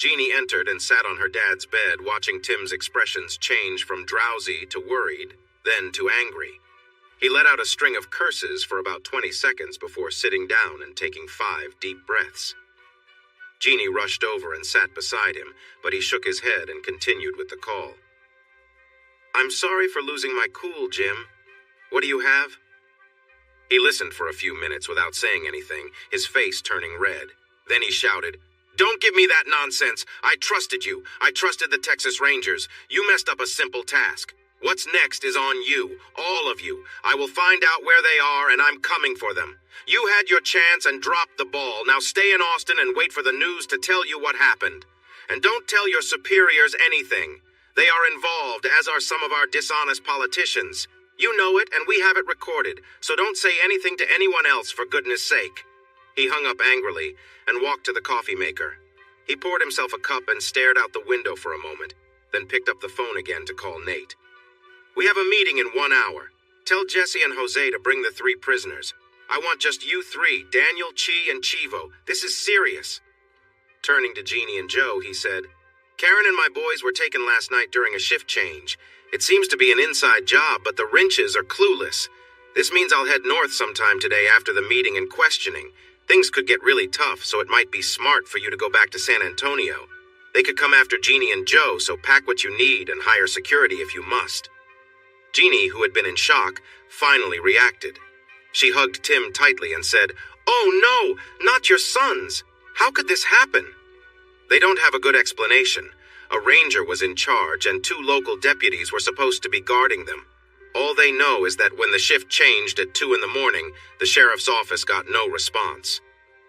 Jeannie entered and sat on her dad's bed, watching Tim's expressions change from drowsy to worried, then to angry. He let out a string of curses for about 20 seconds before sitting down and taking 5 deep breaths. Jeannie rushed over and sat beside him, but he shook his head and continued with the call. "I'm sorry for losing my cool, Jim. What do you have?" He listened for a few minutes without saying anything, his face turning red. Then he shouted, "Don't give me that nonsense! I trusted you. I trusted the Texas Rangers. You messed up a simple task. What's next is on you, all of you. I will find out where they are, and I'm coming for them. You had your chance and dropped the ball. Now stay in Austin and wait for the news to tell you what happened. And don't tell your superiors anything. They are involved, as are some of our dishonest politicians. You know it, and we have it recorded, so don't say anything to anyone else, for goodness sake." He hung up angrily and walked to the coffee maker. He poured himself a cup and stared out the window for a moment, then picked up the phone again to call Nate. "We have a meeting in 1 hour. Tell Jesse and Jose to bring the 3 prisoners. I want just you 3, Daniel, Chi, and Chivo. This is serious." Turning to Jeannie and Joe, he said, "Karen and my boys were taken last night during a shift change. It seems to be an inside job, but the wrenches are clueless. This means I'll head north sometime today after the meeting and questioning. Things could get really tough, so it might be smart for you to go back to San Antonio. They could come after Jeannie and Joe, so pack what you need and hire security if you must." Jeannie, who had been in shock, finally reacted. She hugged Tim tightly and said, "Oh no, not your sons! How could this happen?" "They don't have a good explanation. A ranger was in charge and 2 local deputies were supposed to be guarding them. All they know is that when the shift changed at 2 in the morning, the sheriff's office got no response.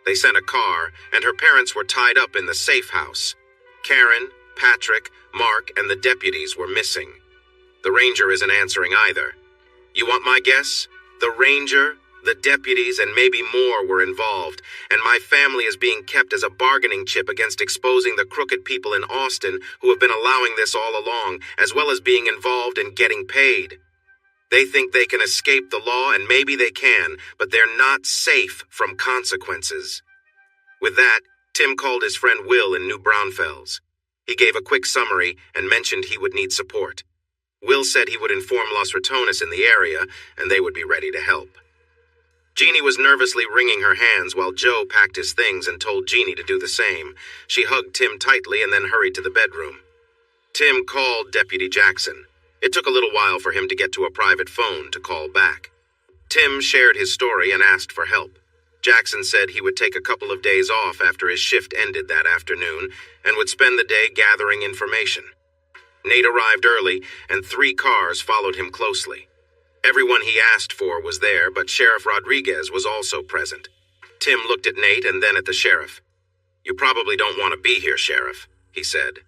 They sent a car, and her parents were tied up in the safe house. Karen, Patrick, Mark, and the deputies were missing. The ranger isn't answering either. You want my guess? The ranger, the deputies, and maybe more were involved, and my family is being kept as a bargaining chip against exposing the crooked people in Austin who have been allowing this all along, as well as being involved in getting paid. They think they can escape the law, and maybe they can, but they're not safe from consequences." With that, Tim called his friend Will in New Braunfels. He gave a quick summary and mentioned he would need support. Will said he would inform Los Ratones in the area, and they would be ready to help. Jeannie was nervously wringing her hands while Joe packed his things and told Jeannie to do the same. She hugged Tim tightly and then hurried to the bedroom. Tim called Deputy Jackson. It took a little while for him to get to a private phone to call back. Tim shared his story and asked for help. Jackson said he would take a couple of days off after his shift ended that afternoon and would spend the day gathering information. Nate arrived early, and 3 cars followed him closely. Everyone he asked for was there, but Sheriff Rodriguez was also present. Tim looked at Nate and then at the sheriff. "You probably don't want to be here, Sheriff," he said.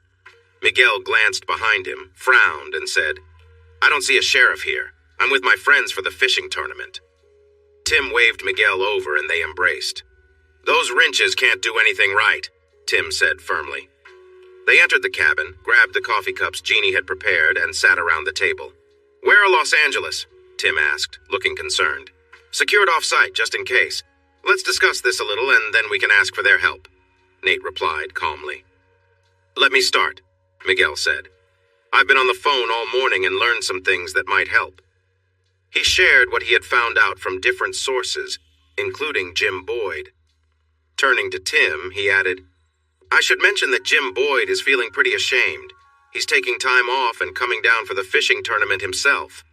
Miguel glanced behind him, frowned, and said, "I don't see a sheriff here. I'm with my friends for the fishing tournament." Tim waved Miguel over and they embraced. "Those wrenches can't do anything right," Tim said firmly. They entered the cabin, grabbed the coffee cups Jeannie had prepared, and sat around the table. "Where are Los Angeles?" Tim asked, looking concerned. "Secured off-site, just in case. Let's discuss this a little, and then we can ask for their help," Nate replied calmly. "Let me start," Miguel said. "I've been on the phone all morning and learned some things that might help." He shared what he had found out from different sources, including Jim Boyd. Turning to Tim, he added, "I should mention that Jim Boyd is feeling pretty ashamed. He's taking time off and coming down for the fishing tournament himself.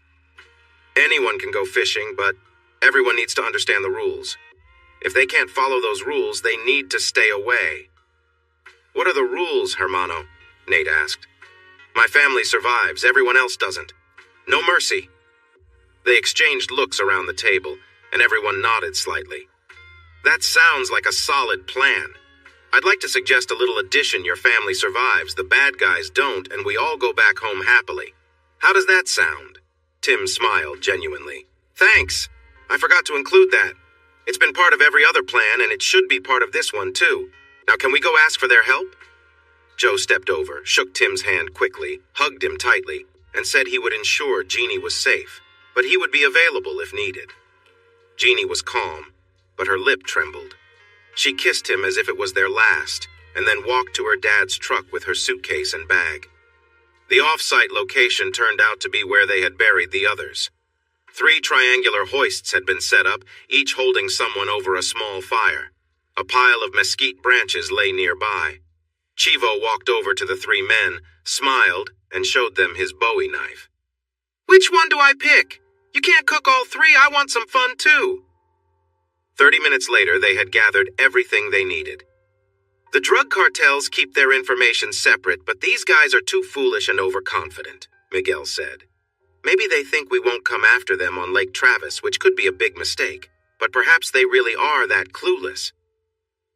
Anyone can go fishing, but everyone needs to understand the rules. If they can't follow those rules, they need to stay away." "What are the rules, Hermano?" Nate asked. "My family survives, everyone else doesn't. No mercy." They exchanged looks around the table, and everyone nodded slightly. "That sounds like a solid plan. I'd like to suggest a little addition. Your family survives, the bad guys don't, and we all go back home happily. How does that sound?" Tim smiled genuinely. "Thanks. I forgot to include that. It's been part of every other plan, and it should be part of this one, too. Now can we go ask for their help?" Joe stepped over, shook Tim's hand quickly, hugged him tightly, and said he would ensure Jeannie was safe, but he would be available if needed. Jeannie was calm, but her lip trembled. She kissed him as if it was their last, and then walked to her dad's truck with her suitcase and bag. The off-site location turned out to be where they had buried the others. 3 triangular hoists had been set up, each holding someone over a small fire. A pile of mesquite branches lay nearby. Chivo walked over to the 3 men, smiled, and showed them his Bowie knife. "Which one do I pick? You can't cook all 3. I want some fun too." 30 minutes later, they had gathered everything they needed. "The drug cartels keep their information separate, but these guys are too foolish and overconfident," Miguel said. "Maybe they think we won't come after them on Lake Travis, which could be a big mistake, but perhaps they really are that clueless."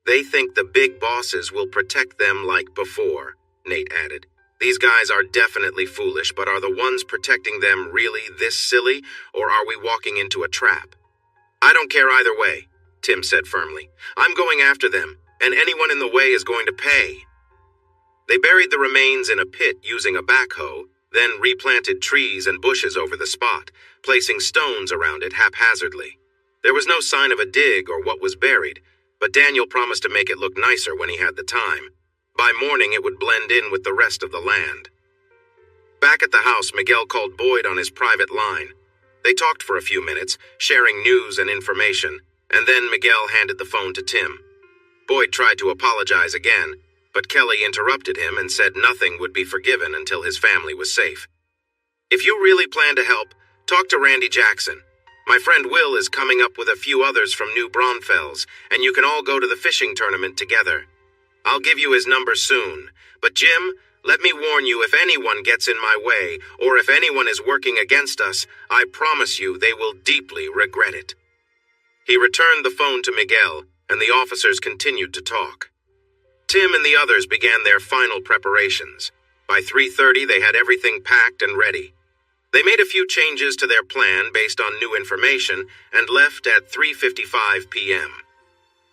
"They think the big bosses will protect them like before," Nate added. "These guys are definitely foolish, but are the ones protecting them really this silly, or are we walking into a trap?" "I don't care either way," Tim said firmly. "I'm going after them, and anyone in the way is going to pay." They buried the remains in a pit using a backhoe, then replanted trees and bushes over the spot, placing stones around it haphazardly. There was no sign of a dig or what was buried, but Daniel promised to make it look nicer when he had the time. By morning, it would blend in with the rest of the land. Back at the house, Miguel called Boyd on his private line. They talked for a few minutes, sharing news and information, and then Miguel handed the phone to Tim. Boyd tried to apologize again, but Kelly interrupted him and said nothing would be forgiven until his family was safe. "If you really plan to help, talk to Randy Jackson. My friend Will is coming up with a few others from New Braunfels, and you can all go to the fishing tournament together. I'll give you his number soon, but Jim, let me warn you, if anyone gets in my way, or if anyone is working against us, I promise you they will deeply regret it." He returned the phone to Miguel, and the officers continued to talk. Tim and the others began their final preparations. By 3:30, they had everything packed and ready. They made a few changes to their plan based on new information and left at 3:55 p.m.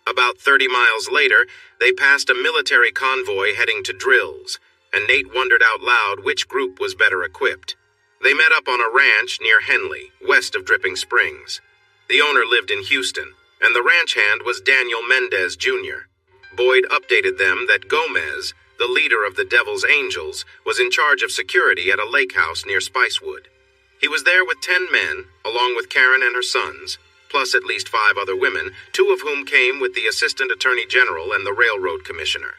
About 30 miles later, they passed a military convoy heading to drills, and Nate wondered out loud which group was better equipped. They met up on a ranch near Henley, west of Dripping Springs. The owner lived in Houston, and the ranch hand was Daniel Mendez Jr. Boyd updated them that Gomez, the leader of the Devil's Angels, was in charge of security at a lake house near Spicewood. He was there with 10 men, along with Karen and her sons, plus at least 5 other women, 2 of whom came with the Assistant Attorney General and the Railroad Commissioner.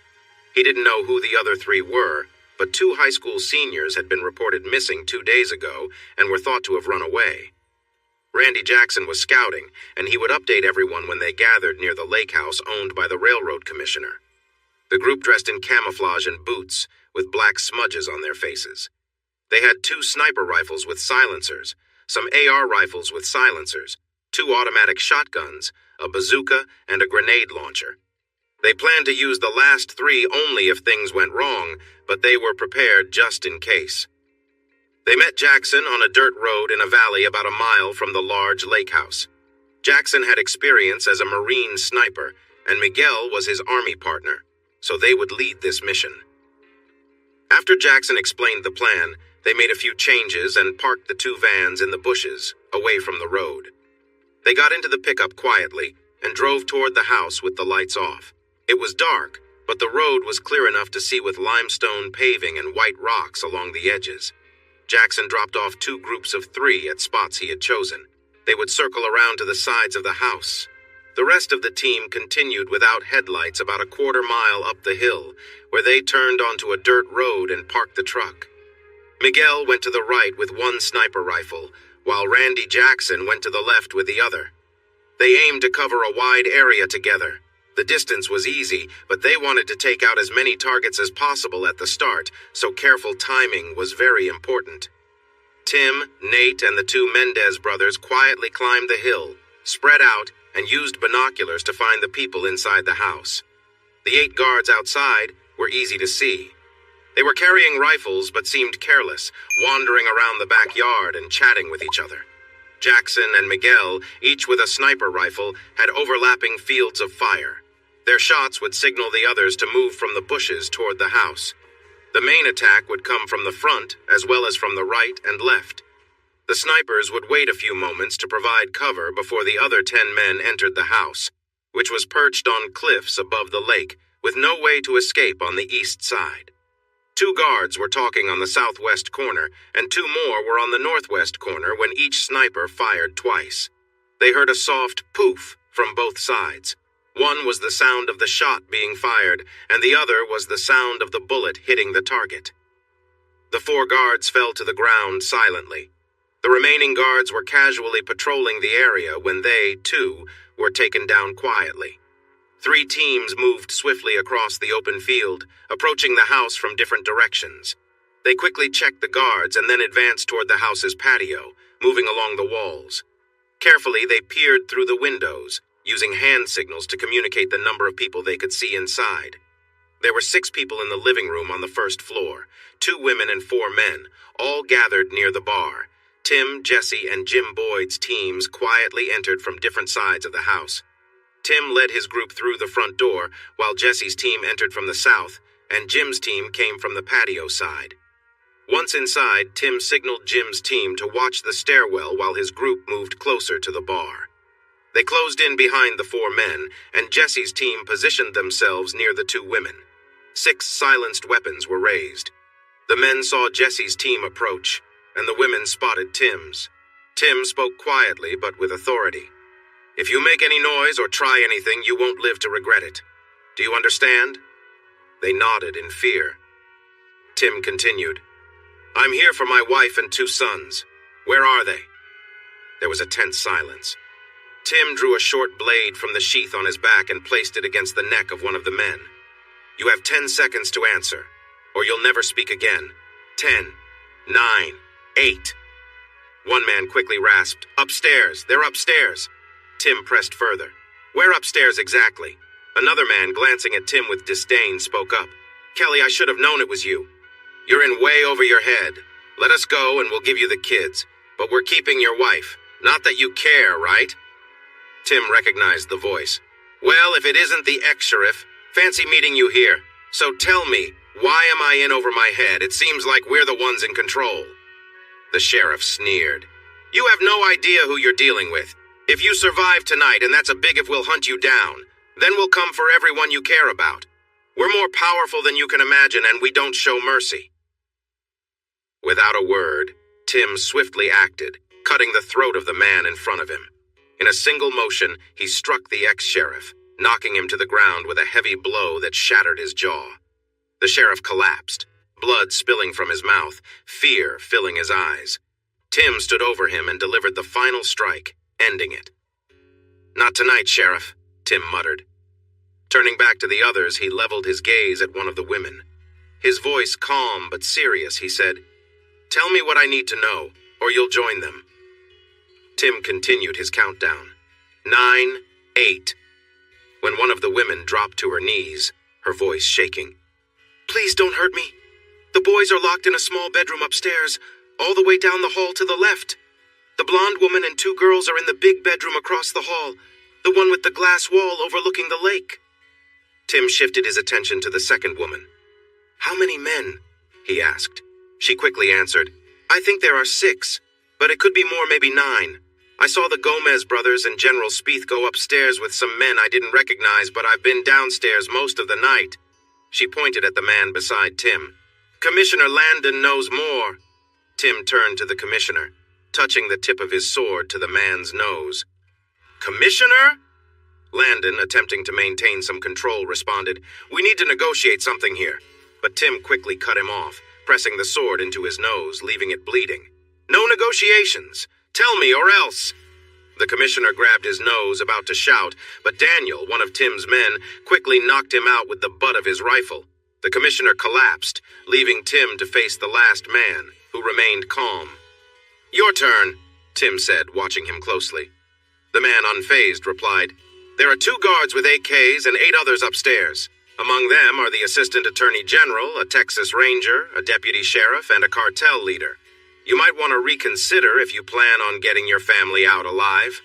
He didn't know who the other 3 were, but 2 high school seniors had been reported missing 2 days ago and were thought to have run away. Randy Jackson was scouting, and he would update everyone when they gathered near the lake house owned by the Railroad Commissioner. The group dressed in camouflage and boots, with black smudges on their faces. They had 2 sniper rifles with silencers, some AR rifles with silencers, 2 automatic shotguns, a bazooka, and a grenade launcher. They planned to use the last 3 only if things went wrong, but they were prepared just in case. They met Jackson on a dirt road in a valley about a mile from the large lake house. Jackson had experience as a Marine sniper, and Miguel was his Army partner, so they would lead this mission. After Jackson explained the plan, they made a few changes and parked the 2 vans in the bushes, away from the road. They got into the pickup quietly and drove toward the house with the lights off. It was dark, but the road was clear enough to see with limestone paving and white rocks along the edges. Jackson dropped off 2 groups of 3 at spots he had chosen. They would circle around to the sides of the house. The rest of the team continued without headlights about a quarter mile up the hill, where they turned onto a dirt road and parked the truck. Miguel went to the right with 1 sniper rifle, while Randy Jackson went to the left with the other. They aimed to cover a wide area together. The distance was easy, but they wanted to take out as many targets as possible at the start, so careful timing was very important. Tim, Nate, and the 2 Mendez brothers quietly climbed the hill, spread out, and used binoculars to find the people inside the house. The 8 guards outside were easy to see. They were carrying rifles but seemed careless, wandering around the backyard and chatting with each other. Jackson and Miguel, each with a sniper rifle, had overlapping fields of fire. Their shots would signal the others to move from the bushes toward the house. The main attack would come from the front as well as from the right and left. The snipers would wait a few moments to provide cover before the other 10 men entered the house, which was perched on cliffs above the lake, with no way to escape on the east side. 2 guards were talking on the southwest corner, and 2 more were on the northwest corner when each sniper fired twice. They heard a soft poof from both sides. One was the sound of the shot being fired, and the other was the sound of the bullet hitting the target. The 4 guards fell to the ground silently. The remaining guards were casually patrolling the area when they, too, were taken down quietly. 3 teams moved swiftly across the open field, approaching the house from different directions. They quickly checked the guards and then advanced toward the house's patio, moving along the walls. Carefully, they peered through the windows, using hand signals to communicate the number of people they could see inside. There were 6 people in the living room on the first floor, 2 women and 4 men, all gathered near the bar. Tim, Jesse, and Jim Boyd's teams quietly entered from different sides of the house. Tim led his group through the front door, while Jesse's team entered from the south, and Jim's team came from the patio side. Once inside, Tim signaled Jim's team to watch the stairwell while his group moved closer to the bar. They closed in behind the 4 men, and Jesse's team positioned themselves near the 2 women. 6 silenced weapons were raised. The men saw Jesse's team approach, and the women spotted Tim's. Tim spoke quietly but with authority. "If you make any noise or try anything, you won't live to regret it. Do you understand?" They nodded in fear. Tim continued, "I'm here for my wife and 2 sons. Where are they?" There was a tense silence. Tim drew a short blade from the sheath on his back and placed it against the neck of one of the men. "You have 10 seconds to answer, or you'll never speak again. 10, 9, 8. One man quickly rasped, "Upstairs! They're upstairs!" Tim pressed further. "Where upstairs exactly?" Another man, glancing at Tim with disdain, spoke up. "Kelly, I should have known it was you. You're in way over your head. Let us go and we'll give you the kids. But we're keeping your wife. Not that you care, right?" Tim recognized the voice. "Well, if it isn't the ex-sheriff, fancy meeting you here. So tell me, why am I in over my head? It seems like we're the ones in control." The sheriff sneered. "You have no idea who you're dealing with. If you survive tonight, and that's a big if, we'll hunt you down. Then we'll come for everyone you care about. We're more powerful than you can imagine, and we don't show mercy." Without a word, Tim swiftly acted, cutting the throat of the man in front of him. In a single motion, he struck the ex-sheriff, knocking him to the ground with a heavy blow that shattered his jaw. The sheriff collapsed, blood spilling from his mouth, fear filling his eyes. Tim stood over him and delivered the final strike, ending it. "Not tonight, Sheriff," Tim muttered. Turning back to the others, he leveled his gaze at one of the women. His voice calm but serious, he said, "Tell me what I need to know, or you'll join them." Tim continued his countdown. 9, 8. When one of the women dropped to her knees, her voice shaking. "Please don't hurt me. The boys are locked in a small bedroom upstairs, all the way down the hall to the left. The blonde woman and 2 girls are in the big bedroom across the hall, the one with the glass wall overlooking the lake." Tim shifted his attention to the second woman. "How many men?" he asked. She quickly answered, "I think there are 6, but it could be more, maybe 9. I saw the Gomez brothers and General Spieth go upstairs with some men I didn't recognize, but I've been downstairs most of the night." She pointed at the man beside Tim. "Commissioner Landon knows more." Tim turned to the commissioner, touching the tip of his sword to the man's nose. "Commissioner?" Landon, attempting to maintain some control, responded, "We need to negotiate something here." But Tim quickly cut him off, pressing the sword into his nose, leaving it bleeding. "No negotiations. Tell me, or else." The commissioner grabbed his nose, about to shout, but Daniel, one of Tim's men, quickly knocked him out with the butt of his rifle. The commissioner collapsed, leaving Tim to face the last man, who remained calm. "Your turn," Tim said, watching him closely. The man, unfazed, replied, "There are 2 guards with AKs and 8 others upstairs. Among them are the Assistant Attorney General, a Texas Ranger, a Deputy Sheriff, and a cartel leader. You might want to reconsider if you plan on getting your family out alive."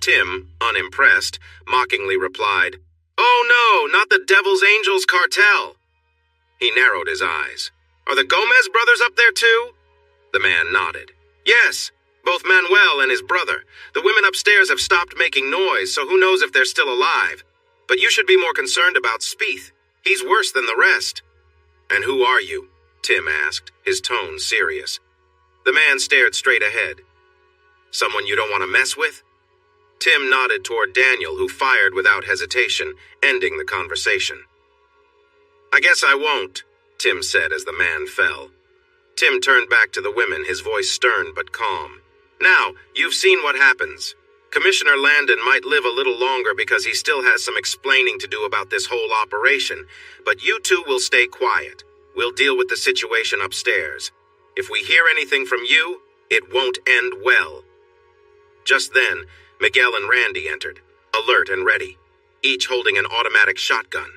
Tim, unimpressed, mockingly replied, "Oh no, not the Devil's Angels cartel." He narrowed his eyes. "Are the Gomez brothers up there too?" The man nodded. "Yes, both Manuel and his brother. The women upstairs have stopped making noise, so who knows if they're still alive. But you should be more concerned about Spieth. He's worse than the rest. And who are you? Tim asked, his tone serious. The man stared straight ahead. Someone you don't want to mess with? Tim nodded toward Daniel, who fired without hesitation, ending the conversation. I guess I won't, Tim said as the man fell. Tim turned back to the women, his voice stern but calm. Now, you've seen what happens. Commissioner Landon might live a little longer because he still has some explaining to do about this whole operation, but you two will stay quiet. We'll deal with the situation upstairs. If we hear anything from you, it won't end well. Just then, Miguel and Randy entered, alert and ready, each holding an automatic shotgun.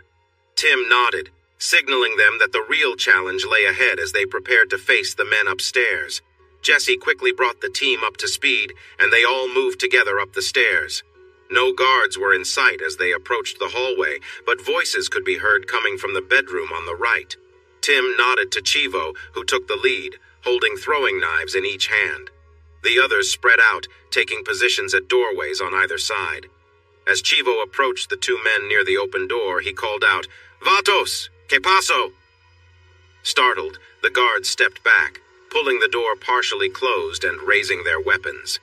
Tim nodded, signaling them that the real challenge lay ahead as they prepared to face the men upstairs. Jesse quickly brought the team up to speed, and they all moved together up the stairs. No guards were in sight as they approached the hallway, but voices could be heard coming from the bedroom on the right. Tim nodded to Chivo, who took the lead, holding throwing knives in each hand. The others spread out, taking positions at doorways on either side. As Chivo approached the two men near the open door, he called out, "Vatos! ¿Qué pasó?" Startled, the guards stepped back, pulling the door partially closed and raising their weapons.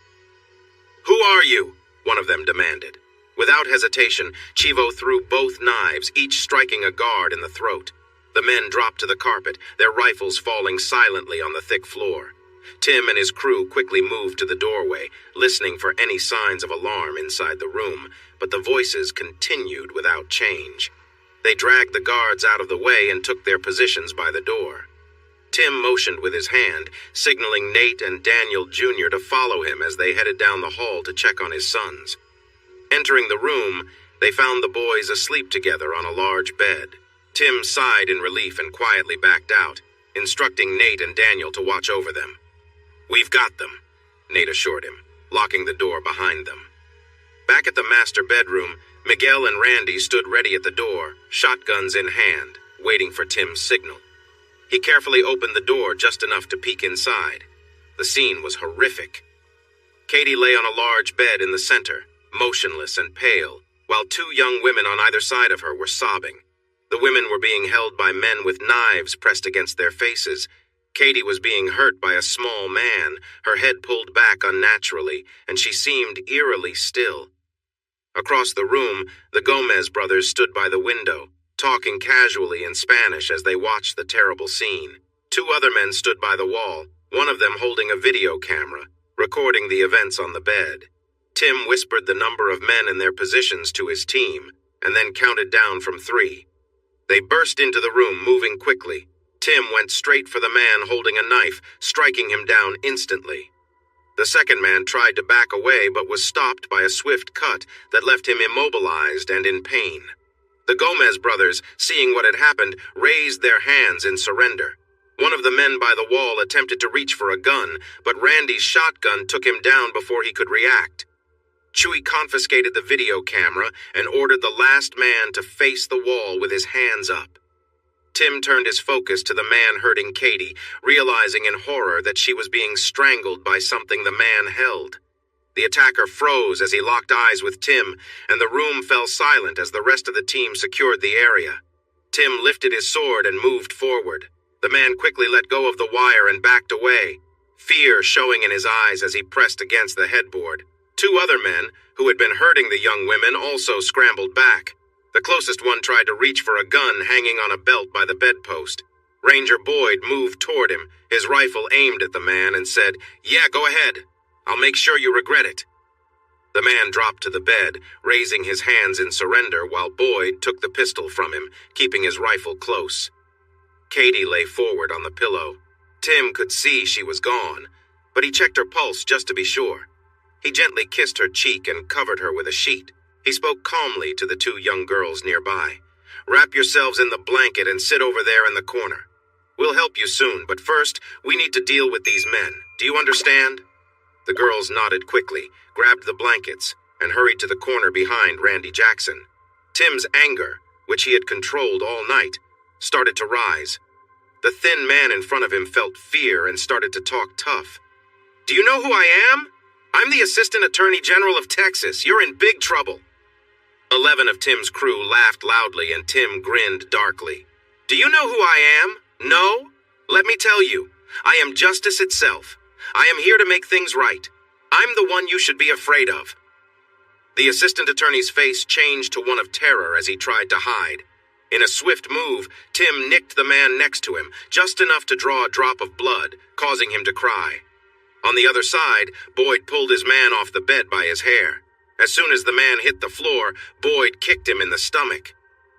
"Who are you?" one of them demanded. Without hesitation, Chivo threw both knives, each striking a guard in the throat. The men dropped to the carpet, their rifles falling silently on the thick floor. Tim and his crew quickly moved to the doorway, listening for any signs of alarm inside the room, but the voices continued without change. They dragged the guards out of the way and took their positions by the door. Tim motioned with his hand, signaling Nate and Daniel Jr. to follow him as they headed down the hall to check on his sons. Entering the room, they found the boys asleep together on a large bed. Tim sighed in relief and quietly backed out, instructing Nate and Daniel to watch over them. "We've got them," Nate assured him, locking the door behind them. Back at the master bedroom, Miguel and Randy stood ready at the door, shotguns in hand, waiting for Tim's signal. He carefully opened the door just enough to peek inside. The scene was horrific. Katie lay on a large bed in the center, motionless and pale, while two young women on either side of her were sobbing. The women were being held by men with knives pressed against their faces. Katie was being hurt by a small man, her head pulled back unnaturally, and she seemed eerily still. Across the room, the Gomez brothers stood by the window, talking casually in Spanish as they watched the terrible scene. Two other men stood by the wall, one of them holding a video camera, recording the events on the bed. Tim whispered the number of men in their positions to his team, and then counted down from 3. They burst into the room, moving quickly. Tim went straight for the man holding a knife, striking him down instantly. The second man tried to back away but was stopped by a swift cut that left him immobilized and in pain. The Gomez brothers, seeing what had happened, raised their hands in surrender. One of the men by the wall attempted to reach for a gun, but Randy's shotgun took him down before he could react. Chewy confiscated the video camera and ordered the last man to face the wall with his hands up. Tim turned his focus to the man hurting Katie, realizing in horror that she was being strangled by something the man held. The attacker froze as he locked eyes with Tim, and the room fell silent as the rest of the team secured the area. Tim lifted his sword and moved forward. The man quickly let go of the wire and backed away, fear showing in his eyes as he pressed against the headboard. Two other men, who had been hurting the young women, also scrambled back. The closest one tried to reach for a gun hanging on a belt by the bedpost. Ranger Boyd moved toward him, his rifle aimed at the man, and said, "Yeah, go ahead. I'll make sure you regret it." The man dropped to the bed, raising his hands in surrender while Boyd took the pistol from him, keeping his rifle close. Katie lay forward on the pillow. Tim could see she was gone, but he checked her pulse just to be sure. He gently kissed her cheek and covered her with a sheet. He spoke calmly to the two young girls nearby. "Wrap yourselves in the blanket and sit over there in the corner. We'll help you soon, but first, we need to deal with these men. Do you understand?" The girls nodded quickly, grabbed the blankets, and hurried to the corner behind Randy Jackson. Tim's anger, which he had controlled all night, started to rise. The thin man in front of him felt fear and started to talk tough. "Do you know who I am? I'm the Assistant Attorney General of Texas. You're in big trouble." 11 of Tim's crew laughed loudly and Tim grinned darkly. Do you know who I am? No? Let me tell you. I am justice itself. I am here to make things right. I'm the one you should be afraid of. The assistant attorney's face changed to one of terror as he tried to hide. In a swift move, Tim nicked the man next to him, just enough to draw a drop of blood, causing him to cry. On the other side, Boyd pulled his man off the bed by his hair. As soon as the man hit the floor, Boyd kicked him in the stomach.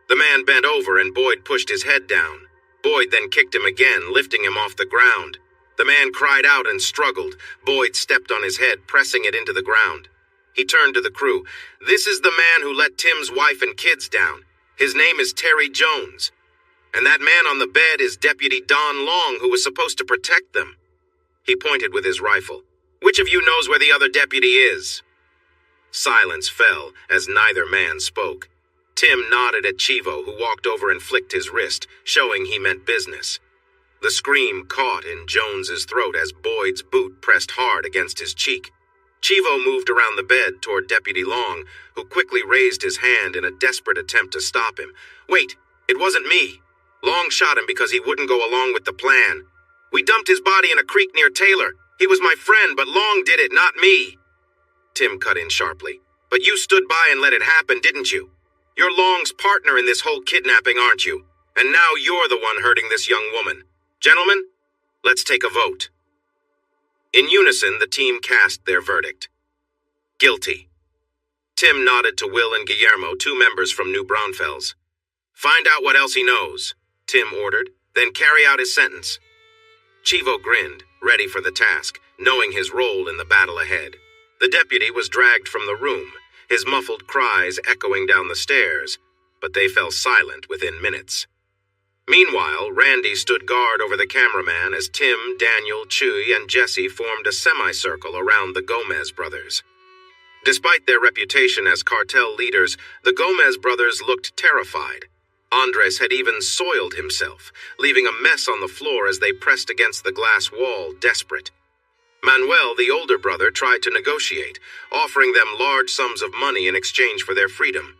The man bent over and Boyd pushed his head down. Boyd then kicked him again, lifting him off the ground. The man cried out and struggled. Boyd stepped on his head, pressing it into the ground. He turned to the crew. This is the man who let Tim's wife and kids down. His name is Terry Jones. And that man on the bed is Deputy Don Long, who was supposed to protect them. He pointed with his rifle. Which of you knows where the other deputy is? Silence fell as neither man spoke. Tim nodded at Chivo, who walked over and flicked his wrist, showing he meant business. The scream caught in Jones's throat as Boyd's boot pressed hard against his cheek. Chivo moved around the bed toward Deputy Long, who quickly raised his hand in a desperate attempt to stop him. Wait, it wasn't me. Long shot him because he wouldn't go along with the plan. We dumped his body in a creek near Taylor. He was my friend, but Long did it, not me. Tim cut in sharply. But you stood by and let it happen, didn't you? You're Long's partner in this whole kidnapping, aren't you? And now you're the one hurting this young woman. Gentlemen, let's take a vote. In unison, the team cast their verdict. Guilty. Tim nodded to Will and Guillermo, 2 members from New Braunfels. Find out what else he knows, Tim ordered, then carry out his sentence. Chivo grinned, ready for the task, knowing his role in the battle ahead. The deputy was dragged from the room, his muffled cries echoing down the stairs, but they fell silent within minutes. Meanwhile, Randy stood guard over the cameraman as Tim, Daniel, Chuy, and Jesse formed a semicircle around the Gomez brothers. Despite their reputation as cartel leaders, the Gomez brothers looked terrified. Andres had even soiled himself, leaving a mess on the floor as they pressed against the glass wall, desperate. Manuel, the older brother, tried to negotiate, offering them large sums of money in exchange for their freedom.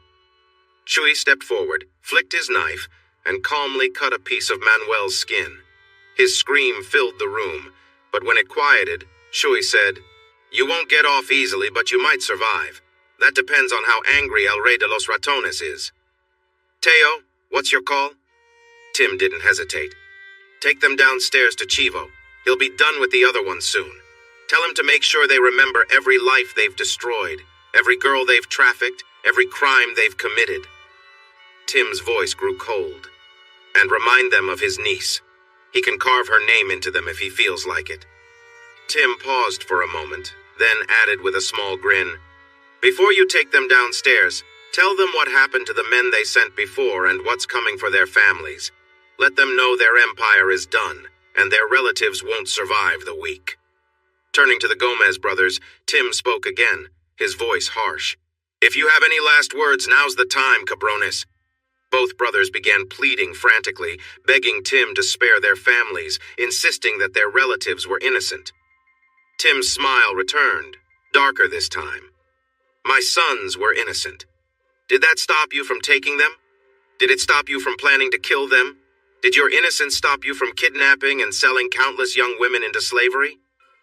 Chuy stepped forward, flicked his knife, and calmly cut a piece of Manuel's skin. His scream filled the room, but when it quieted, Chuy said, You won't get off easily, but you might survive. That depends on how angry El Rey de los Ratones is. Teo, what's your call? Tim didn't hesitate. Take them downstairs to Chivo. He'll be done with the other ones soon. Tell him to make sure they remember every life they've destroyed, every girl they've trafficked, every crime they've committed. Tim's voice grew cold. And remind them of his niece. He can carve her name into them if he feels like it. Tim paused for a moment, then added with a small grin, Before you take them downstairs, tell them what happened to the men they sent before and what's coming for their families. Let them know their empire is done, and their relatives won't survive the week. Turning to the Gomez brothers, Tim spoke again, his voice harsh. If you have any last words, now's the time, cabrones. Both brothers began pleading frantically, begging Tim to spare their families, insisting that their relatives were innocent. Tim's smile returned, darker this time. My sons were innocent. Did that stop you from taking them? Did it stop you from planning to kill them? Did your innocence stop you from kidnapping and selling countless young women into slavery?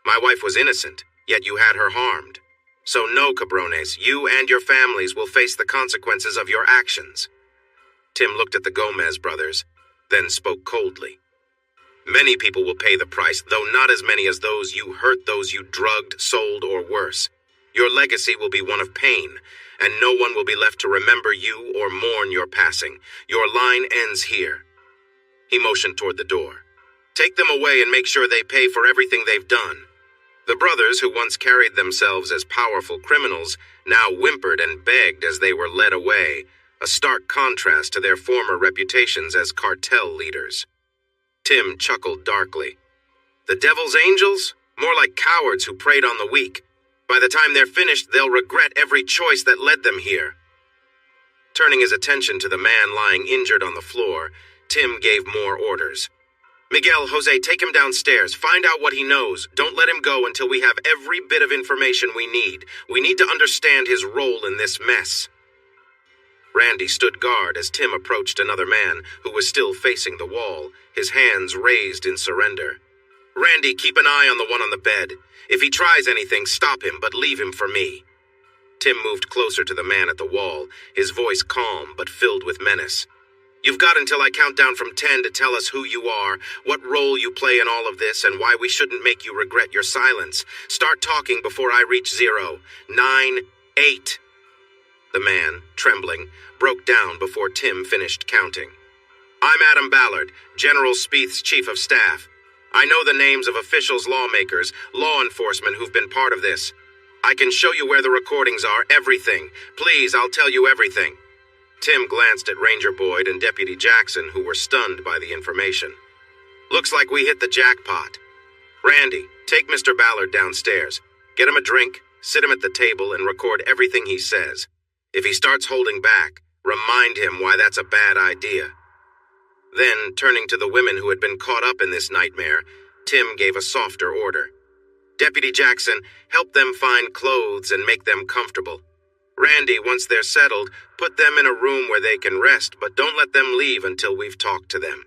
My wife was innocent, yet you had her harmed. So no, cabrones, you and your families will face the consequences of your actions. Tim looked at the Gomez brothers, then spoke coldly. Many people will pay the price, though not as many as those you hurt, those you drugged, sold, or worse. Your legacy will be one of pain, and no one will be left to remember you or mourn your passing. Your line ends here. He motioned toward the door. Take them away and make sure they pay for everything they've done. The brothers, who once carried themselves as powerful criminals, now whimpered and begged as they were led away, a stark contrast to their former reputations as cartel leaders. Tim chuckled darkly. The devil's angels? More like cowards who preyed on the weak. By the time they're finished, they'll regret every choice that led them here. Turning his attention to the man lying injured on the floor, Tim gave more orders. Miguel, Jose, take him downstairs. Find out what he knows. Don't let him go until we have every bit of information we need. We need to understand his role in this mess. Randy stood guard as Tim approached another man who was still facing the wall, his hands raised in surrender. "Randy, keep an eye on the one on the bed. If he tries anything, stop him, but leave him for me." Tim moved closer to the man at the wall, his voice calm but filled with menace. "You've got until I count down from 10 to tell us who you are, what role you play in all of this, and why we shouldn't make you regret your silence. Start talking before I reach 0, 9, 8. The man, trembling, broke down before Tim finished counting. "I'm Adam Ballard, General Spieth's Chief of Staff. I know the names of officials, lawmakers, law enforcement who've been part of this. I can show you where the recordings are, everything. Please, I'll tell you everything." Tim glanced at Ranger Boyd and Deputy Jackson, who were stunned by the information. "Looks like we hit the jackpot. Randy, take Mr. Ballard downstairs. Get him a drink, sit him at the table, and record everything he says. If he starts holding back, remind him why that's a bad idea." Then, turning to the women who had been caught up in this nightmare, Tim gave a softer order. "Deputy Jackson, help them find clothes and make them comfortable. Randy, once they're settled, put them in a room where they can rest, but don't let them leave until we've talked to them."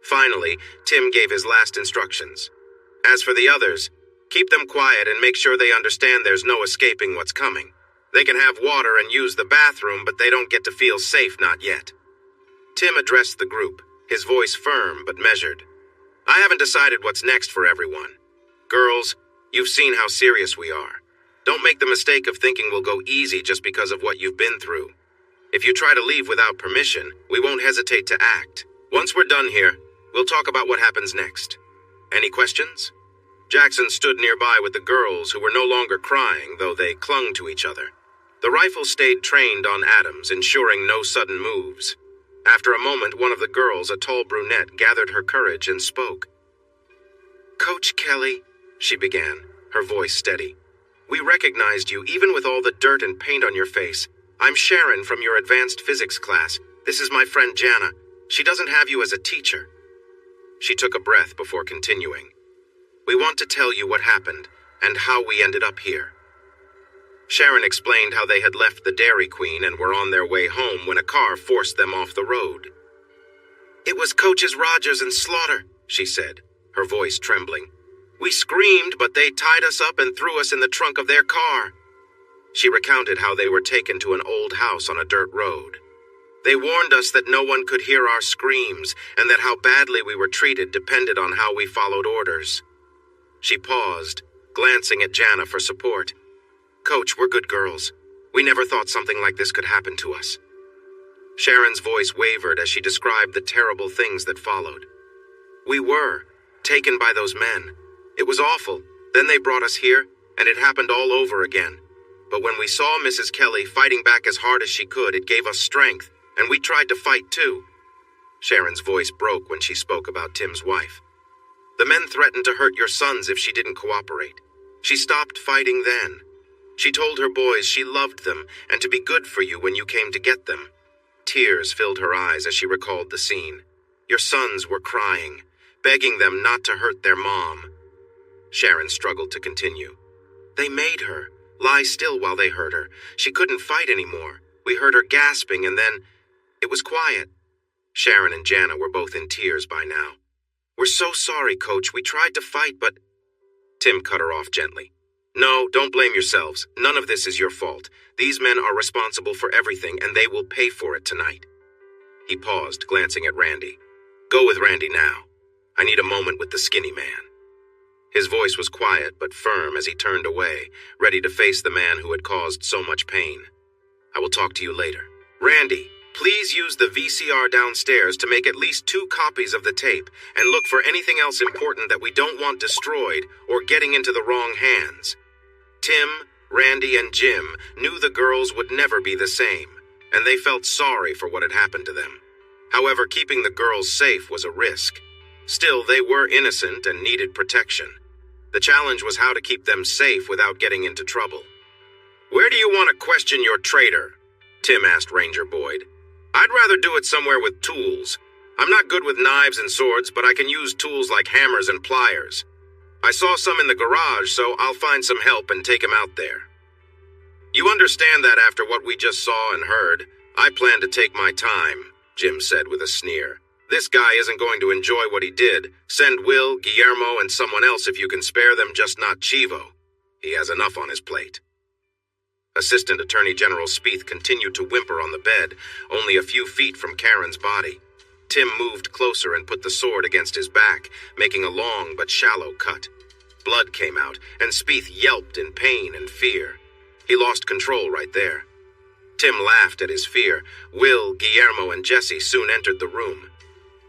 Finally, Tim gave his last instructions. "As for the others, keep them quiet and make sure they understand there's no escaping what's coming. They can have water and use the bathroom, but they don't get to feel safe, not yet." Tim addressed the group, his voice firm but measured. "I haven't decided what's next for everyone. Girls, you've seen how serious we are. Don't make the mistake of thinking we'll go easy just because of what you've been through. If you try to leave without permission, we won't hesitate to act. Once we're done here, we'll talk about what happens next. Any questions?" Jackson stood nearby with the girls, who were no longer crying, though they clung to each other. The rifle stayed trained on Adams, ensuring no sudden moves. After a moment, one of the girls, a tall brunette, gathered her courage and spoke. "Coach Kelly," she began, her voice steady. "We recognized you, even with all the dirt and paint on your face. I'm Sharon from your advanced physics class. This is my friend Jana. She doesn't have you as a teacher." She took a breath before continuing. "We want to tell you what happened and how we ended up here." Sharon explained how they had left the Dairy Queen and were on their way home when a car forced them off the road. "It was Coaches Rogers and Slaughter," she said, her voice trembling. "We screamed, but they tied us up and threw us in the trunk of their car." She recounted how they were taken to an old house on a dirt road. "They warned us that no one could hear our screams and that how badly we were treated depended on how we followed orders." She paused, glancing at Jana for support. "Coach, we're good girls. We never thought something like this could happen to us." Sharon's voice wavered as she described the terrible things that followed. "We were taken by those men. It was awful. Then they brought us here, and it happened all over again. But when we saw Mrs. Kelly fighting back as hard as she could, it gave us strength, and we tried to fight too." Sharon's voice broke when she spoke about Tim's wife. "The men threatened to hurt your sons if she didn't cooperate. She stopped fighting then. She told her boys she loved them and to be good for you when you came to get them." Tears filled her eyes as she recalled the scene. "Your sons were crying, begging them not to hurt their mom." Sharon struggled to continue. "They made her lie still while they hurt her. She couldn't fight anymore. We heard her gasping, and then it was quiet." Sharon and Jana were both in tears by now. "We're so sorry, Coach. We tried to fight, but—" Tim cut her off gently. "No, don't blame yourselves. None of this is your fault. These men are responsible for everything, and they will pay for it tonight." He paused, glancing at Randy. "Go with Randy now. I need a moment with the skinny man." His voice was quiet but firm as he turned away, ready to face the man who had caused so much pain. "I will talk to you later. Randy, please use the VCR downstairs to make at least 2 copies of the tape and look for anything else important that we don't want destroyed or getting into the wrong hands." Tim, Randy, and Jim knew the girls would never be the same, and they felt sorry for what had happened to them. However, keeping the girls safe was a risk. Still, they were innocent and needed protection. The challenge was how to keep them safe without getting into trouble. "Where do you want to question your traitor?" Tim asked Ranger Boyd. "I'd rather do it somewhere with tools. I'm not good with knives and swords, but I can use tools like hammers and pliers. I saw some in the garage, so I'll find some help and take him out there." "You understand that after what we just saw and heard, I plan to take my time, Jim said with a sneer. This guy isn't going to enjoy what he did. Send Will, Guillermo, and someone else if you can spare them, just not Chivo. He has enough on his plate. Assistant Attorney General Spieth continued to whimper on the bed, only a few feet from Karen's body. Tim moved closer and put the sword against his back, making a long but shallow cut. Blood came out, and Spieth yelped in pain and fear. He lost control right there. Tim laughed at his fear. Will, Guillermo, and Jesse soon entered the room.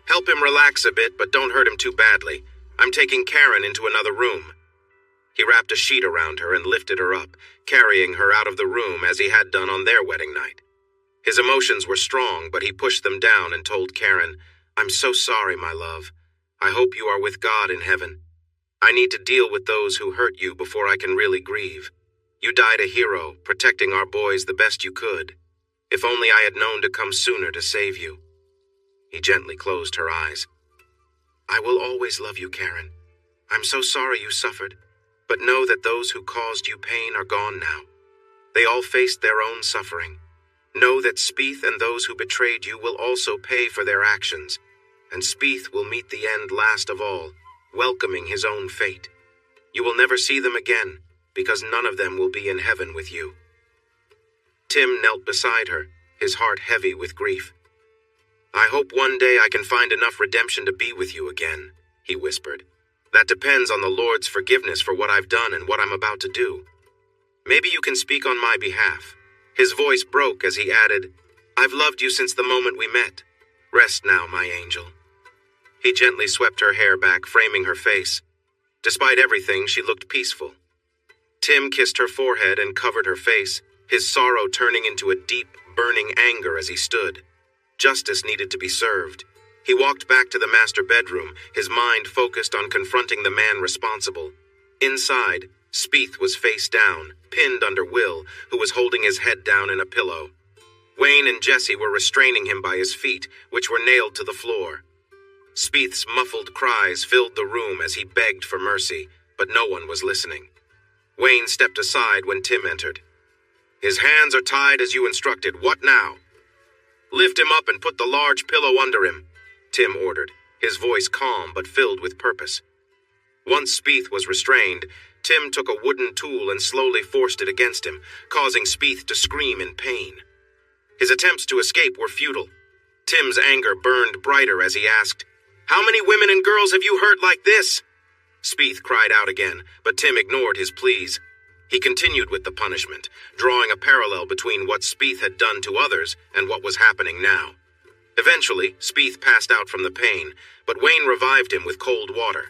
Help him relax a bit, but don't hurt him too badly. I'm taking Karen into another room. He wrapped a sheet around her and lifted her up, carrying her out of the room as he had done on their wedding night. His emotions were strong, but he pushed them down and told Karen, I'm so sorry, my love. I hope you are with God in heaven. I need to deal with those who hurt you before I can really grieve. You died a hero, protecting our boys the best you could. If only I had known to come sooner to save you. He gently closed her eyes. I will always love you, Karen. I'm so sorry you suffered, but know that those who caused you pain are gone now. They all faced their own suffering. Know that Spieth and those who betrayed you will also pay for their actions, and Spieth will meet the end last of all, welcoming his own fate. You will never see them again, because none of them will be in heaven with you. Tim knelt beside her, his heart heavy with grief. I hope one day I can find enough redemption to be with you again, he whispered. That depends on the Lord's forgiveness for what I've done and what I'm about to do. Maybe you can speak on my behalf. His voice broke as he added, I've loved you since the moment we met. Rest now, my angel. He gently swept her hair back, framing her face. Despite everything, she looked peaceful. Tim kissed her forehead and covered her face, his sorrow turning into a deep, burning anger as he stood. Justice needed to be served. He walked back to the master bedroom, his mind focused on confronting the man responsible. Inside, Spieth was face down, pinned under Will, who was holding his head down in a pillow. Wayne and Jesse were restraining him by his feet, which were nailed to the floor. Spieth's muffled cries filled the room as he begged for mercy, but no one was listening. Wayne stepped aside when Tim entered. His hands are tied as you instructed. What now? Lift him up and put the large pillow under him, Tim ordered, his voice calm but filled with purpose. Once Spieth was restrained, Tim took a wooden tool and slowly forced it against him, causing Spieth to scream in pain. His attempts to escape were futile. Tim's anger burned brighter as he asked, How many women and girls have you hurt like this? Spieth cried out again, but Tim ignored his pleas. He continued with the punishment, drawing a parallel between what Spieth had done to others and what was happening now. Eventually, Spieth passed out from the pain, but Wayne revived him with cold water.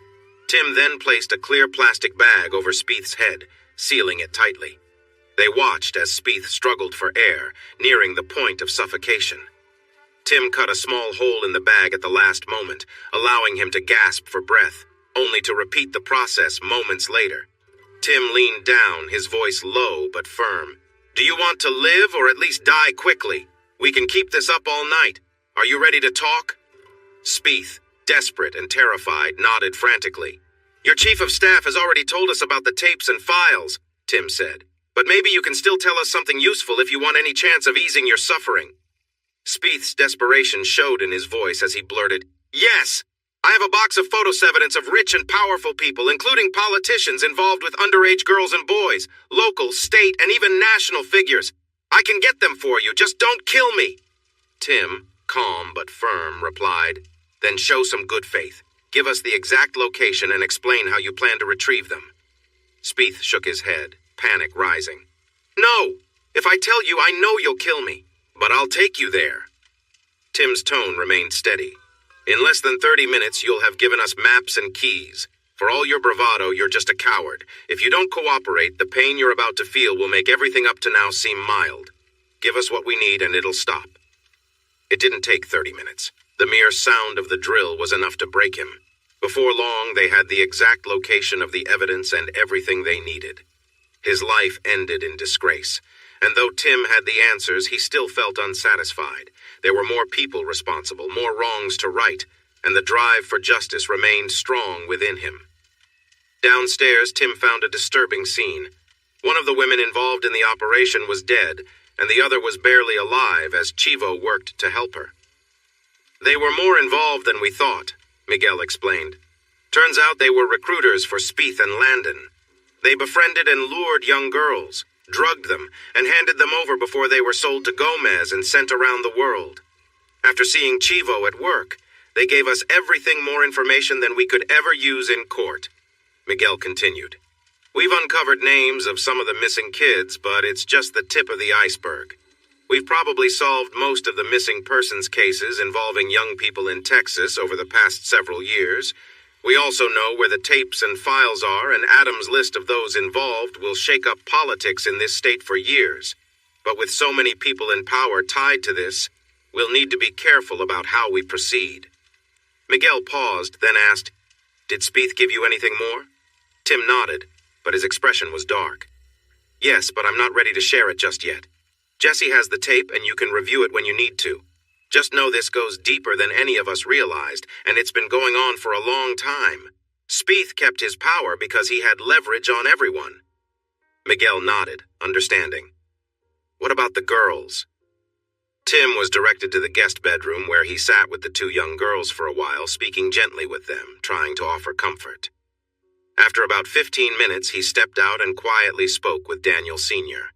Tim then placed a clear plastic bag over Spieth's head, sealing it tightly. They watched as Spieth struggled for air, nearing the point of suffocation. Tim cut a small hole in the bag at the last moment, allowing him to gasp for breath, only to repeat the process moments later. Tim leaned down, his voice low but firm. Do you want to live or at least die quickly? We can keep this up all night. Are you ready to talk? Spieth, desperate and terrified, nodded frantically. Your chief of staff has already told us about the tapes and files, Tim said. But maybe you can still tell us something useful if you want any chance of easing your suffering. Spieth's desperation showed in his voice as he blurted, Yes! I have a box of photos evidence of rich and powerful people, including politicians involved with underage girls and boys, local, state, and even national figures. I can get them for you, just don't kill me. Tim, calm but firm, replied, Then show some good faith. Give us the exact location and explain how you plan to retrieve them. Spieth shook his head, panic rising. No! If I tell you, I know you'll kill me. But I'll take you there. Tim's tone remained steady. In less than 30 minutes, you'll have given us maps and keys. For all your bravado, you're just a coward. If you don't cooperate, the pain you're about to feel will make everything up to now seem mild. Give us what we need and it'll stop. It didn't take 30 minutes. The mere sound of the drill was enough to break him. Before long, they had the exact location of the evidence and everything they needed. His life ended in disgrace. And though Tim had the answers, he still felt unsatisfied. There were more people responsible, more wrongs to right, and the drive for justice remained strong within him. Downstairs, Tim found a disturbing scene. One of the women involved in the operation was dead, and the other was barely alive as Chivo worked to help her. They were more involved than we thought, Miguel explained. Turns out they were recruiters for Spieth and Landon. They befriended and lured young girls, drugged them, and handed them over before they were sold to Gomez and sent around the world. After seeing Chivo at work, they gave us everything more information than we could ever use in court, Miguel continued. We've uncovered names of some of the missing kids, but it's just the tip of the iceberg. We've probably solved most of the missing persons cases involving young people in Texas over the past several years. We also know where the tapes and files are, and Adam's list of those involved will shake up politics in this state for years. But with so many people in power tied to this, we'll need to be careful about how we proceed. Miguel paused, then asked, Did Spieth give you anything more? Tim nodded, but his expression was dark. Yes, but I'm not ready to share it just yet. Jesse has the tape, and you can review it when you need to. Just know this goes deeper than any of us realized, and it's been going on for a long time. Spieth kept his power because he had leverage on everyone. Miguel nodded, understanding. What about the girls? Tim was directed to the guest bedroom where he sat with the two young girls for a while, speaking gently with them, trying to offer comfort. After about 15 minutes, he stepped out and quietly spoke with Daniel Sr.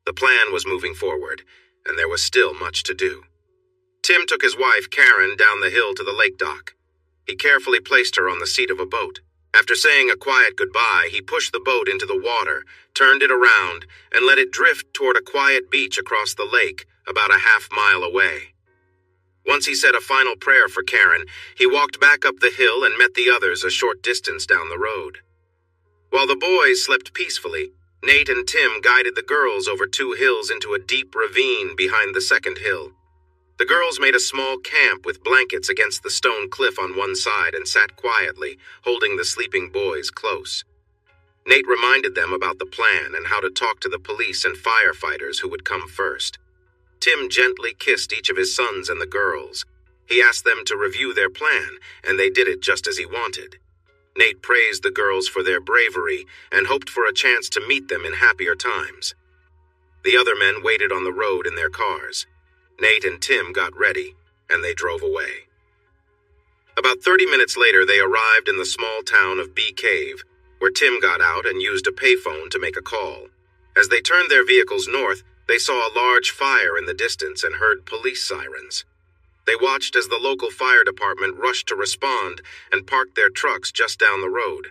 The plan was moving forward, and there was still much to do. Tim took his wife, Karen, down the hill to the lake dock. He carefully placed her on the seat of a boat. After saying a quiet goodbye, he pushed the boat into the water, turned it around, and let it drift toward a quiet beach across the lake, about a half-mile away. Once he said a final prayer for Karen, he walked back up the hill and met the others a short distance down the road. While the boys slept peacefully, Nate and Tim guided the girls over 2 hills into a deep ravine behind the second hill. The girls made a small camp with blankets against the stone cliff on one side and sat quietly, holding the sleeping boys close. Nate reminded them about the plan and how to talk to the police and firefighters who would come first. Tim gently kissed each of his sons and the girls. He asked them to review their plan, and they did it just as he wanted. Nate praised the girls for their bravery and hoped for a chance to meet them in happier times. The other men waited on the road in their cars. Nate and Tim got ready, and they drove away. About 30 minutes later, they arrived in the small town of Bee Cave, where Tim got out and used a payphone to make a call. As they turned their vehicles north, they saw a large fire in the distance and heard police sirens. They watched as the local fire department rushed to respond and parked their trucks just down the road.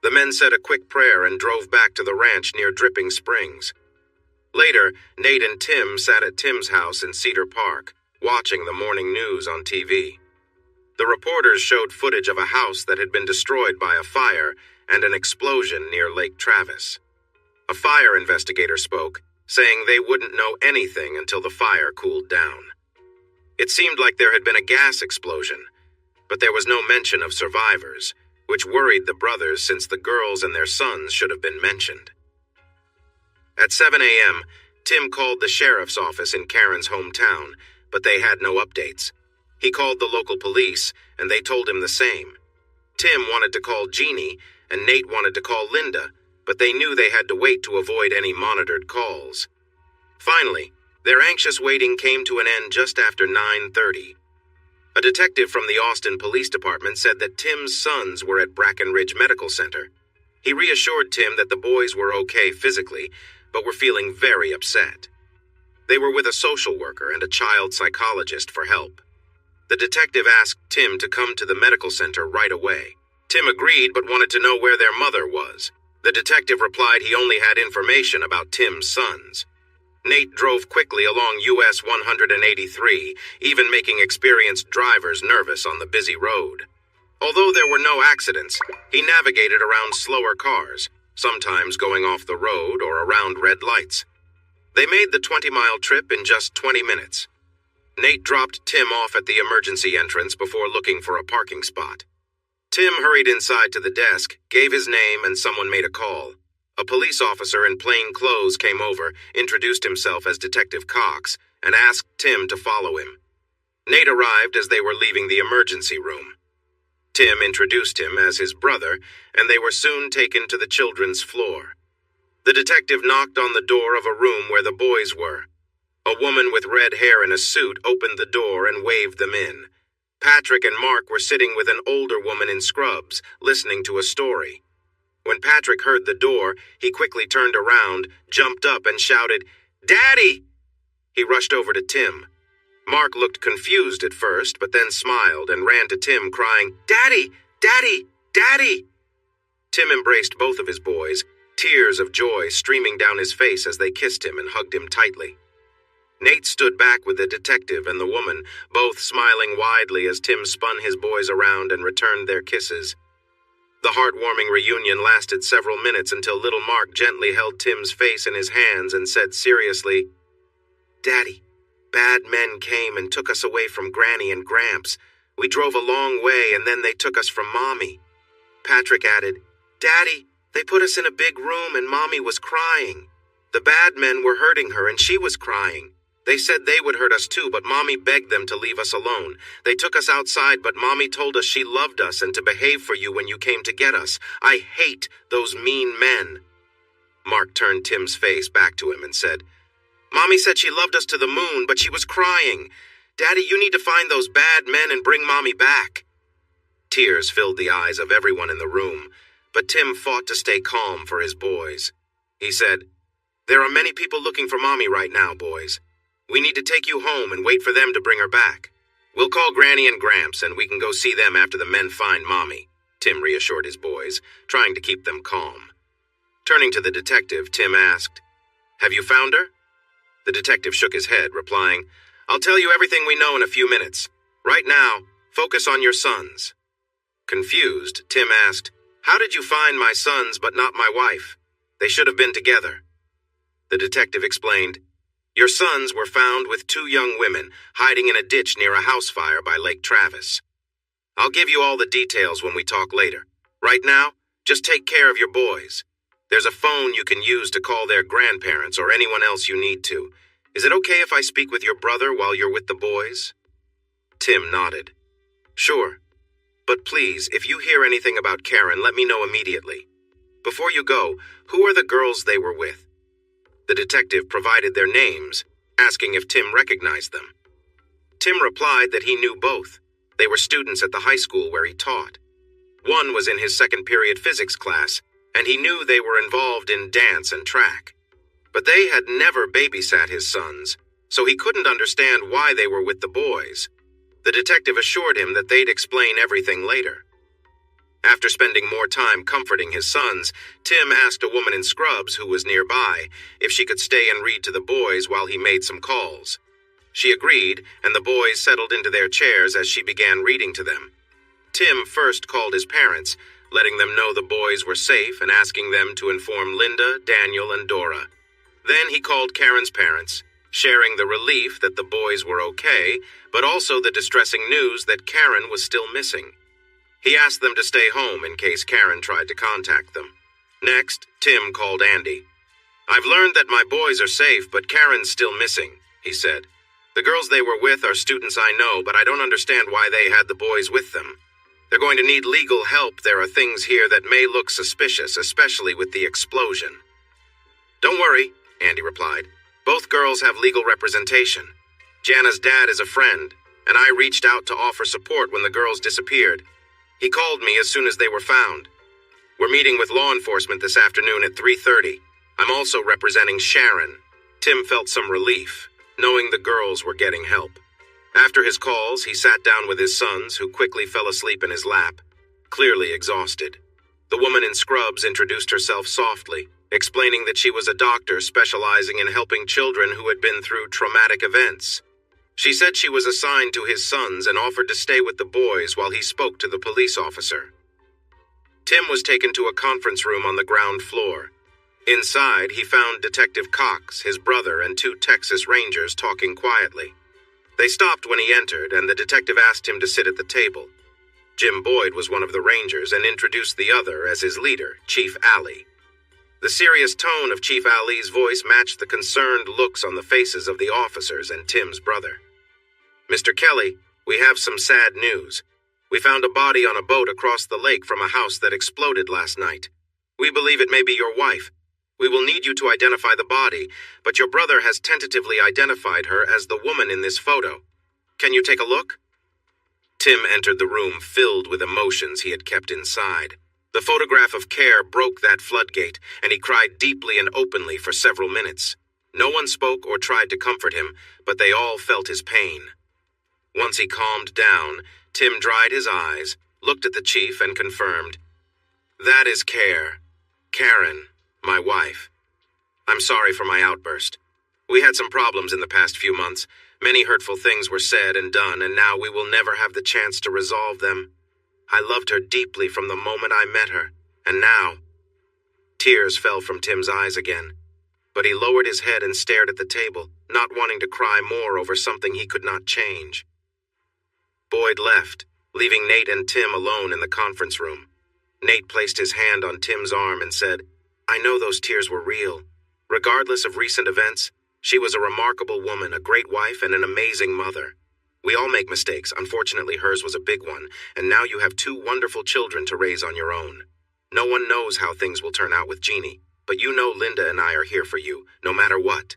The men said a quick prayer and drove back to the ranch near Dripping Springs. Later, Nate and Tim sat at Tim's house in Cedar Park, watching the morning news on TV. The reporters showed footage of a house that had been destroyed by a fire and an explosion near Lake Travis. A fire investigator spoke, saying they wouldn't know anything until the fire cooled down. It seemed like there had been a gas explosion, but there was no mention of survivors, which worried the brothers since the girls and their sons should have been mentioned. At 7 a.m., Tim called the sheriff's office in Karen's hometown, but they had no updates. He called the local police, and they told him the same. Tim wanted to call Jeannie, and Nate wanted to call Linda, but they knew they had to wait to avoid any monitored calls. Finally, their anxious waiting came to an end just after 9:30. A detective from the Austin Police Department said that Tim's sons were at Brackenridge Medical Center. He reassured Tim that the boys were okay physically, but were feeling very upset. They were with a social worker and a child psychologist for help. The detective asked Tim to come to the medical center right away. Tim agreed but wanted to know where their mother was. The detective replied he only had information about Tim's sons. Nate drove quickly along US 183, even making experienced drivers nervous on the busy road. Although there were no accidents, he navigated around slower cars, sometimes going off the road or around red lights. They made the 20-mile trip in just 20 minutes. Nate dropped Tim off at the emergency entrance before looking for a parking spot. Tim hurried inside to the desk, gave his name, and someone made a call. A police officer in plain clothes came over, introduced himself as Detective Cox, and asked Tim to follow him. Nate arrived as they were leaving the emergency room. Tim introduced him as his brother, and they were soon taken to the children's floor. The detective knocked on the door of a room where the boys were. A woman with red hair in a suit opened the door and waved them in. Patrick and Mark were sitting with an older woman in scrubs, listening to a story. When Patrick heard the door, he quickly turned around, jumped up, and shouted, "Daddy!" He rushed over to Tim. Mark looked confused at first, but then smiled and ran to Tim, crying, "Daddy! Daddy! Daddy!" Tim embraced both of his boys, tears of joy streaming down his face as they kissed him and hugged him tightly. Nate stood back with the detective and the woman, both smiling widely as Tim spun his boys around and returned their kisses. The heartwarming reunion lasted several minutes until little Mark gently held Tim's face in his hands and said seriously, "Daddy, bad men came and took us away from Granny and Gramps. We drove a long way and then they took us from Mommy." Patrick added, "Daddy, they put us in a big room and Mommy was crying. The bad men were hurting her and she was crying. They said they would hurt us too, but Mommy begged them to leave us alone. They took us outside, but Mommy told us she loved us and to behave for you when you came to get us. I hate those mean men." Mark turned Tim's face back to him and said, "Mommy said she loved us to the moon, but she was crying. Daddy, you need to find those bad men and bring Mommy back." Tears filled the eyes of everyone in the room, but Tim fought to stay calm for his boys. He said, "There are many people looking for Mommy right now, boys. We need to take you home and wait for them to bring her back. We'll call Granny and Gramps and we can go see them after the men find Mommy," Tim reassured his boys, trying to keep them calm. Turning to the detective, Tim asked, "Have you found her?" The detective shook his head, replying, "I'll tell you everything we know in a few minutes. Right now, focus on your sons." Confused, Tim asked, "How did you find my sons but not my wife? They should have been together." The detective explained, "Your sons were found with two young women hiding in a ditch near a house fire by Lake Travis. I'll give you all the details when we talk later. Right now, just take care of your boys. There's a phone you can use to call their grandparents or anyone else you need to. Is it okay if I speak with your brother while you're with the boys?" Tim nodded. "Sure. But please, if you hear anything about Karen, let me know immediately. Before you go, who are the girls they were with?" The detective provided their names, asking if Tim recognized them. Tim replied that he knew both. They were students at the high school where he taught. One was in his second period physics class, and he knew they were involved in dance and track. But they had never babysat his sons, so he couldn't understand why they were with the boys. The detective assured him that they'd explain everything later. After spending more time comforting his sons, Tim asked a woman in scrubs who was nearby if she could stay and read to the boys while he made some calls. She agreed, and the boys settled into their chairs as she began reading to them. Tim first called his parents, letting them know the boys were safe and asking them to inform Linda, Daniel, and Dora. Then he called Karen's parents, sharing the relief that the boys were okay, but also the distressing news that Karen was still missing. He asked them to stay home in case Karen tried to contact them. Next, Tim called Andy. "I've learned that my boys are safe, but Karen's still missing," he said. "The girls they were with are students I know, but I don't understand why they had the boys with them. They're going to need legal help. There are things here that may look suspicious, especially with the explosion." "Don't worry," Andy replied. "Both girls have legal representation. Jana's dad is a friend, and I reached out to offer support when the girls disappeared. He called me as soon as they were found. We're meeting with law enforcement this afternoon at 3:30. I'm also representing Sharon." Tim felt some relief, knowing the girls were getting help. After his calls, he sat down with his sons, who quickly fell asleep in his lap, clearly exhausted. The woman in scrubs introduced herself softly, explaining that she was a doctor specializing in helping children who had been through traumatic events. She said she was assigned to his sons and offered to stay with the boys while he spoke to the police officer. Tim was taken to a conference room on the ground floor. Inside, he found Detective Cox, his brother, and two Texas Rangers talking quietly. They stopped when he entered, and the detective asked him to sit at the table. Jim Boyd was one of the Rangers and introduced the other as his leader, Chief Alley. The serious tone of Chief Alley's voice matched the concerned looks on the faces of the officers and Tim's brother. "Mr. Kelly, we have some sad news. We found a body on a boat across the lake from a house that exploded last night. We believe it may be your wife. We will need you to identify the body, but your brother has tentatively identified her as the woman in this photo. Can you take a look?" Tim entered the room filled with emotions he had kept inside. The photograph of Care broke that floodgate, and he cried deeply and openly for several minutes. No one spoke or tried to comfort him, but they all felt his pain. Once he calmed down, Tim dried his eyes, looked at the chief, and confirmed, "That is Care. Karen, my wife. I'm sorry for my outburst. We had some problems in the past few months. Many hurtful things were said and done, and now we will never have the chance to resolve them. I loved her deeply from the moment I met her, and now—" Tears fell from Tim's eyes again, but he lowered his head and stared at the table, not wanting to cry more over something he could not change. Boyd left, leaving Nate and Tim alone in the conference room. Nate placed his hand on Tim's arm and said, "I know those tears were real. Regardless of recent events, she was a remarkable woman, a great wife, and an amazing mother. We all make mistakes. Unfortunately, hers was a big one, and now you have two wonderful children to raise on your own. No one knows how things will turn out with Jeannie, but you know Linda and I are here for you, no matter what."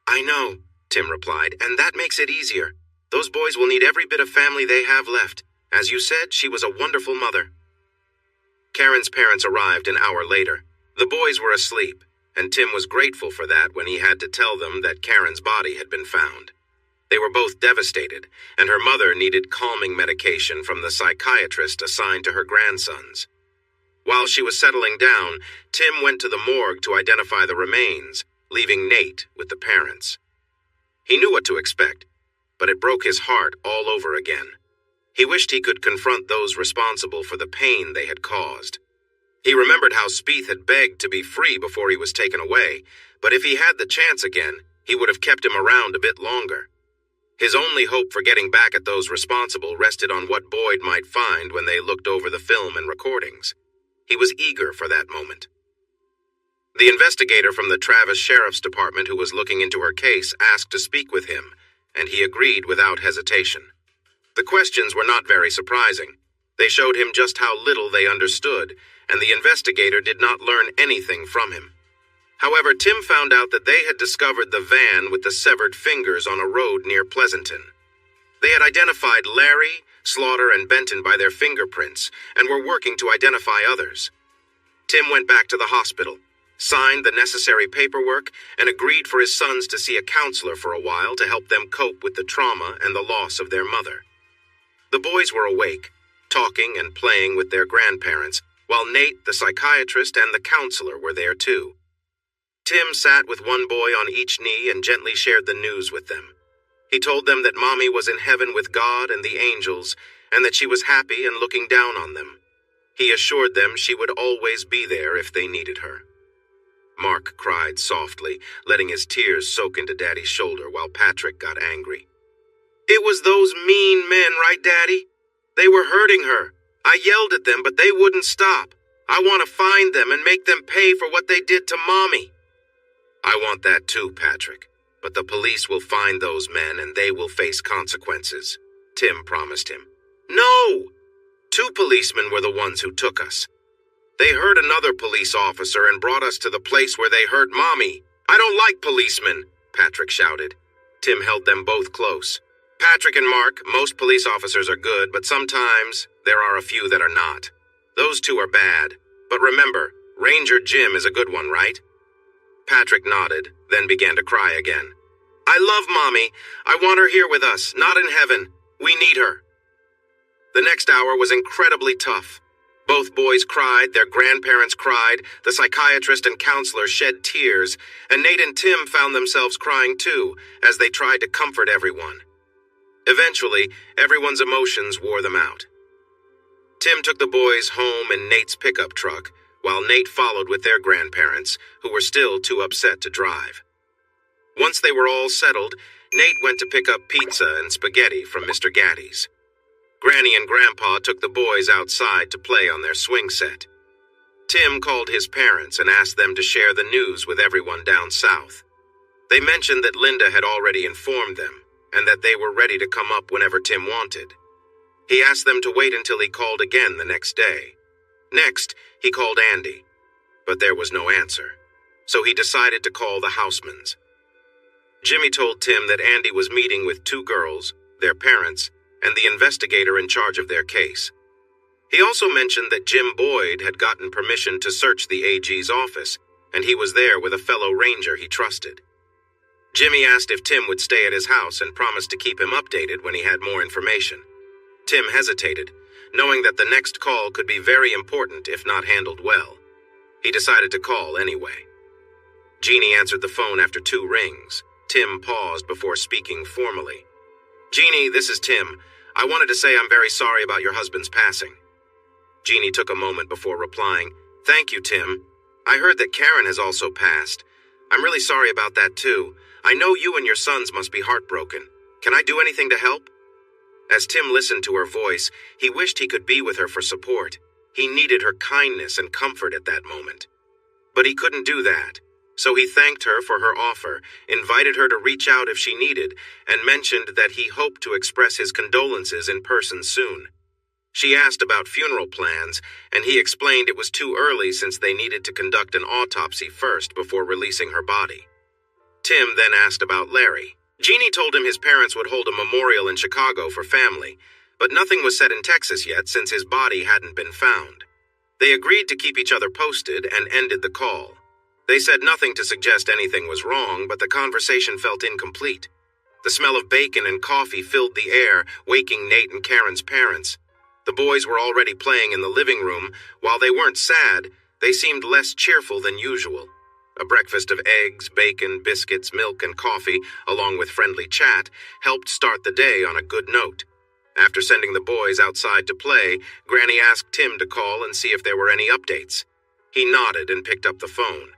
"I know," Tim replied, "and that makes it easier. Those boys will need every bit of family they have left. As you said, she was a wonderful mother." Karen's parents arrived an hour later. The boys were asleep, and Tim was grateful for that when he had to tell them that Karen's body had been found. They were both devastated, and her mother needed calming medication from the psychiatrist assigned to her grandsons. While she was settling down, Tim went to the morgue to identify the remains, leaving Nate with the parents. He knew what to expect, but it broke his heart all over again. He wished he could confront those responsible for the pain they had caused. He remembered how Spieth had begged to be free before he was taken away, but if he had the chance again, he would have kept him around a bit longer. His only hope for getting back at those responsible rested on what Boyd might find when they looked over the film and recordings. He was eager for that moment. The investigator from the Travis Sheriff's Department who was looking into her case asked to speak with him, and he agreed without hesitation. The questions were not very surprising. They showed him just how little they understood, and the investigator did not learn anything from him. However, Tim found out that they had discovered the van with the severed fingers on a road near Pleasanton. They had identified Larry, Slaughter, and Benton by their fingerprints, and were working to identify others. Tim went back to the hospital, signed the necessary paperwork, and agreed for his sons to see a counselor for a while to help them cope with the trauma and the loss of their mother. The boys were awake, talking and playing with their grandparents, while Nate, the psychiatrist, and the counselor were there too. Tim sat with one boy on each knee and gently shared the news with them. He told them that Mommy was in heaven with God and the angels, and that she was happy and looking down on them. He assured them she would always be there if they needed her. Mark cried softly, letting his tears soak into Daddy's shoulder while Patrick got angry. "It was those mean men, right, Daddy? They were hurting her. I yelled at them, but they wouldn't stop. I want to find them and make them pay for what they did to Mommy." "I want that too, Patrick. But the police will find those men and they will face consequences," Tim promised him. "No! 2 policemen were the ones who took us. They hurt another police officer and brought us to the place where they hurt Mommy. I don't like policemen," Patrick shouted. Tim held them both close. "Patrick and Mark, most police officers are good, but sometimes there are a few that are not. Those 2 are bad. But remember, Ranger Jim is a good one, right?" Patrick nodded, then began to cry again. "I love Mommy. I want her here with us, not in heaven. We need her." The next hour was incredibly tough. Both boys cried, their grandparents cried, the psychiatrist and counselor shed tears, and Nate and Tim found themselves crying too, as they tried to comfort everyone. Eventually, everyone's emotions wore them out. Tim took the boys home in Nate's pickup truck, while Nate followed with their grandparents, who were still too upset to drive. Once they were all settled, Nate went to pick up pizza and spaghetti from Mr. Gaddy's. Granny and Grandpa took the boys outside to play on their swing set. Tim called his parents and asked them to share the news with everyone down south. They mentioned that Linda had already informed them, and that they were ready to come up whenever Tim wanted. He asked them to wait until he called again the next day. Next, he called Andy, but there was no answer. so he decided to call the Housemans. Jimmy told Tim that Andy was meeting with two girls, their parents, and the investigator in charge of their case. He also mentioned that Jim Boyd had gotten permission to search the AG's office, and he was there with a fellow ranger he trusted. Jimmy asked if Tim would stay at his house and promised to keep him updated when he had more information. Tim hesitated, knowing that the next call could be very important if not handled well. He decided to call anyway. Jeannie answered the phone after 2 rings. Tim paused before speaking formally. "Jeannie, this is Tim. I wanted to say I'm very sorry about your husband's passing." Jeannie took a moment before replying, "Thank you, Tim. I heard that Karen has also passed. I'm really sorry about that too. I know you and your sons must be heartbroken. Can I do anything to help?" As Tim listened to her voice, he wished he could be with her for support. He needed her kindness and comfort at that moment. But he couldn't do that. So he thanked her for her offer, invited her to reach out if she needed, and mentioned that he hoped to express his condolences in person soon. She asked about funeral plans, and he explained it was too early since they needed to conduct an autopsy first before releasing her body. Tim then asked about Larry. Jeannie told him his parents would hold a memorial in Chicago for family, but nothing was said in Texas yet since his body hadn't been found. They agreed to keep each other posted and ended the call. They said nothing to suggest anything was wrong, but the conversation felt incomplete. The smell of bacon and coffee filled the air, waking Nate and Karen's parents. The boys were already playing in the living room. While they weren't sad, they seemed less cheerful than usual. A breakfast of eggs, bacon, biscuits, milk, and coffee, along with friendly chat, helped start the day on a good note. After sending the boys outside to play, Granny asked Tim to call and see if there were any updates. He nodded and picked up the phone.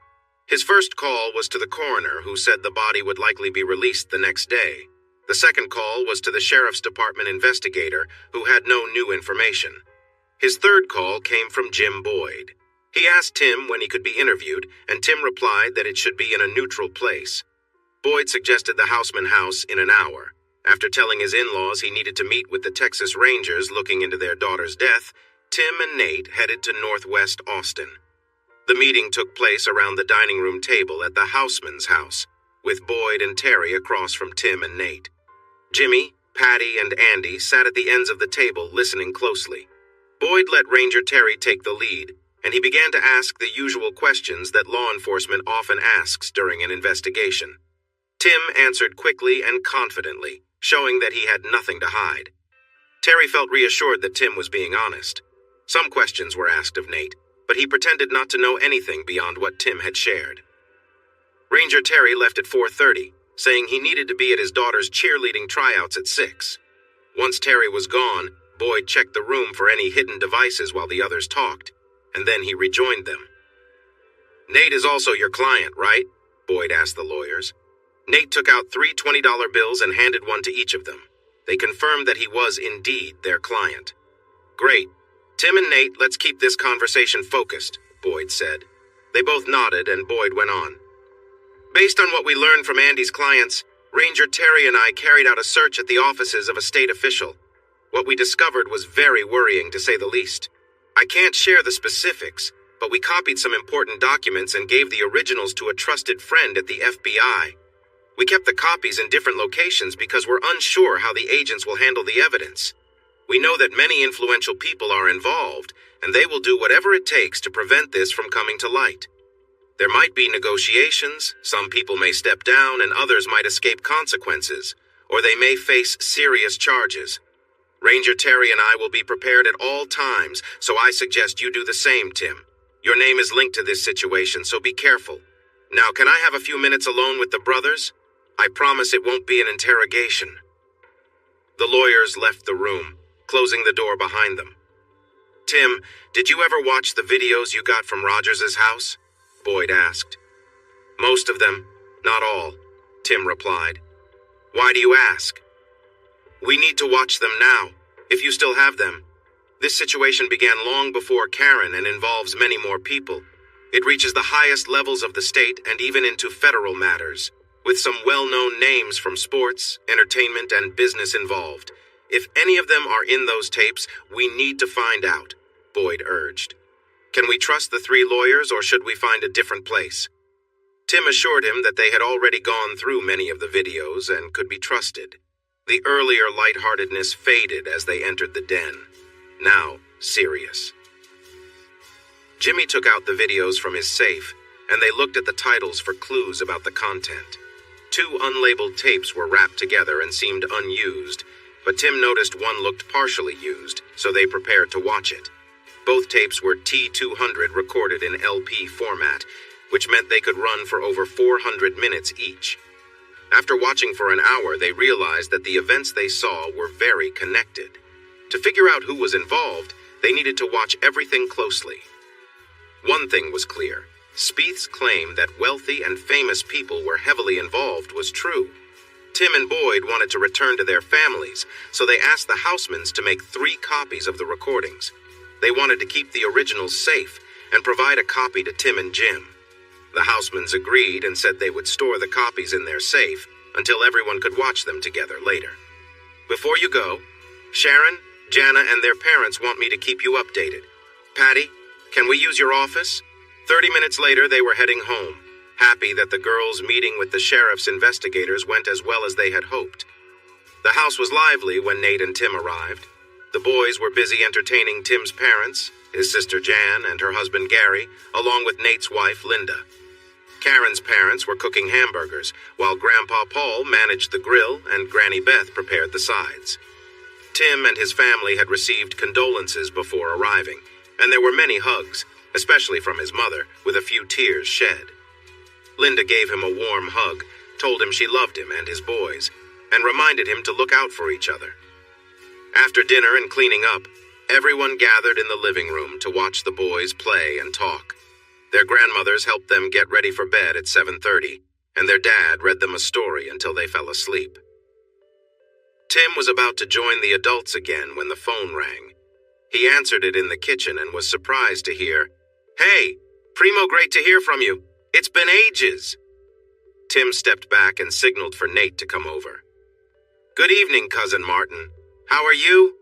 His first call was to the coroner, who said the body would likely be released the next day. The second call was to the Sheriff's Department investigator, who had no new information. His third call came from Jim Boyd. He asked Tim when he could be interviewed, and Tim replied that it should be in a neutral place. Boyd suggested the Houseman house in an hour. After telling his in-laws he needed to meet with the Texas Rangers looking into their daughter's death, Tim and Nate headed to Northwest Austin. The meeting took place around the dining room table at the Houseman's house, with Boyd and Terry across from Tim and Nate. Jimmy, Patty, and Andy sat at the ends of the table listening closely. Boyd let Ranger Terry take the lead, and he began to ask the usual questions that law enforcement often asks during an investigation. Tim answered quickly and confidently, showing that he had nothing to hide. Terry felt reassured that Tim was being honest. Some questions were asked of Nate, but he pretended not to know anything beyond what Tim had shared. Ranger Terry left at 4:30, saying he needed to be at his daughter's cheerleading tryouts at 6. Once Terry was gone, Boyd checked the room for any hidden devices while the others talked, and then he rejoined them. "Nate is also your client, right?" Boyd asked the lawyers. Nate took out 3 $20 bills and handed one to each of them. They confirmed that he was indeed their client. "Great. Tim and Nate, let's keep this conversation focused," Boyd said. They both nodded, and Boyd went on. "Based on what we learned from Andy's clients, Ranger Terry and I carried out a search at the offices of a state official. What we discovered was very worrying, to say the least. I can't share the specifics, but we copied some important documents and gave the originals to a trusted friend at the FBI. We kept the copies in different locations because we're unsure how the agents will handle the evidence. We know that many influential people are involved, and they will do whatever it takes to prevent this from coming to light. There might be negotiations, some people may step down, and others might escape consequences, or they may face serious charges. Ranger Terry and I will be prepared at all times, so I suggest you do the same, Tim. Your name is linked to this situation, so be careful. Now, can I have a few minutes alone with the brothers? I promise it won't be an interrogation." The lawyers left the room, closing the door behind them. "Tim, did you ever watch the videos you got from Rogers's house?" Boyd asked. "Most of them, not all," Tim replied. "Why do you ask?" "We need to watch them now, if you still have them. This situation began long before Karen and involves many more people. It reaches the highest levels of the state and even into federal matters, with some well-known names from sports, entertainment, and business involved. If any of them are in those tapes, we need to find out," Boyd urged. "Can we trust the 3 lawyers, or should we find a different place?" Tim assured him that they had already gone through many of the videos and could be trusted. The earlier lightheartedness faded as they entered the den. Now serious. Jimmy took out the videos from his safe, and they looked at the titles for clues about the content. 2 unlabeled tapes were wrapped together and seemed unused, but Tim noticed one looked partially used, so they prepared to watch it. Both tapes were T200 recorded in LP format, which meant they could run for over 400 minutes each. After watching for an hour, they realized that the events they saw were very connected. To figure out who was involved, they needed to watch everything closely. One thing was clear. Spieth's claim that wealthy and famous people were heavily involved was true. Tim and Boyd wanted to return to their families, so they asked the Housemans to make 3 copies of the recordings. They wanted to keep the originals safe and provide a copy to Tim and Jim. The Housemans agreed and said they would store the copies in their safe until everyone could watch them together later. Before you go, Sharon, Jana, and their parents want me to keep you updated. Patty, can we use your office? 30 minutes later, they were heading home, happy that the girls' meeting with the sheriff's investigators went as well as they had hoped. The house was lively when Nate and Tim arrived. The boys were busy entertaining Tim's parents, his sister Jan and her husband Gary, along with Nate's wife Linda. Karen's parents were cooking hamburgers, while Grandpa Paul managed the grill and Granny Beth prepared the sides. Tim and his family had received condolences before arriving, and there were many hugs, especially from his mother, with a few tears shed. Linda gave him a warm hug, told him she loved him and his boys, and reminded him to look out for each other. After dinner and cleaning up, everyone gathered in the living room to watch the boys play and talk. Their grandmothers helped them get ready for bed at 7:30, and their dad read them a story until they fell asleep. Tim was about to join the adults again when the phone rang. He answered it in the kitchen and was surprised to hear, "Hey, Primo, great to hear from you. It's been ages." Tim stepped back and signaled for Nate to come over. "Good evening, Cousin Martin. How are you?"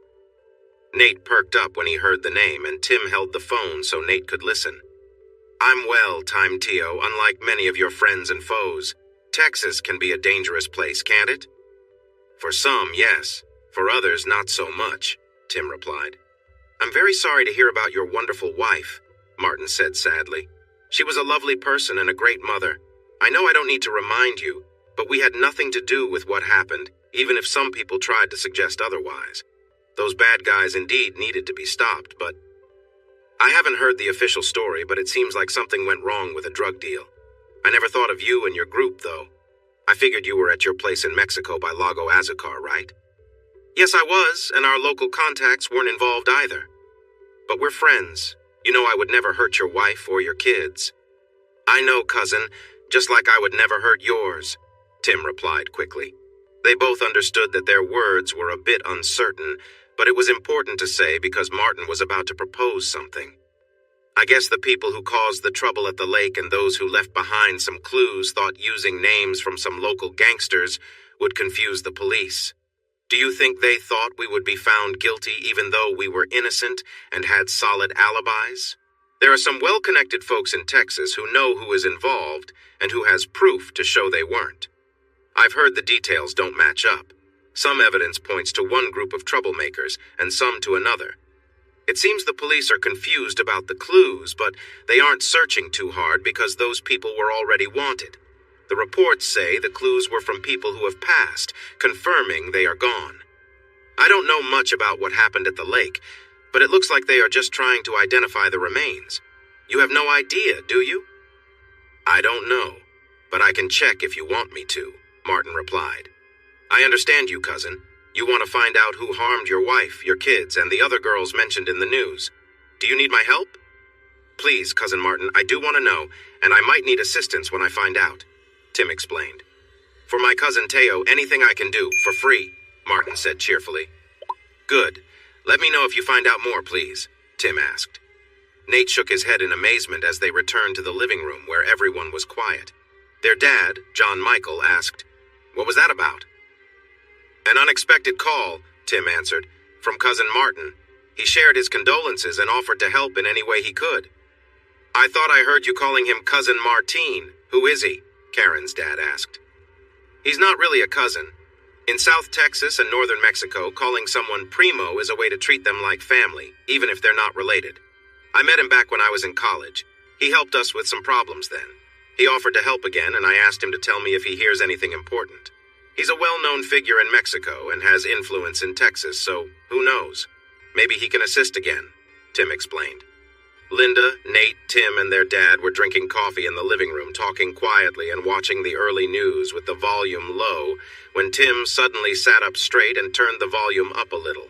Nate perked up when he heard the name, and Tim held the phone so Nate could listen. "I'm well, Time Tio, unlike many of your friends and foes. Texas can be a dangerous place, can't it?" "For some, yes. For others, not so much," Tim replied. "I'm very sorry to hear about your wonderful wife," Martin said sadly. "She was a lovely person and a great mother. I know I don't need to remind you, but we had nothing to do with what happened, even if some people tried to suggest otherwise. Those bad guys indeed needed to be stopped, but I haven't heard the official story, but it seems like something went wrong with a drug deal. I never thought of you and your group, though. I figured you were at your place in Mexico by Lago Azucar, right?" "Yes, I was, and our local contacts weren't involved either. But we're friends. You know I would never hurt your wife or your kids." "I know, cousin, just like I would never hurt yours," Tim replied quickly. They both understood that their words were a bit uncertain, but it was important to say because Martin was about to propose something. "I guess the people who caused the trouble at the lake and those who left behind some clues thought using names from some local gangsters would confuse the police. Do you think they thought we would be found guilty even though we were innocent and had solid alibis? There are some well-connected folks in Texas who know who is involved and who has proof to show they weren't. I've heard the details don't match up. Some evidence points to one group of troublemakers and some to another. It seems the police are confused about the clues, but they aren't searching too hard because those people were already wanted. The reports say the clues were from people who have passed, confirming they are gone. I don't know much about what happened at the lake, but it looks like they are just trying to identify the remains. You have no idea, do you?" "I don't know, but I can check if you want me to," Martin replied. "I understand you, cousin. You want to find out who harmed your wife, your kids, and the other girls mentioned in the news. Do you need my help?" "Please, Cousin Martin, I do want to know, and I might need assistance when I find out," Tim explained. "For my cousin Teo, anything I can do, for free," Martin said cheerfully. "Good. Let me know if you find out more, please," Tim asked. Nate shook his head in amazement as they returned to the living room where everyone was quiet. Their dad, John Michael, asked, "What was that about?" "An unexpected call," Tim answered, "from Cousin Martin. He shared his condolences and offered to help in any way he could." "I thought I heard you calling him Cousin Martine, Who is he? Karen's dad asked. He's not really a cousin. In South Texas and northern Mexico, calling someone primo is a way to treat them like family, even if they're not related. I met him back when I was in college. He helped us with some problems then. He offered to help again, and I asked him to tell me if he hears anything important. He's a well-known figure in Mexico and has influence in Texas, so who knows? Maybe he can assist again, Tim explained. Linda, Nate, Tim, and their dad were drinking coffee in the living room, talking quietly and watching the early news with the volume low, when Tim suddenly sat up straight and turned the volume up a little.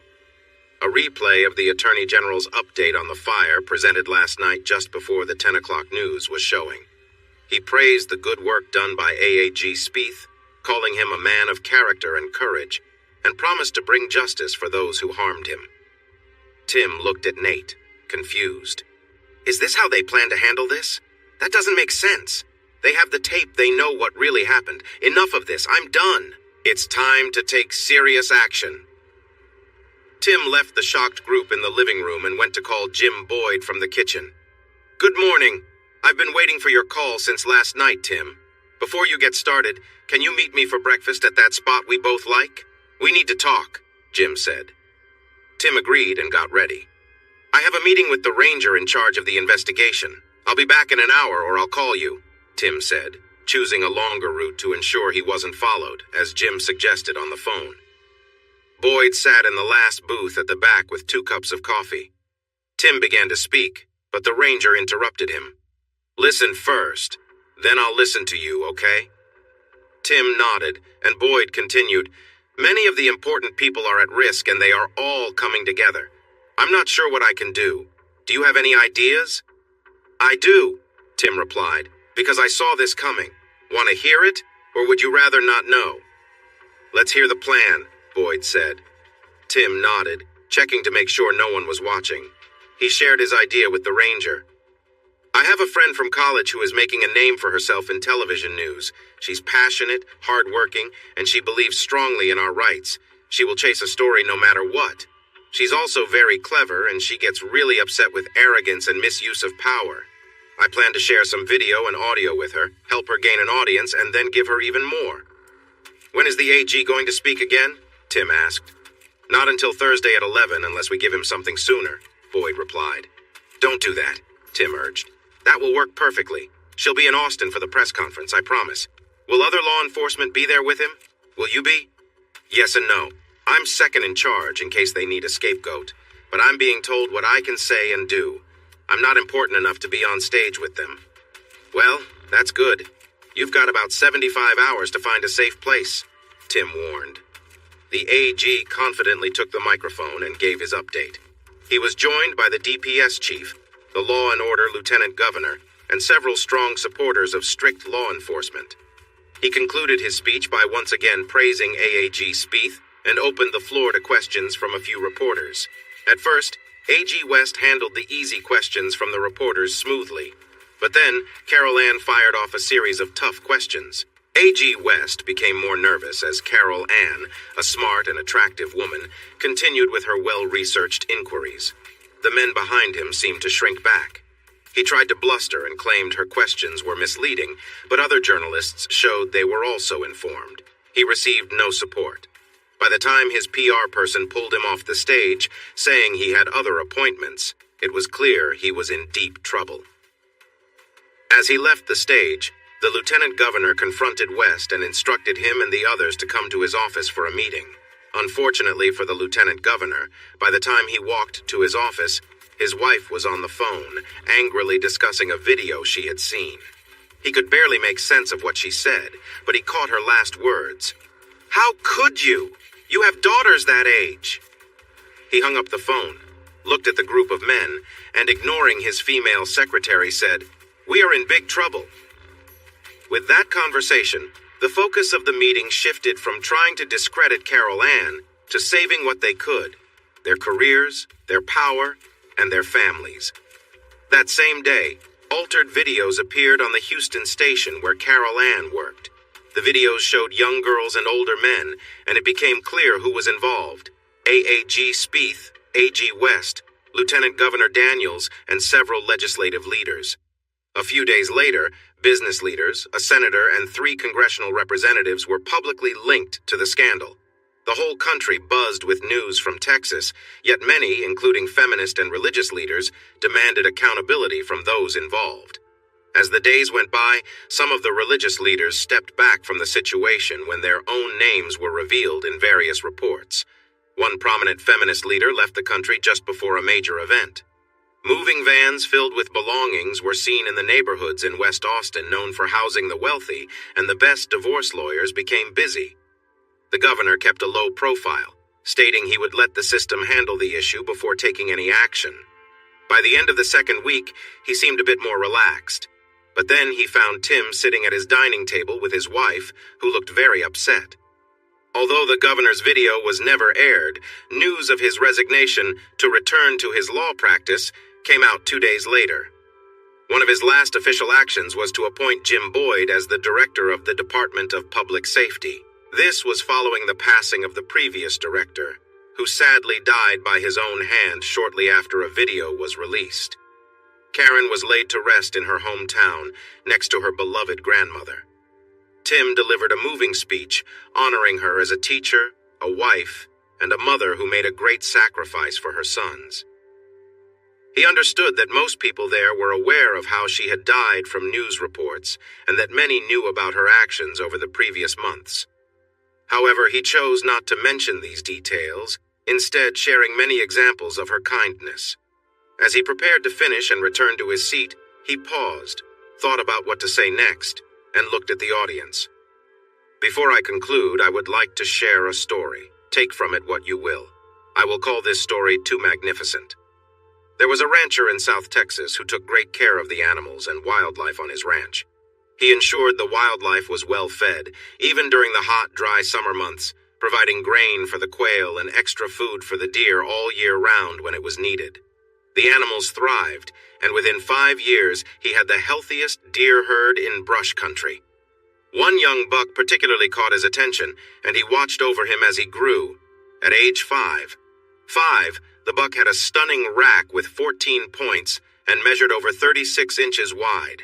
A replay of the Attorney General's update on the fire presented last night just before the 10 o'clock news was showing. He praised the good work done by AAG Spieth, calling him a man of character and courage, and promised to bring justice for those who harmed him. Tim looked at Nate, confused. Is this how they plan to handle this? That doesn't make sense. They have the tape, they know what really happened. Enough of this, I'm done. It's time to take serious action. Tim left the shocked group in the living room and went to call Jim Boyd from the kitchen. Good morning. I've been waiting for your call since last night, Tim. Before you get started, can you meet me for breakfast at that spot we both like? We need to talk, Jim said. Tim agreed and got ready. I have a meeting with the ranger in charge of the investigation. I'll be back in an hour or I'll call you, Tim said, choosing a longer route to ensure he wasn't followed, as Jim suggested on the phone. Boyd sat in the last booth at the back with 2 cups of coffee. Tim began to speak, but the ranger interrupted him. Listen first, then I'll listen to you, okay? Tim nodded, and Boyd continued, Many of the important people are at risk and they are all coming together. I'm not sure what I can do. Do you have any ideas? I do, Tim replied, because I saw this coming. Want to hear it, or would you rather not know? Let's hear the plan, Boyd said. Tim nodded, checking to make sure no one was watching. He shared his idea with the ranger. I have a friend from college who is making a name for herself in television news. She's passionate, hardworking, and she believes strongly in our rights. She will chase a story no matter what. She's also very clever, and she gets really upset with arrogance and misuse of power. I plan to share some video and audio with her, help her gain an audience, and then give her even more. When is the AG going to speak again? Tim asked. Not until Thursday at 11 unless we give him something sooner, Boyd replied. Don't do that, Tim urged. That will work perfectly. She'll be in Austin for the press conference, I promise. Will other law enforcement be there with him? Will you be? Yes and no. I'm second in charge in case they need a scapegoat, but I'm being told what I can say and do. I'm not important enough to be on stage with them. Well, that's good. You've got about 75 hours to find a safe place, Tim warned. The AG confidently took the microphone and gave his update. He was joined by the DPS chief, the Law and Order Lieutenant Governor, and several strong supporters of strict law enforcement. He concluded his speech by once again praising AAG Spieth and opened the floor to questions from a few reporters. At first, AG West handled the easy questions from the reporters smoothly, but then Carol Ann fired off a series of tough questions. AG West became more nervous as Carol Ann, a smart and attractive woman, continued with her well-researched inquiries. The men behind him seemed to shrink back. He tried to bluster and claimed her questions were misleading, but other journalists showed they were also informed. He received no support. By the time his PR person pulled him off the stage, saying he had other appointments, it was clear he was in deep trouble. As he left the stage, the lieutenant governor confronted West and instructed him and the others to come to his office for a meeting. Unfortunately for the lieutenant governor, by the time he walked to his office, his wife was on the phone, angrily discussing a video she had seen. He could barely make sense of what she said, but he caught her last words. How could you? You have daughters that age. He hung up the phone, looked at the group of men, and ignoring his female secretary said, We are in big trouble. With that conversation, the focus of the meeting shifted from trying to discredit Carol Ann to saving what they could, their careers, their power, and their families. That same day, altered videos appeared on the Houston station where Carol Ann worked. The videos showed young girls and older men, and it became clear who was involved. AAG Spieth, AG West, Lieutenant Governor Daniels, and several legislative leaders. A few days later, business leaders, a senator, and 3 congressional representatives were publicly linked to the scandal. The whole country buzzed with news from Texas, yet many, including feminist and religious leaders, demanded accountability from those involved. As the days went by, some of the religious leaders stepped back from the situation when their own names were revealed in various reports. One prominent feminist leader left the country just before a major event. Moving vans filled with belongings were seen in the neighborhoods in West Austin known for housing the wealthy, and the best divorce lawyers became busy. The governor kept a low profile, stating he would let the system handle the issue before taking any action. By the end of the second week, he seemed a bit more relaxed. But then he found Tim sitting at his dining table with his wife, who looked very upset. Although the governor's video was never aired, news of his resignation to return to his law practice came out 2 days later. One of his last official actions was to appoint Jim Boyd as the director of the Department of Public Safety. This was following the passing of the previous director, who sadly died by his own hand shortly after a video was released. Karen was laid to rest in her hometown, next to her beloved grandmother. Tim delivered a moving speech, honoring her as a teacher, a wife, and a mother who made a great sacrifice for her sons. He understood that most people there were aware of how she had died from news reports, and that many knew about her actions over the previous months. However, he chose not to mention these details, instead sharing many examples of her kindness. As he prepared to finish and return to his seat, he paused, thought about what to say next, and looked at the audience. Before I conclude, I would like to share a story. Take from it what you will. I will call this story Too Magnificent. There was a rancher in South Texas who took great care of the animals and wildlife on his ranch. He ensured the wildlife was well fed, even during the hot, dry summer months, providing grain for the quail and extra food for the deer all year round when it was needed. The animals thrived, and within 5 years, he had the healthiest deer herd in brush country. One young buck particularly caught his attention, and he watched over him as he grew. At age 5, the buck had a stunning rack with 14 points and measured over 36 inches wide.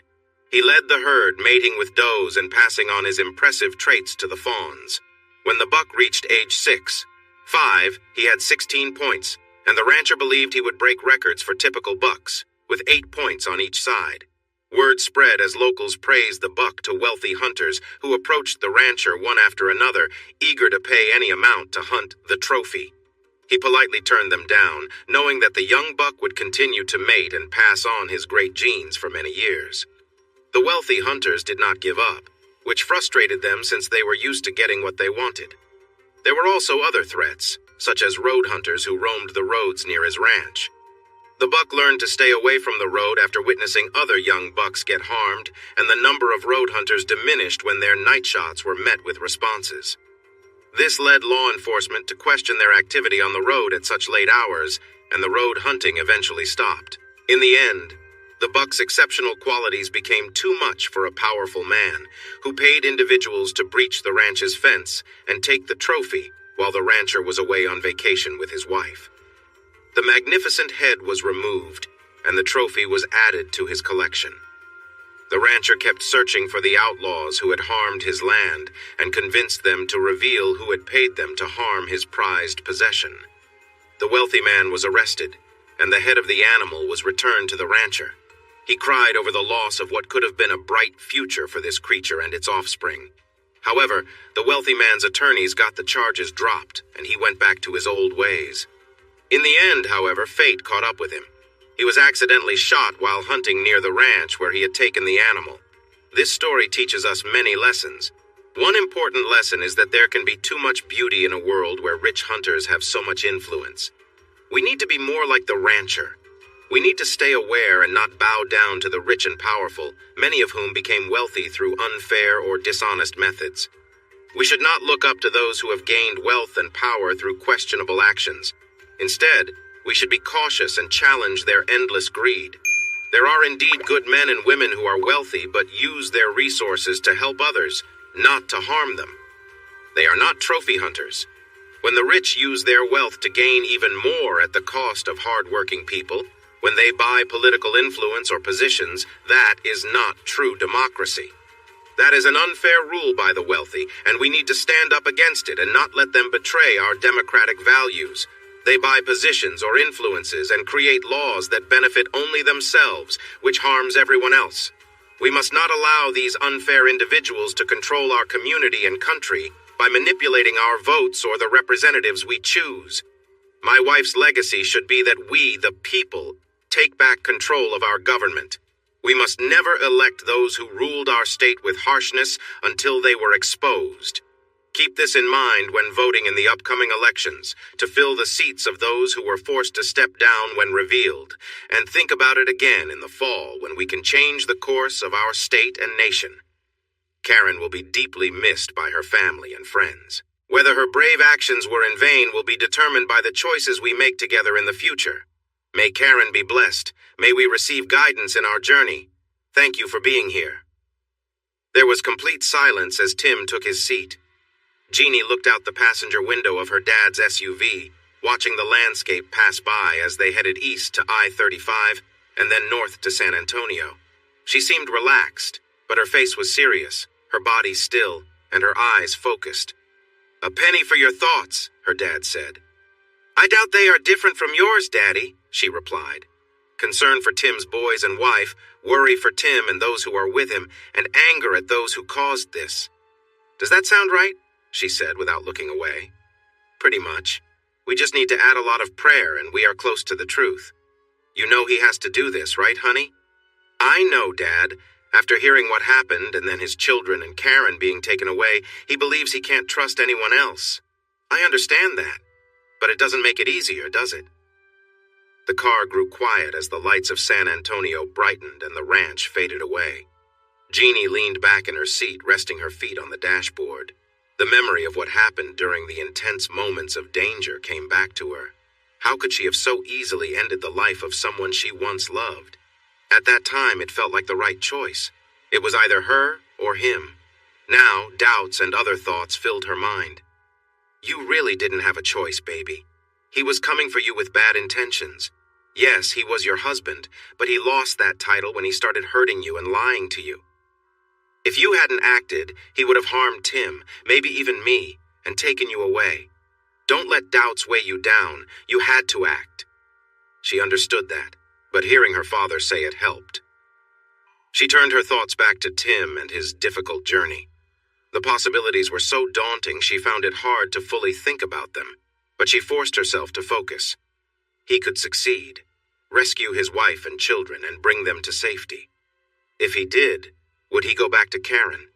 He led the herd, mating with does and passing on his impressive traits to the fawns. When the buck reached age 6, he had 16 points, and the rancher believed he would break records for typical bucks, with 8 points on each side. Word spread as locals praised the buck to wealthy hunters who approached the rancher one after another, eager to pay any amount to hunt the trophy. He politely turned them down, knowing that the young buck would continue to mate and pass on his great genes for many years. The wealthy hunters did not give up, which frustrated them since they were used to getting what they wanted. There were also other threats, such as road hunters who roamed the roads near his ranch. The buck learned to stay away from the road after witnessing other young bucks get harmed, and the number of road hunters diminished when their night shots were met with responses. This led law enforcement to question their activity on the road at such late hours, and the road hunting eventually stopped. In the end, the buck's exceptional qualities became too much for a powerful man, who paid individuals to breach the ranch's fence and take the trophy while the rancher was away on vacation with his wife. The magnificent head was removed, and the trophy was added to his collection. The rancher kept searching for the outlaws who had harmed his land and convinced them to reveal who had paid them to harm his prized possession. The wealthy man was arrested, and the head of the animal was returned to the rancher. He cried over the loss of what could have been a bright future for this creature and its offspring. However, the wealthy man's attorneys got the charges dropped, and he went back to his old ways. In the end, however, fate caught up with him. He was accidentally shot while hunting near the ranch where he had taken the animal. This story teaches us many lessons. One important lesson is that there can be too much beauty in a world where rich hunters have so much influence. We need to be more like the rancher. We need to stay aware and not bow down to the rich and powerful, many of whom became wealthy through unfair or dishonest methods. We should not look up to those who have gained wealth and power through questionable actions. Instead, we should be cautious and challenge their endless greed. There are indeed good men and women who are wealthy but use their resources to help others, not to harm them. They are not trophy hunters. When the rich use their wealth to gain even more at the cost of hard-working people, When they buy political influence or positions, that is not true democracy. That is an unfair rule by the wealthy, and we need to stand up against it and not let them betray our democratic values. They buy positions or influences and create laws that benefit only themselves, which harms everyone else. We must not allow these unfair individuals to control our community and country by manipulating our votes or the representatives we choose. My wife's legacy should be that we, the people, take back control of our government. We must never elect those who ruled our state with harshness until they were exposed. Keep this in mind when voting in the upcoming elections, to fill the seats of those who were forced to step down when revealed, and think about it again in the fall when we can change the course of our state and nation. Karen will be deeply missed by her family and friends. Whether her brave actions were in vain will be determined by the choices we make together in the future. May Karen be blessed. May we receive guidance in our journey. Thank you for being here. There was complete silence as Tim took his seat. Jeannie looked out the passenger window of her dad's SUV, watching the landscape pass by as they headed east to I-35 and then north to San Antonio. She seemed relaxed, but her face was serious, her body still, and her eyes focused. "A penny for your thoughts," her dad said. "I doubt they are different from yours, Daddy," she replied. Concern for Tim's boys and wife, worry for Tim and those who are with him, and anger at those who caused this. "Does that sound right?" she said without looking away. "Pretty much. We just need to add a lot of prayer and we are close to the truth. You know he has to do this, right, honey?" "I know, Dad. After hearing what happened and then his children and Karen being taken away, he believes he can't trust anyone else. I understand that, but it doesn't make it easier, does it?" The car grew quiet as the lights of San Antonio brightened and the ranch faded away. Jeannie leaned back in her seat, resting her feet on the dashboard. The memory of what happened during the intense moments of danger came back to her. How could she have so easily ended the life of someone she once loved? At that time, it felt like the right choice. It was either her or him. Now, doubts and other thoughts filled her mind. "You really didn't have a choice, baby. He was coming for you with bad intentions. Yes, he was your husband, but he lost that title when he started hurting you and lying to you. If you hadn't acted, he would have harmed Tim, maybe even me, and taken you away. Don't let doubts weigh you down. You had to act." She understood that, but hearing her father say it helped. She turned her thoughts back to Tim and his difficult journey. The possibilities were so daunting she found it hard to fully think about them, but she forced herself to focus. He could succeed, rescue his wife and children, and bring them to safety. If he did, would he go back to Karen?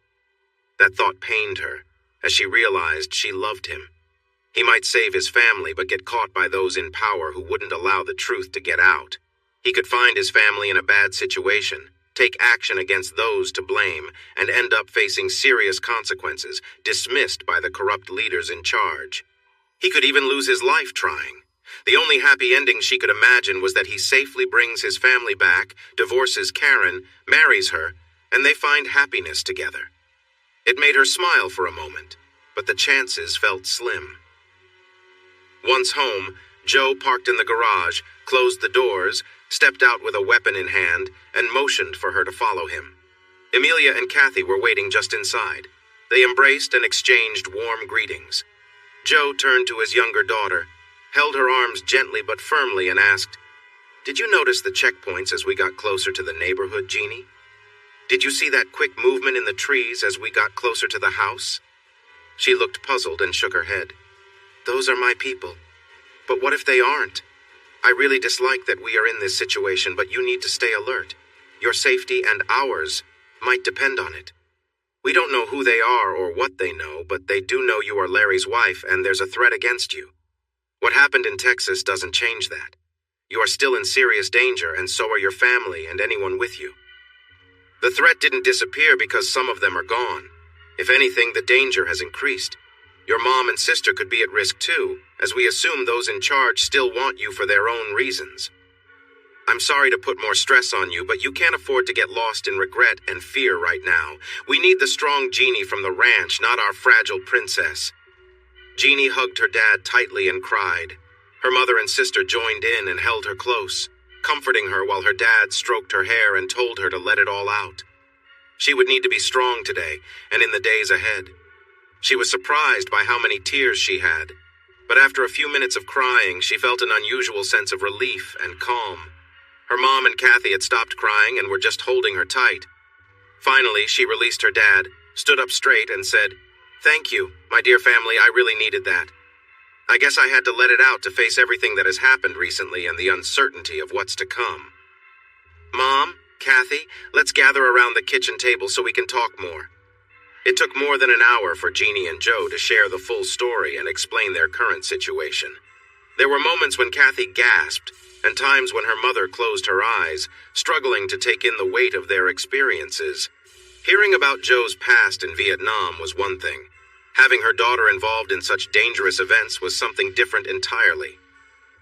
That thought pained her, as she realized she loved him. He might save his family but get caught by those in power who wouldn't allow the truth to get out. He could find his family in a bad situation, take action against those to blame, and end up facing serious consequences, dismissed by the corrupt leaders in charge. He could even lose his life trying. The only happy ending she could imagine was that he safely brings his family back, divorces Karen, marries her, and they find happiness together. It made her smile for a moment, but the chances felt slim. Once home, Joe parked in the garage, closed the doors, stepped out with a weapon in hand, and motioned for her to follow him. Emilia and Kathy were waiting just inside. They embraced and exchanged warm greetings. Joe turned to his younger daughter, held her arms gently but firmly, and asked, "Did you notice the checkpoints as we got closer to the neighborhood, Jeannie? Did you see that quick movement in the trees as we got closer to the house?" She looked puzzled and shook her head. "Those are my people. But what if they aren't? I really dislike that we are in this situation, but you need to stay alert. Your safety and ours might depend on it. We don't know who they are or what they know, but they do know you are Larry's wife and there's a threat against you. What happened in Texas doesn't change that. You are still in serious danger, and so are your family and anyone with you. The threat didn't disappear because some of them are gone. If anything, the danger has increased. Your mom and sister could be at risk too, as we assume those in charge still want you for their own reasons. I'm sorry to put more stress on you, but you can't afford to get lost in regret and fear right now. We need the strong Jeannie from the ranch, not our fragile princess." Jeannie hugged her dad tightly and cried. Her mother and sister joined in and held her close, comforting her while her dad stroked her hair and told her to let it all out. She would need to be strong today and in the days ahead. She was surprised by how many tears she had, but after a few minutes of crying, she felt an unusual sense of relief and calm. Her mom and Kathy had stopped crying and were just holding her tight. Finally, she released her dad, stood up straight, and said, "Thank you, my dear family, I really needed that. I guess I had to let it out to face everything that has happened recently and the uncertainty of what's to come. Mom, Kathy, let's gather around the kitchen table so we can talk more." It took more than an hour for Jeannie and Joe to share the full story and explain their current situation. There were moments when Kathy gasped, and times when her mother closed her eyes, struggling to take in the weight of their experiences. Hearing about Joe's past in Vietnam was one thing. Having her daughter involved in such dangerous events was something different entirely.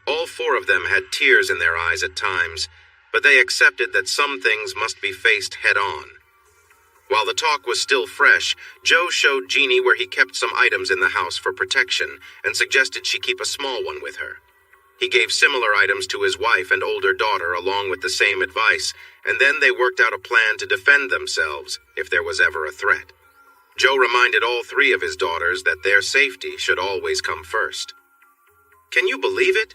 All four of them had tears in their eyes at times, but they accepted that some things must be faced head-on. While the talk was still fresh, Joe showed Jeannie where he kept some items in the house for protection and suggested she keep a small one with her. He gave similar items to his wife and older daughter along with the same advice, and then they worked out a plan to defend themselves if there was ever a threat. Joe reminded all three of his daughters that their safety should always come first. "Can you believe it?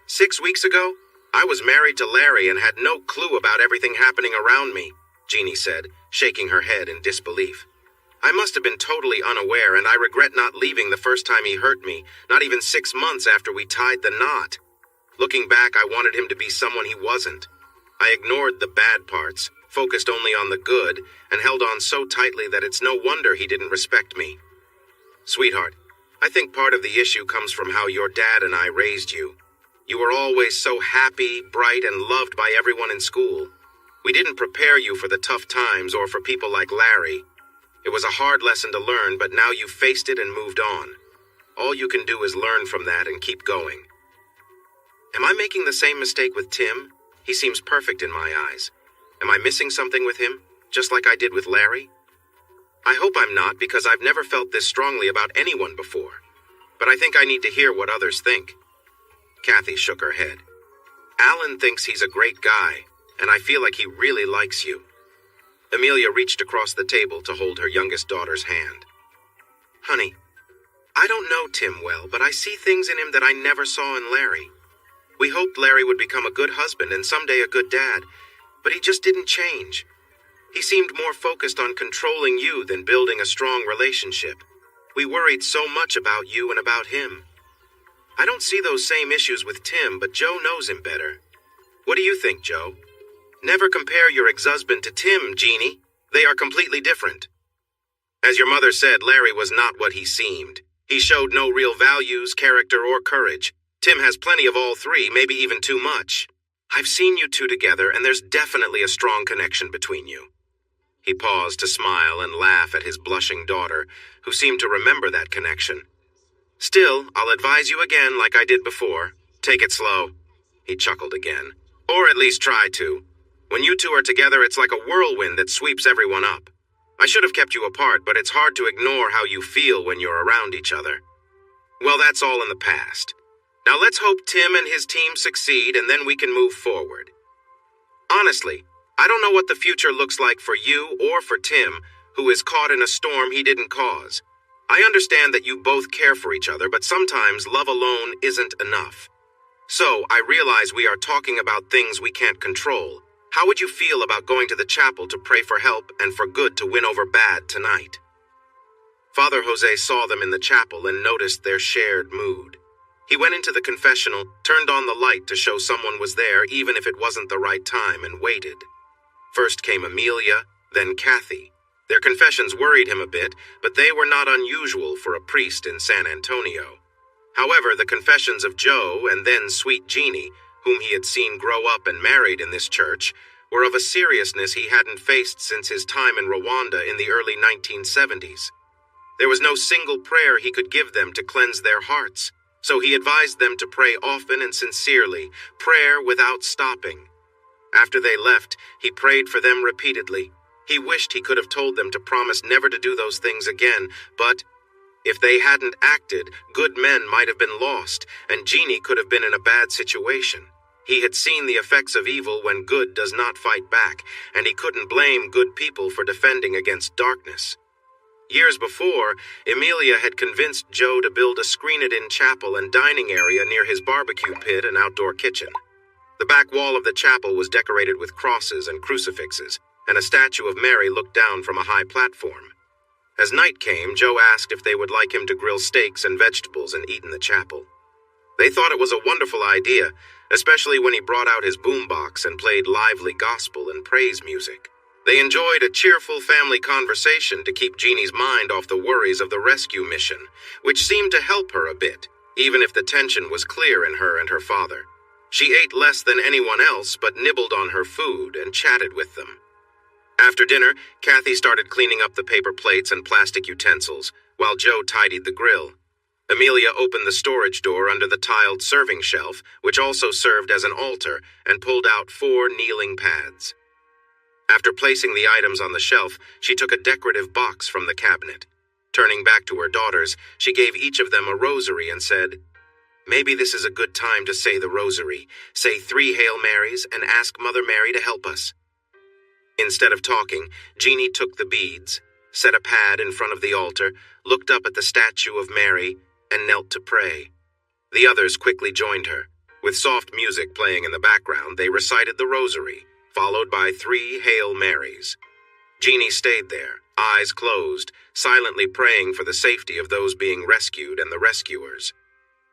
6 weeks ago, I was married to Larry and had no clue about everything happening around me," Jeannie said, shaking her head in disbelief. "I must have been totally unaware, and I regret not leaving the first time he hurt me, not even 6 months after we tied the knot. Looking back, I wanted him to be someone he wasn't. I ignored the bad parts, focused only on the good, and held on so tightly that it's no wonder he didn't respect me. Sweetheart, I think part of the issue comes from how your dad and I raised you. You were always so happy, bright, and loved by everyone in school. We didn't prepare you for the tough times or for people like Larry. It was a hard lesson to learn, but now you've faced it and moved on. All you can do is learn from that and keep going." Am I making the same mistake with Tim? He seems perfect in my eyes. Am I missing something with him, just like I did with Larry? I hope I'm not, because I've never felt this strongly about anyone before. But I think I need to hear what others think. Kathy shook her head. "Alan thinks he's a great guy, and I feel like he really likes you." Amelia reached across the table to hold her youngest daughter's hand. "Honey, I don't know Tim well, but I see things in him that I never saw in Larry. We hoped Larry would become a good husband and someday a good dad, but he just didn't change. He seemed more focused on controlling you than building a strong relationship. We worried so much about you and about him. I don't see those same issues with Tim, but Joe knows him better. What do you think, Joe? Never compare your ex-husband to Tim, Jeannie. They are completely different." As your mother said, Larry was not what he seemed. He showed no real values, character, or courage. Tim has plenty of all three, maybe even too much. I've seen you two together, and there's definitely a strong connection between you. He paused to smile and laugh at his blushing daughter, who seemed to remember that connection. "Still, I'll advise you again like I did before. Take it slow." He chuckled again. "Or at least try to. When you two are together, it's like a whirlwind that sweeps everyone up. I should have kept you apart, but it's hard to ignore how you feel when you're around each other. Well, that's all in the past. Now let's hope Tim and his team succeed, and then we can move forward. Honestly, I don't know what the future looks like for you or for Tim, who is caught in a storm he didn't cause. I understand that you both care for each other, but sometimes love alone isn't enough. So, I realize we are talking about things we can't control. How would you feel about going to the chapel to pray for help and for good to win over bad tonight?" Father Jose saw them in the chapel and noticed their shared mood. He went into the confessional, turned on the light to show someone was there even if it wasn't the right time, and waited. First came Amelia, then Kathy. Their confessions worried him a bit, but they were not unusual for a priest in San Antonio. However, the confessions of Joe and then sweet Jeannie, whom he had seen grow up and married in this church, were of a seriousness he hadn't faced since his time in Rwanda in the early 1970s. There was no single prayer he could give them to cleanse their hearts, so he advised them to pray often and sincerely, prayer without stopping. After they left, he prayed for them repeatedly. He wished he could have told them to promise never to do those things again, but if they hadn't acted, good men might have been lost, and Jeannie could have been in a bad situation. He had seen the effects of evil when good does not fight back, and he couldn't blame good people for defending against darkness. Years before, Emilia had convinced Joe to build a screen-it-in chapel and dining area near his barbecue pit and outdoor kitchen. The back wall of the chapel was decorated with crosses and crucifixes, and a statue of Mary looked down from a high platform. As night came, Joe asked if they would like him to grill steaks and vegetables and eat in the chapel. They thought it was a wonderful idea, especially when he brought out his boombox and played lively gospel and praise music. They enjoyed a cheerful family conversation to keep Jeannie's mind off the worries of the rescue mission, which seemed to help her a bit, even if the tension was clear in her and her father. She ate less than anyone else, but nibbled on her food and chatted with them. After dinner, Kathy started cleaning up the paper plates and plastic utensils, while Joe tidied the grill. Emilia opened the storage door under the tiled serving shelf, which also served as an altar, and pulled out 4 kneeling pads. After placing the items on the shelf, she took a decorative box from the cabinet. Turning back to her daughters, she gave each of them a rosary and said, "Maybe this is a good time to say the rosary. Say 3 Hail Marys and ask Mother Mary to help us." Instead of talking, Jeannie took the beads, set a pad in front of the altar, looked up at the statue of Mary, and knelt to pray. The others quickly joined her. With soft music playing in the background, they recited the rosary, followed by 3 Hail Marys. Jeannie stayed there, eyes closed, silently praying for the safety of those being rescued and the rescuers.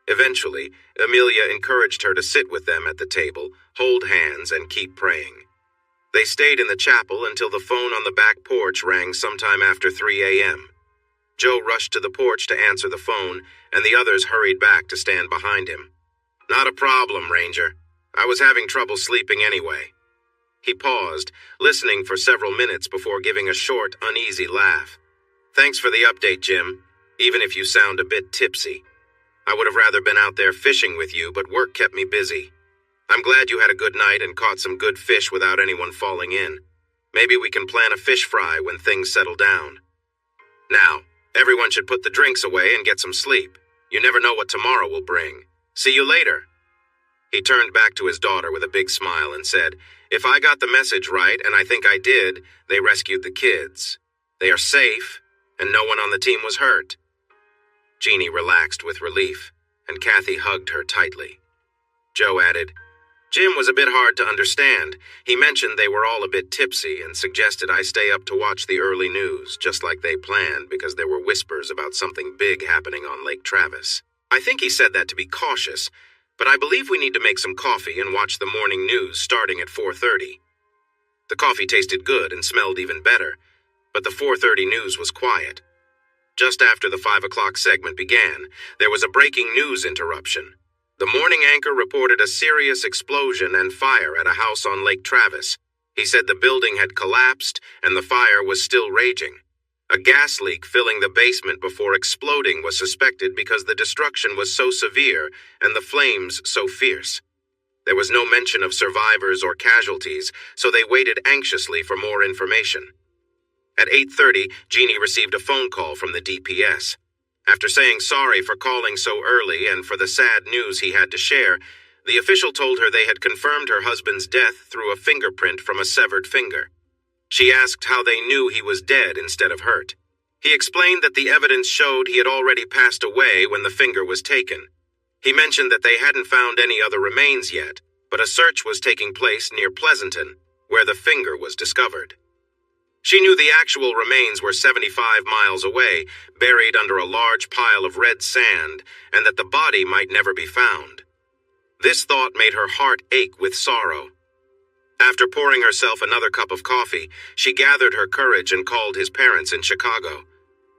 Eventually, Emilia encouraged her to sit with them at the table, hold hands, and keep praying. They stayed in the chapel until the phone on the back porch rang sometime after 3 a.m. Joe rushed to the porch to answer the phone, and the others hurried back to stand behind him. "Not a problem, Ranger. I was having trouble sleeping anyway." He paused, listening for several minutes before giving a short, uneasy laugh. "Thanks for the update, Jim, even if you sound a bit tipsy. I would have rather been out there fishing with you, but work kept me busy. I'm glad you had a good night and caught some good fish without anyone falling in. Maybe we can plan a fish fry when things settle down. Now, everyone should put the drinks away and get some sleep. You never know what tomorrow will bring. See you later." He turned back to his daughter with a big smile and said, "If I got the message right, and I think I did, they rescued the kids. They are safe, and no one on the team was hurt." Jeannie relaxed with relief, and Kathy hugged her tightly. Joe added, "Jim was a bit hard to understand. He mentioned they were all a bit tipsy and suggested I stay up to watch the early news, just like they planned, because there were whispers about something big happening on Lake Travis. I think he said that to be cautious, but I believe we need to make some coffee and watch the morning news starting at 4:30. The coffee tasted good and smelled even better, but the 4:30 news was quiet. Just after the 5 o'clock segment began, there was a breaking news interruption. The morning anchor reported a serious explosion and fire at a house on Lake Travis. He said the building had collapsed and the fire was still raging. A gas leak filling the basement before exploding was suspected because the destruction was so severe and the flames so fierce. There was no mention of survivors or casualties, so they waited anxiously for more information. At 8:30, Jeannie received a phone call from the DPS. After saying sorry for calling so early and for the sad news he had to share, the official told her they had confirmed her husband's death through a fingerprint from a severed finger. She asked how they knew he was dead instead of hurt. He explained that the evidence showed he had already passed away when the finger was taken. He mentioned that they hadn't found any other remains yet, but a search was taking place near Pleasanton, where the finger was discovered. She knew the actual remains were 75 miles away, buried under a large pile of red sand, and that the body might never be found. This thought made her heart ache with sorrow. After pouring herself another cup of coffee, she gathered her courage and called his parents in Chicago.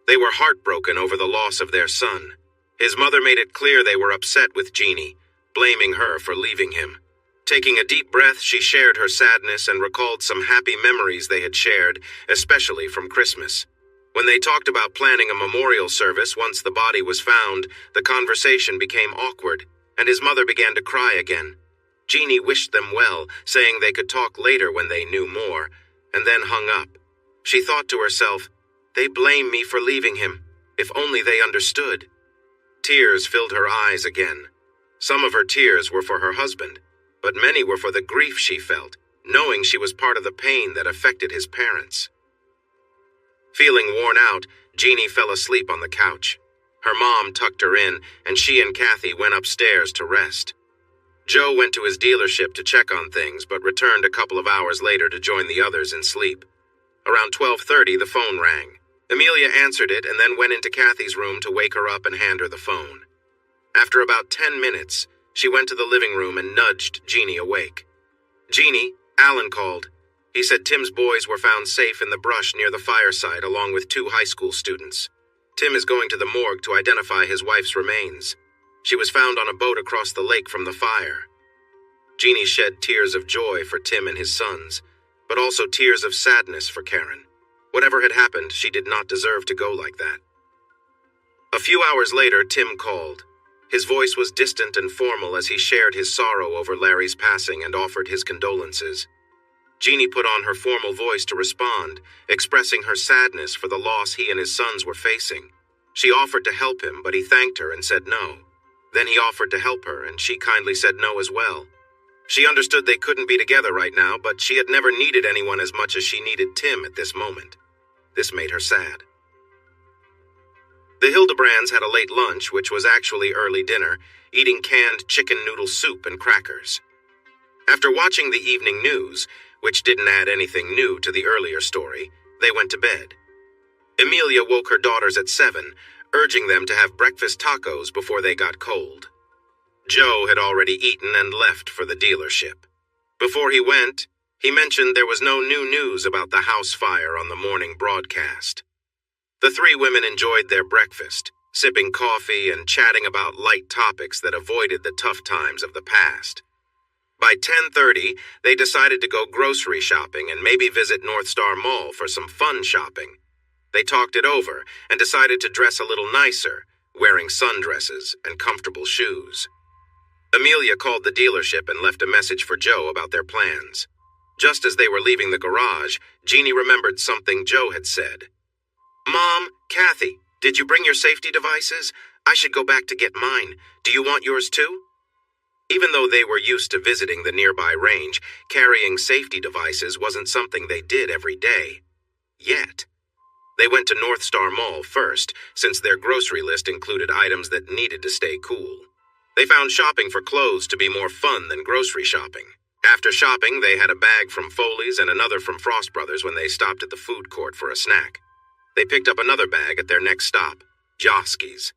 They were heartbroken over the loss of their son. His mother made it clear they were upset with Jeannie, blaming her for leaving him. Taking a deep breath, she shared her sadness and recalled some happy memories they had shared, especially from Christmas. When they talked about planning a memorial service once the body was found, the conversation became awkward, and his mother began to cry again. Jeannie wished them well, saying they could talk later when they knew more, and then hung up. She thought to herself, "They blame me for leaving him. If only they understood." Tears filled her eyes again. Some of her tears were for her husband. but many were for the grief she felt, knowing she was part of the pain that affected his parents. Feeling worn out, Jeannie fell asleep on the couch. Her mom tucked her in, and she and Kathy went upstairs to rest. Joe went to his dealership to check on things, but returned a couple of hours later to join the others in sleep. Around 12:30, the phone rang. Amelia answered it and then went into Kathy's room to wake her up and hand her the phone. After about 10 minutes, she went to the living room and nudged Jeannie awake. "Jeannie, Alan called. He said Tim's boys were found safe in the brush near the fireside along with 2 high school students. Tim is going to the morgue to identify his wife's remains. She was found on a boat across the lake from the fire." Jeannie shed tears of joy for Tim and his sons, but also tears of sadness for Karen. Whatever had happened, she did not deserve to go like that. A few hours later, Tim called. His voice was distant and formal as he shared his sorrow over Larry's passing and offered his condolences. Jeannie put on her formal voice to respond, expressing her sadness for the loss he and his sons were facing. She offered to help him, but he thanked her and said no. Then he offered to help her, and she kindly said no as well. She understood they couldn't be together right now, but she had never needed anyone as much as she needed Tim at this moment. This made her sad. The Hildebrands had a late lunch, which was actually early dinner, eating canned chicken noodle soup and crackers. After watching the evening news, which didn't add anything new to the earlier story, they went to bed. Amelia woke her daughters at 7, urging them to have breakfast tacos before they got cold. Joe had already eaten and left for the dealership. Before he went, he mentioned there was no new news about the house fire on the morning broadcast. The 3 women enjoyed their breakfast, sipping coffee and chatting about light topics that avoided the tough times of the past. By 10:30, they decided to go grocery shopping and maybe visit North Star Mall for some fun shopping. They talked it over and decided to dress a little nicer, wearing sundresses and comfortable shoes. Amelia called the dealership and left a message for Joe about their plans. Just as they were leaving the garage, Jeannie remembered something Joe had said. "Mom, Kathy, did you bring your safety devices? I should go back to get mine. Do you want yours too?" Even though they were used to visiting the nearby range, carrying safety devices wasn't something they did every day. Yet. They went to North Star Mall first, since their grocery list included items that needed to stay cool. They found shopping for clothes to be more fun than grocery shopping. After shopping, they had a bag from Foley's and another from Frost Brothers when they stopped at the food court for a snack. They picked up another bag at their next stop, Josky's.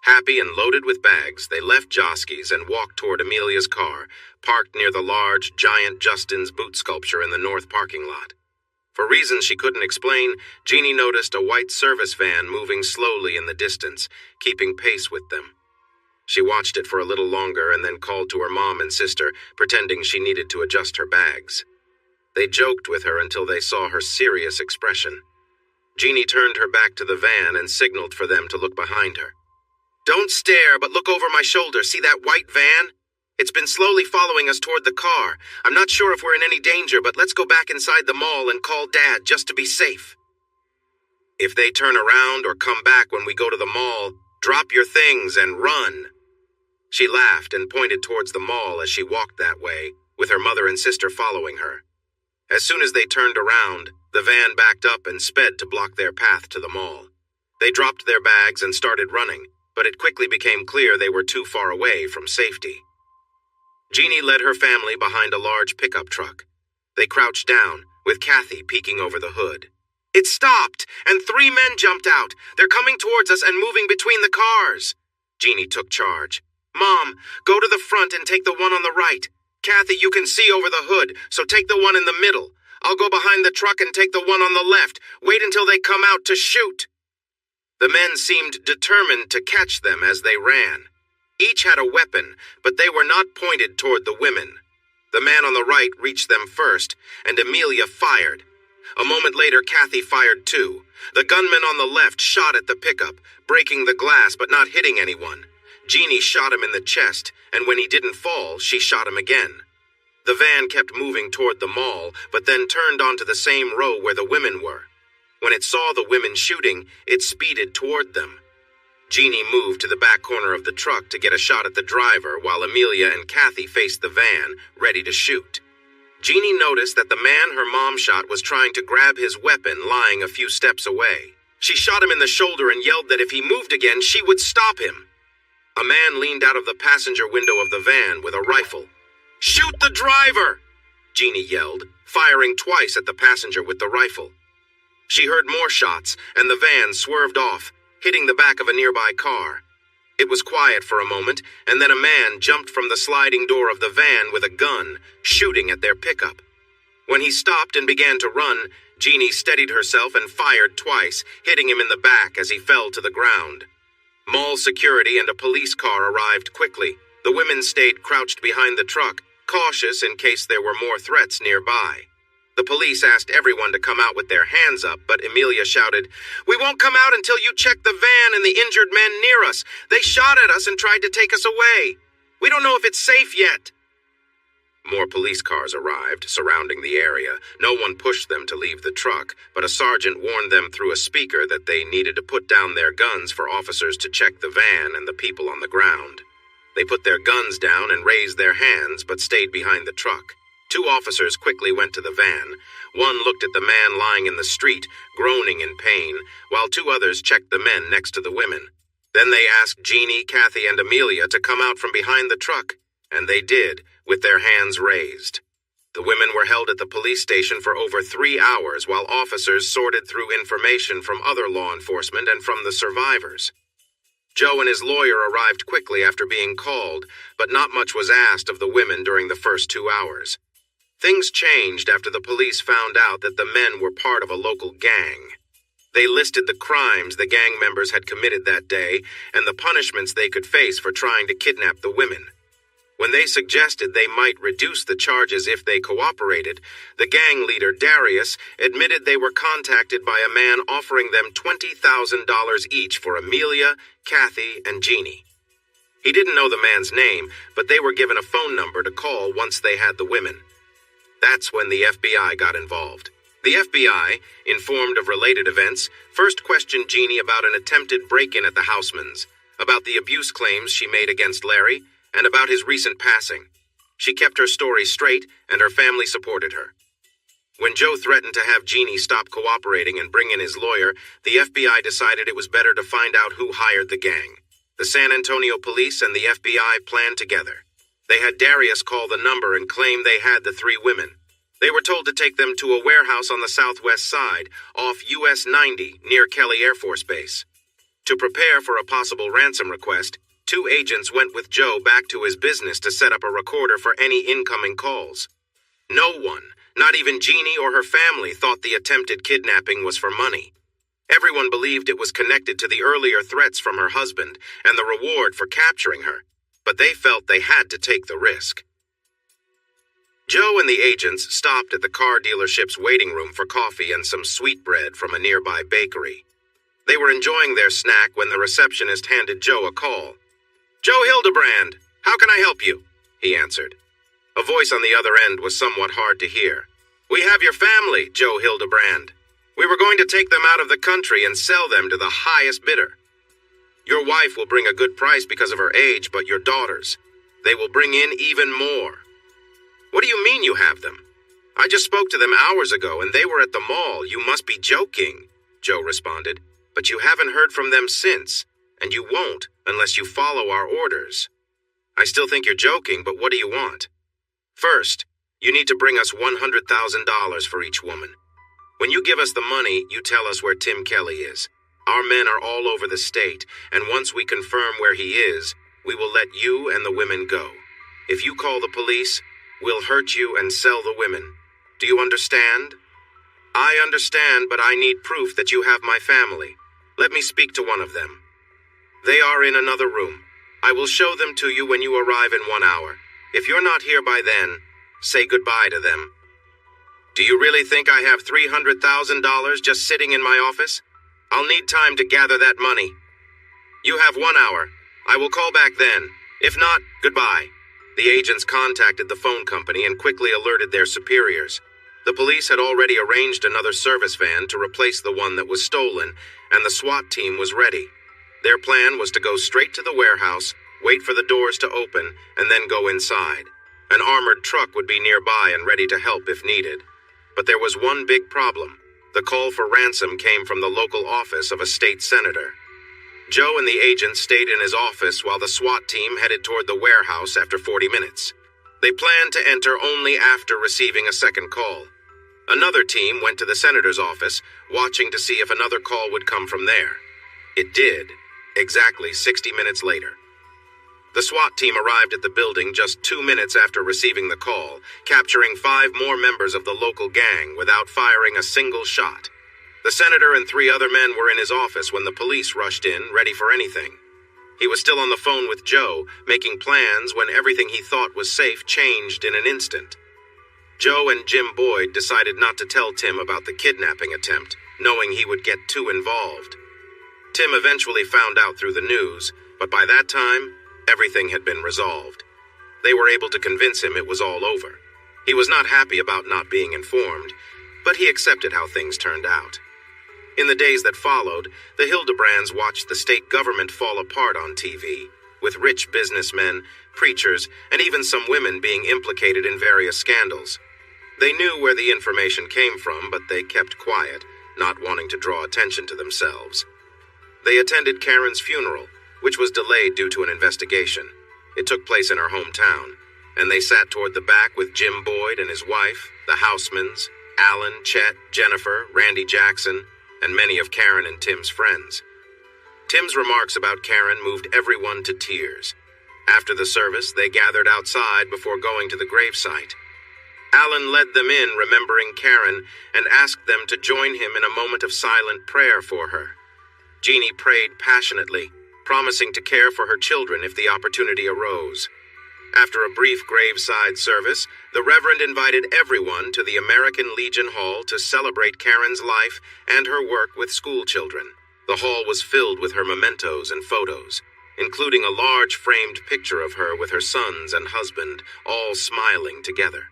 Happy and loaded with bags, they left Josky's and walked toward Amelia's car, parked near the large, giant Justin's boot sculpture in the north parking lot. For reasons she couldn't explain, Jeannie noticed a white service van moving slowly in the distance, keeping pace with them. She watched it for a little longer and then called to her mom and sister, pretending she needed to adjust her bags. They joked with her until they saw her serious expression. Jeannie turned her back to the van and signaled for them to look behind her. "Don't stare, but look over my shoulder. See that white van? It's been slowly following us toward the car. I'm not sure if we're in any danger, but let's go back inside the mall and call Dad just to be safe. If they turn around or come back when we go to the mall, drop your things and run." She laughed and pointed towards the mall as she walked that way, with her mother and sister following her. As soon as they turned around, the van backed up and sped to block their path to the mall. They dropped their bags and started running, but it quickly became clear they were too far away from safety. Jeannie led her family behind a large pickup truck. They crouched down, with Kathy peeking over the hood. "It stopped, and 3 men jumped out. They're coming towards us and moving between the cars." Jeannie took charge. "Mom, go to the front and take the one on the right. Kathy, you can see over the hood, so take the one in the middle. I'll go behind the truck and take the one on the left. Wait until they come out to shoot." The men seemed determined to catch them as they ran. Each had a weapon, but they were not pointed toward the women. The man on the right reached them first, and Amelia fired. A moment later, Kathy fired too. The gunman on the left shot at the pickup, breaking the glass but not hitting anyone. Jeannie shot him in the chest, and when he didn't fall, she shot him again. The van kept moving toward the mall, but then turned onto the same row where the women were. When it saw the women shooting, it speeded toward them. Jeannie moved to the back corner of the truck to get a shot at the driver while Amelia and Kathy faced the van, ready to shoot. Jeannie noticed that the man her mom shot was trying to grab his weapon lying a few steps away. She shot him in the shoulder and yelled that if he moved again, she would stop him. A man leaned out of the passenger window of the van with a rifle. "Shoot the driver!" Jeannie yelled, firing twice at the passenger with the rifle. She heard more shots, and the van swerved off, hitting the back of a nearby car. It was quiet for a moment, and then a man jumped from the sliding door of the van with a gun, shooting at their pickup. When he stopped and began to run, Jeannie steadied herself and fired twice, hitting him in the back as he fell to the ground. Mall security and a police car arrived quickly. The women stayed crouched behind the truck, cautious in case there were more threats nearby. The police asked everyone to come out with their hands up, but Amelia shouted, "We won't come out until you check the van and the injured men near us. They shot at us and tried to take us away. We don't know if it's safe yet." More police cars arrived, surrounding the area. No one pushed them to leave the truck, but a sergeant warned them through a speaker that they needed to put down their guns for officers to check the van and the people on the ground. They put their guns down and raised their hands, but stayed behind the truck. Two officers quickly went to the van. One looked at the man lying in the street, groaning in pain, while two others checked the men next to the women. Then they asked Jeannie, Kathy, and Amelia to come out from behind the truck, and they did, with their hands raised. The women were held at the police station for over 3 hours while officers sorted through information from other law enforcement and from the survivors. Joe and his lawyer arrived quickly after being called, but not much was asked of the women during the first 2 hours. Things changed after the police found out that the men were part of a local gang. They listed the crimes the gang members had committed that day and the punishments they could face for trying to kidnap the women. When they suggested they might reduce the charges if they cooperated, the gang leader, Darius, admitted they were contacted by a man offering them $20,000 each for Amelia, Kathy, and Jeannie. He didn't know the man's name, but they were given a phone number to call once they had the women. That's when the FBI got involved. The FBI, informed of related events, first questioned Jeannie about an attempted break-in at the Housemans, about the abuse claims she made against Larry, and about his recent passing. She kept her story straight, and her family supported her. When Joe threatened to have Jeannie stop cooperating and bring in his lawyer, the FBI decided it was better to find out who hired the gang. The San Antonio police and the FBI planned together. They had Darius call the number and claim they had the 3 women. They were told to take them to a warehouse on the southwest side, off US 90, near Kelly Air Force Base. To prepare for a possible ransom request, 2 agents went with Joe back to his business to set up a recorder for any incoming calls. No one, not even Jeannie or her family, thought the attempted kidnapping was for money. Everyone believed it was connected to the earlier threats from her husband and the reward for capturing her, but they felt they had to take the risk. Joe and the agents stopped at the car dealership's waiting room for coffee and some sweetbread from a nearby bakery. They were enjoying their snack when the receptionist handed Joe a call. "Joe Hildebrand, how can I help you?" he answered. A voice on the other end was somewhat hard to hear. "We have your family, Joe Hildebrand. We were going to take them out of the country and sell them to the highest bidder. Your wife will bring a good price because of her age, but your daughters, they will bring in even more." "What do you mean you have them? I just spoke to them hours ago and they were at the mall. You must be joking," Joe responded. "But you haven't heard from them since, and you won't unless you follow our orders." "I still think you're joking, but what do you want?" "First, you need to bring us $100,000 for each woman. When you give us the money, you tell us where Tim Kelly is. Our men are all over the state, and once we confirm where he is, we will let you and the women go. If you call the police, we'll hurt you and sell the women. Do you understand?" "I understand, but I need proof that you have my family. Let me speak to one of them." "They are in another room. I will show them to you when you arrive in 1 hour. If you're not here by then, say goodbye to them." "Do you really think I have $300,000 just sitting in my office? I'll need time to gather that money." "You have 1 hour. I will call back then. If not, goodbye." The agents contacted the phone company and quickly alerted their superiors. The police had already arranged another service van to replace the one that was stolen, and the SWAT team was ready. Their plan was to go straight to the warehouse, wait for the doors to open, and then go inside. An armored truck would be nearby and ready to help if needed. But there was one big problem. The call for ransom came from the local office of a state senator. Joe and the agent stayed in his office while the SWAT team headed toward the warehouse after 40 minutes. They planned to enter only after receiving a second call. Another team went to the senator's office, watching to see if another call would come from there. It did, exactly 60 minutes later. The SWAT team arrived at the building just 2 minutes after receiving the call, capturing 5 more members of the local gang without firing a single shot. The senator and 3 other men were in his office when the police rushed in, ready for anything. He was still on the phone with Joe, making plans when everything he thought was safe changed in an instant. Joe and Jim Boyd decided not to tell Tim about the kidnapping attempt, knowing he would get too involved. Tim eventually found out through the news, but by that time, everything had been resolved. They were able to convince him it was all over. He was not happy about not being informed, but he accepted how things turned out. In the days that followed, the Hildebrands watched the state government fall apart on TV, with rich businessmen, preachers, and even some women being implicated in various scandals. They knew where the information came from, but they kept quiet, not wanting to draw attention to themselves. They attended Karen's funeral, which was delayed due to an investigation. It took place in her hometown, and they sat toward the back with Jim Boyd and his wife, the Housemans, Alan, Chet, Jennifer, Randy Jackson, and many of Karen and Tim's friends. Tim's remarks about Karen moved everyone to tears. After the service, they gathered outside before going to the gravesite. Alan led them in, remembering Karen, and asked them to join him in a moment of silent prayer for her. Jeannie prayed passionately, promising to care for her children if the opportunity arose. After a brief graveside service, the Reverend invited everyone to the American Legion Hall to celebrate Karen's life and her work with school children. The hall was filled with her mementos and photos, including a large framed picture of her with her sons and husband, all smiling together.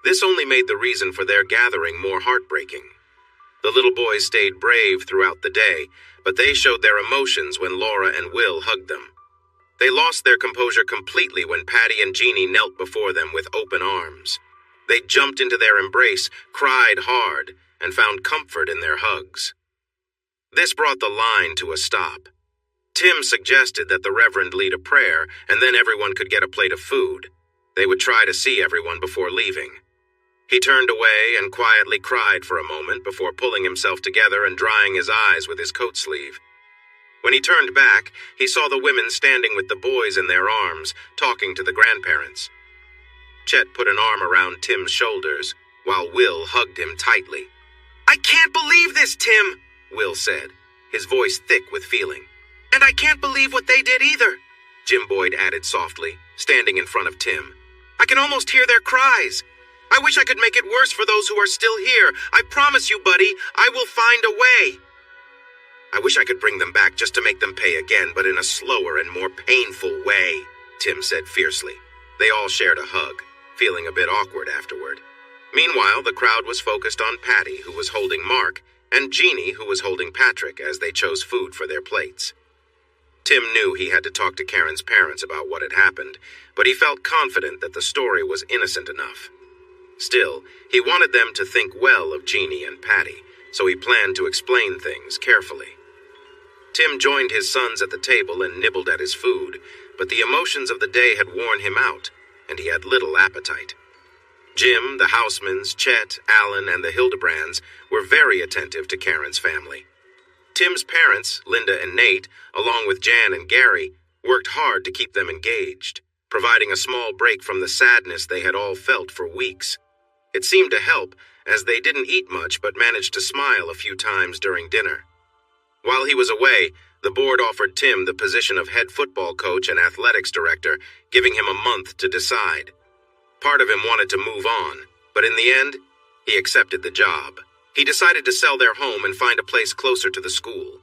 This only made the reason for their gathering more heartbreaking. The little boys stayed brave throughout the day, but they showed their emotions when Laura and Will hugged them. They lost their composure completely when Patty and Jeannie knelt before them with open arms. They jumped into their embrace, cried hard, and found comfort in their hugs. This brought the line to a stop. Tim suggested that the Reverend lead a prayer, and then everyone could get a plate of food. They would try to see everyone before leaving. He turned away and quietly cried for a moment before pulling himself together and drying his eyes with his coat sleeve. When he turned back, he saw the women standing with the boys in their arms, talking to the grandparents. Chet put an arm around Tim's shoulders, while Will hugged him tightly. "I can't believe this, Tim," Will said, his voice thick with feeling. "And I can't believe what they did either," Jim Boyd added softly, standing in front of Tim. "I can almost hear their cries. I wish I could make it worse for those who are still here. I promise you, buddy, I will find a way." "I wish I could bring them back just to make them pay again, but in a slower and more painful way," Tim said fiercely. They all shared a hug, feeling a bit awkward afterward. Meanwhile, the crowd was focused on Patty, who was holding Mark, and Jeannie, who was holding Patrick as they chose food for their plates. Tim knew he had to talk to Karen's parents about what had happened, but he felt confident that the story was innocent enough. Still, he wanted them to think well of Jeannie and Patty, so he planned to explain things carefully. Tim joined his sons at the table and nibbled at his food, but the emotions of the day had worn him out, and he had little appetite. Jim, the Housemans, Chet, Alan, and the Hildebrands were very attentive to Karen's family. Tim's parents, Linda and Nate, along with Jan and Gary, worked hard to keep them engaged, providing a small break from the sadness they had all felt for weeks. It seemed to help, as they didn't eat much but managed to smile a few times during dinner. While he was away, the board offered Tim the position of head football coach and athletics director, giving him a month to decide. Part of him wanted to move on, but in the end, he accepted the job. He decided to sell their home and find a place closer to the school.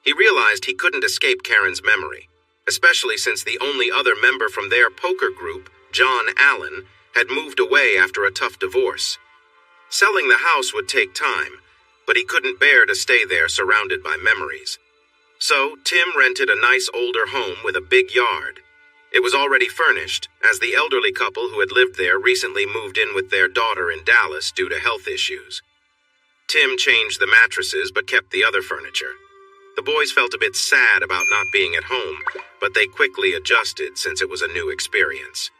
He realized he couldn't escape Karen's memory, especially since the only other member from their poker group, John Allen, had moved away after a tough divorce. Selling the house would take time, but he couldn't bear to stay there surrounded by memories. So, Tim rented a nice older home with a big yard. It was already furnished, as the elderly couple who had lived there recently moved in with their daughter in Dallas due to health issues. Tim changed the mattresses but kept the other furniture. The boys felt a bit sad about not being at home, but they quickly adjusted since it was a new experience.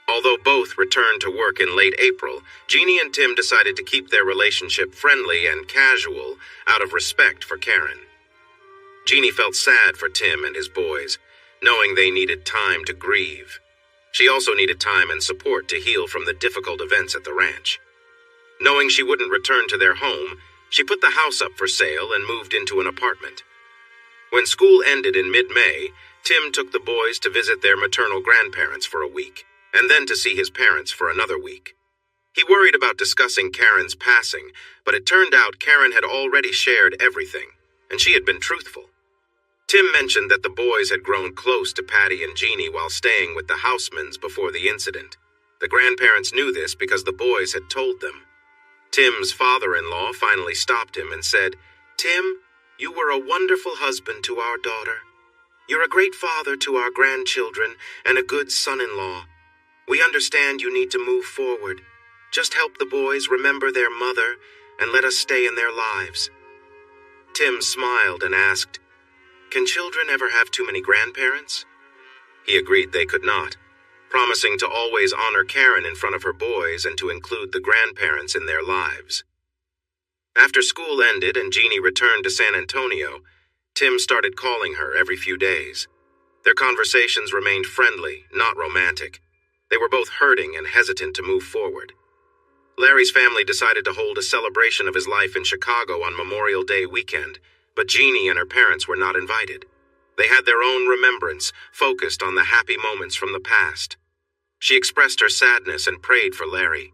Although both returned to work in late April, Jeannie and Tim decided to keep their relationship friendly and casual out of respect for Karen. Jeannie felt sad for Tim and his boys, knowing they needed time to grieve. She also needed time and support to heal from the difficult events at the ranch. Knowing she wouldn't return to their home, she put the house up for sale and moved into an apartment. When school ended in mid-May, Tim took the boys to visit their maternal grandparents for a week, and then to see his parents for another week. He worried about discussing Karen's passing, but it turned out Karen had already shared everything, and she had been truthful. Tim mentioned that the boys had grown close to Patty and Jeannie while staying with the Housemans before the incident. The grandparents knew this because the boys had told them. Tim's father-in-law finally stopped him and said, "Tim, you were a wonderful husband to our daughter. You're a great father to our grandchildren and a good son-in-law. We understand you need to move forward. Just help the boys remember their mother and let us stay in their lives." Tim smiled and asked, "Can children ever have too many grandparents?" He agreed they could not, promising to always honor Karen in front of her boys and to include the grandparents in their lives. After school ended and Jeannie returned to San Antonio, Tim started calling her every few days. Their conversations remained friendly, not romantic. They were both hurting and hesitant to move forward. Larry's family decided to hold a celebration of his life in Chicago on Memorial Day weekend, but Jeannie and her parents were not invited. They had their own remembrance, focused on the happy moments from the past. She expressed her sadness and prayed for Larry.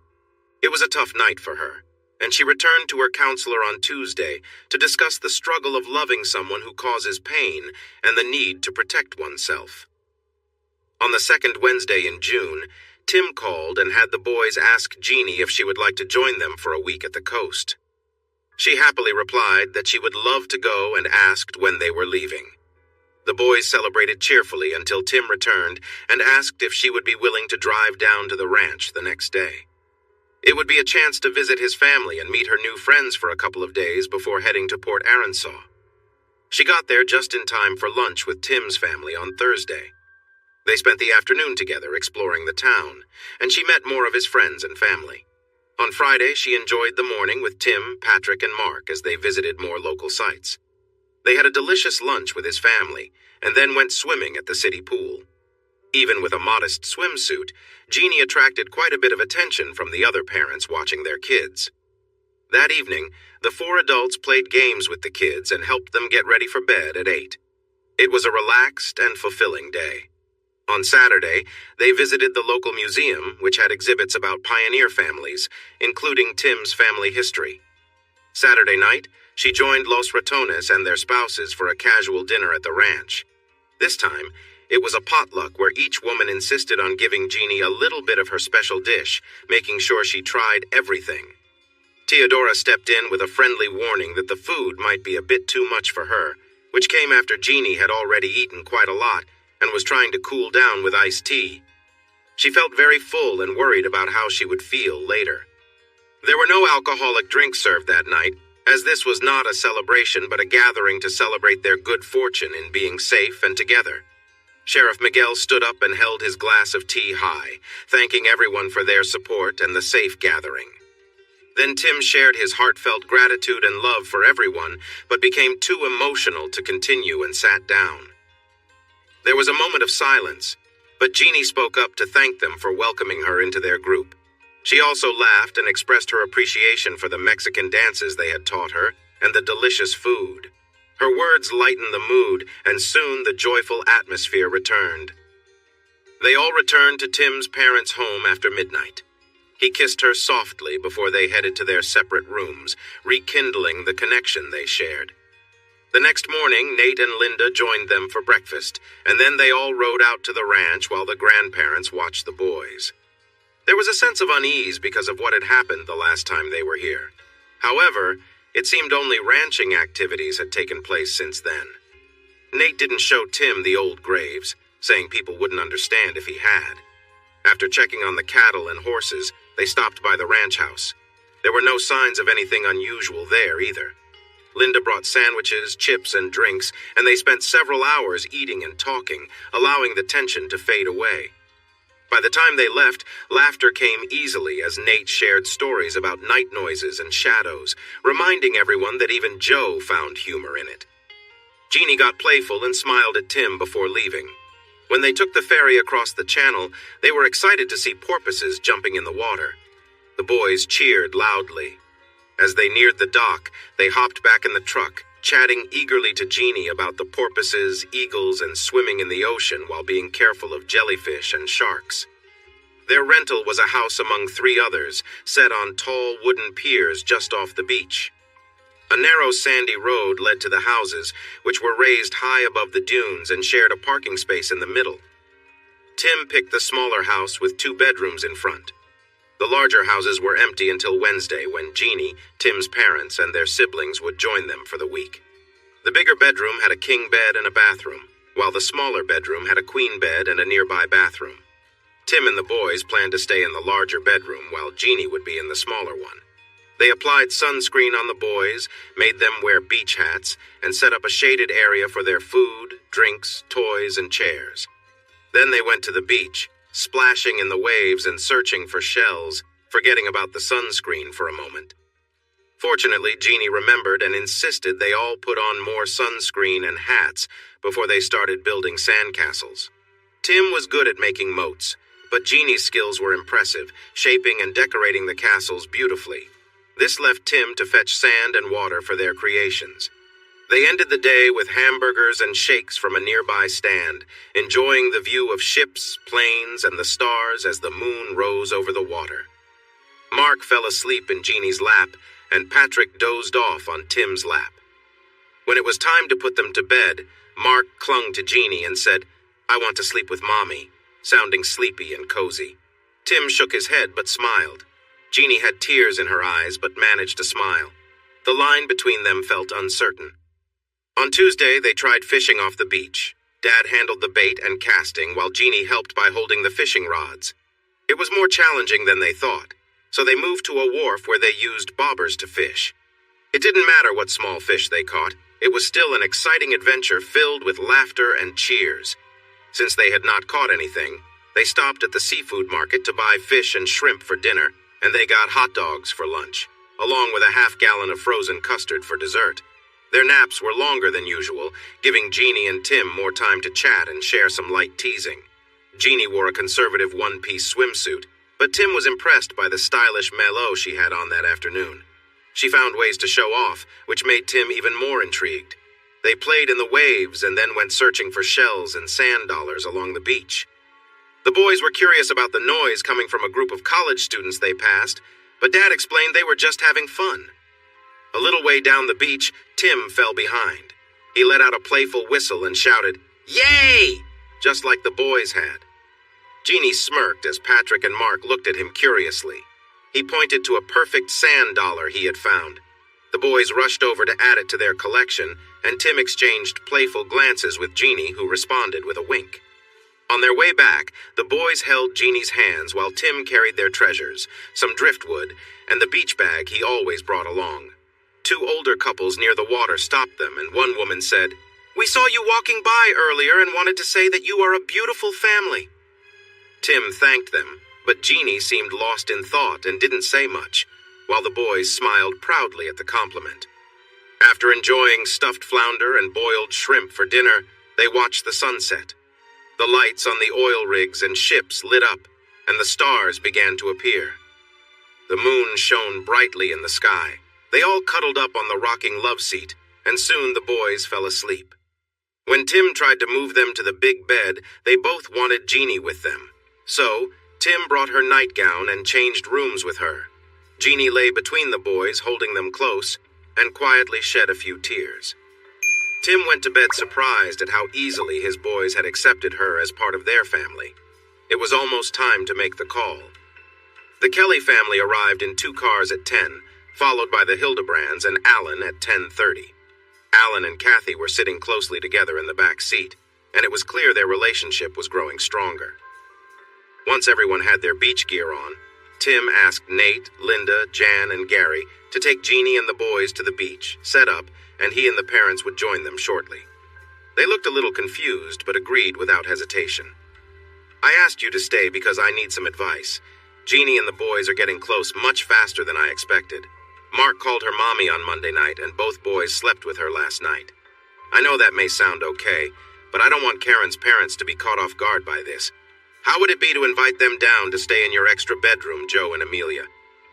It was a tough night for her, and she returned to her counselor on Tuesday to discuss the struggle of loving someone who causes pain and the need to protect oneself. On the second Wednesday in June, Tim called and had the boys ask Jeannie if she would like to join them for a week at the coast. She happily replied that she would love to go and asked when they were leaving. The boys celebrated cheerfully until Tim returned and asked if she would be willing to drive down to the ranch the next day. It would be a chance to visit his family and meet her new friends for a couple of days before heading to Port Arkansas. She got there just in time for lunch with Tim's family on Thursday. They spent the afternoon together exploring the town, and she met more of his friends and family. On Friday, she enjoyed the morning with Tim, Patrick, and Mark as they visited more local sites. They had a delicious lunch with his family, and then went swimming at the city pool. Even with a modest swimsuit, Jeannie attracted quite a bit of attention from the other parents watching their kids. That evening, the four adults played games with the kids and helped them get ready for bed at 8. It was a relaxed and fulfilling day. On Saturday, they visited the local museum, which had exhibits about pioneer families, including Tim's family history. Saturday night, she joined Los Ratones and their spouses for a casual dinner at the ranch. This time, it was a potluck where each woman insisted on giving Jeannie a little bit of her special dish, making sure she tried everything. Theodora stepped in with a friendly warning that the food might be a bit too much for her, which came after Jeannie had already eaten quite a lot and was trying to cool down with iced tea. She felt very full and worried about how she would feel later. There were no alcoholic drinks served that night, as this was not a celebration but a gathering to celebrate their good fortune in being safe and together. Sheriff Miguel stood up and held his glass of tea high, thanking everyone for their support and the safe gathering. Then Tim shared his heartfelt gratitude and love for everyone, but became too emotional to continue and sat down. There was a moment of silence, but Jeannie spoke up to thank them for welcoming her into their group. She also laughed and expressed her appreciation for the Mexican dances they had taught her and the delicious food. Her words lightened the mood, and soon the joyful atmosphere returned. They all returned to Tim's parents' home after midnight. He kissed her softly before they headed to their separate rooms, rekindling the connection they shared. The next morning, Nate and Linda joined them for breakfast, and then they all rode out to the ranch while the grandparents watched the boys. There was a sense of unease because of what had happened the last time they were here. However, it seemed only ranching activities had taken place since then. Nate didn't show Tim the old graves, saying people wouldn't understand if he had. After checking on the cattle and horses, they stopped by the ranch house. There were no signs of anything unusual there either. Linda brought sandwiches, chips, and drinks, and they spent several hours eating and talking, allowing the tension to fade away. By the time they left, laughter came easily as Nate shared stories about night noises and shadows, reminding everyone that even Joe found humor in it. Jeannie got playful and smiled at Tim before leaving. When they took the ferry across the channel, they were excited to see porpoises jumping in the water. The boys cheered loudly. As they neared the dock, they hopped back in the truck, chatting eagerly to Jeannie about the porpoises, eagles, and swimming in the ocean while being careful of jellyfish and sharks. Their rental was a house among 3 others, set on tall wooden piers just off the beach. A narrow sandy road led to the houses, which were raised high above the dunes and shared a parking space in the middle. Tim picked the smaller house with 2 bedrooms in front. The larger houses were empty until Wednesday, when Jeannie, Tim's parents, and their siblings would join them for the week. The bigger bedroom had a king bed and a bathroom, while the smaller bedroom had a queen bed and a nearby bathroom. Tim and the boys planned to stay in the larger bedroom, while Jeannie would be in the smaller one. They applied sunscreen on the boys, made them wear beach hats, and set up a shaded area for their food, drinks, toys, and chairs. Then they went to the beach, splashing in the waves and searching for shells, forgetting about the sunscreen for a moment. Fortunately, Jeannie remembered and insisted they all put on more sunscreen and hats before they started building sandcastles. Tim was good at making moats, but Jeannie's skills were impressive, shaping and decorating the castles beautifully. This left Tim to fetch sand and water for their creations. They ended the day with hamburgers and shakes from a nearby stand, enjoying the view of ships, planes, and the stars as the moon rose over the water. Mark fell asleep in Jeannie's lap, and Patrick dozed off on Tim's lap. When it was time to put them to bed, Mark clung to Jeannie and said, "I want to sleep with Mommy," sounding sleepy and cozy. Tim shook his head but smiled. Jeannie had tears in her eyes but managed to smile. The line between them felt uncertain. On Tuesday, they tried fishing off the beach. Dad handled the bait and casting, while Jeannie helped by holding the fishing rods. It was more challenging than they thought, so they moved to a wharf where they used bobbers to fish. It didn't matter what small fish they caught. It was still an exciting adventure filled with laughter and cheers. Since they had not caught anything, they stopped at the seafood market to buy fish and shrimp for dinner, and they got hot dogs for lunch, along with a half-gallon of frozen custard for dessert. Their naps were longer than usual, giving Jeannie and Tim more time to chat and share some light teasing. Jeannie wore a conservative one-piece swimsuit, but Tim was impressed by the stylish maillot she had on that afternoon. She found ways to show off, which made Tim even more intrigued. They played in the waves and then went searching for shells and sand dollars along the beach. The boys were curious about the noise coming from a group of college students they passed, but Dad explained they were just having fun. A little way down the beach, Tim fell behind. He let out a playful whistle and shouted, "Yay!" just like the boys had. Jeannie smirked as Patrick and Mark looked at him curiously. He pointed to a perfect sand dollar he had found. The boys rushed over to add it to their collection, and Tim exchanged playful glances with Jeannie, who responded with a wink. On their way back, the boys held Jeannie's hands while Tim carried their treasures, some driftwood, and the beach bag he always brought along. 2 older couples near the water stopped them, and one woman said, "We saw you walking by earlier and wanted to say that you are a beautiful family." Tim thanked them, but Jeannie seemed lost in thought and didn't say much, while the boys smiled proudly at the compliment. After enjoying stuffed flounder and boiled shrimp for dinner, they watched the sunset. The lights on the oil rigs and ships lit up, and the stars began to appear. The moon shone brightly in the sky. They all cuddled up on the rocking love seat, and soon the boys fell asleep. When Tim tried to move them to the big bed, they both wanted Jeannie with them. So, Tim brought her nightgown and changed rooms with her. Jeannie lay between the boys, holding them close, and quietly shed a few tears. Tim went to bed surprised at how easily his boys had accepted her as part of their family. It was almost time to make the call. The Kelly family arrived in 2 cars at 10, followed by the Hildebrands and Alan at 10:30. Alan and Kathy were sitting closely together in the back seat, and it was clear their relationship was growing stronger. Once everyone had their beach gear on, Tim asked Nate, Linda, Jan, and Gary to take Jeannie and the boys to the beach, set up, and he and the parents would join them shortly. They looked a little confused, but agreed without hesitation. I asked you to stay because I need some advice. Jeannie and the boys are getting close much faster than I expected. Mark called her mommy on Monday night, and both boys slept with her last night. I know that may sound okay, but I don't want Karen's parents to be caught off guard by this. How would it be to invite them down to stay in your extra bedroom, Joe and Amelia?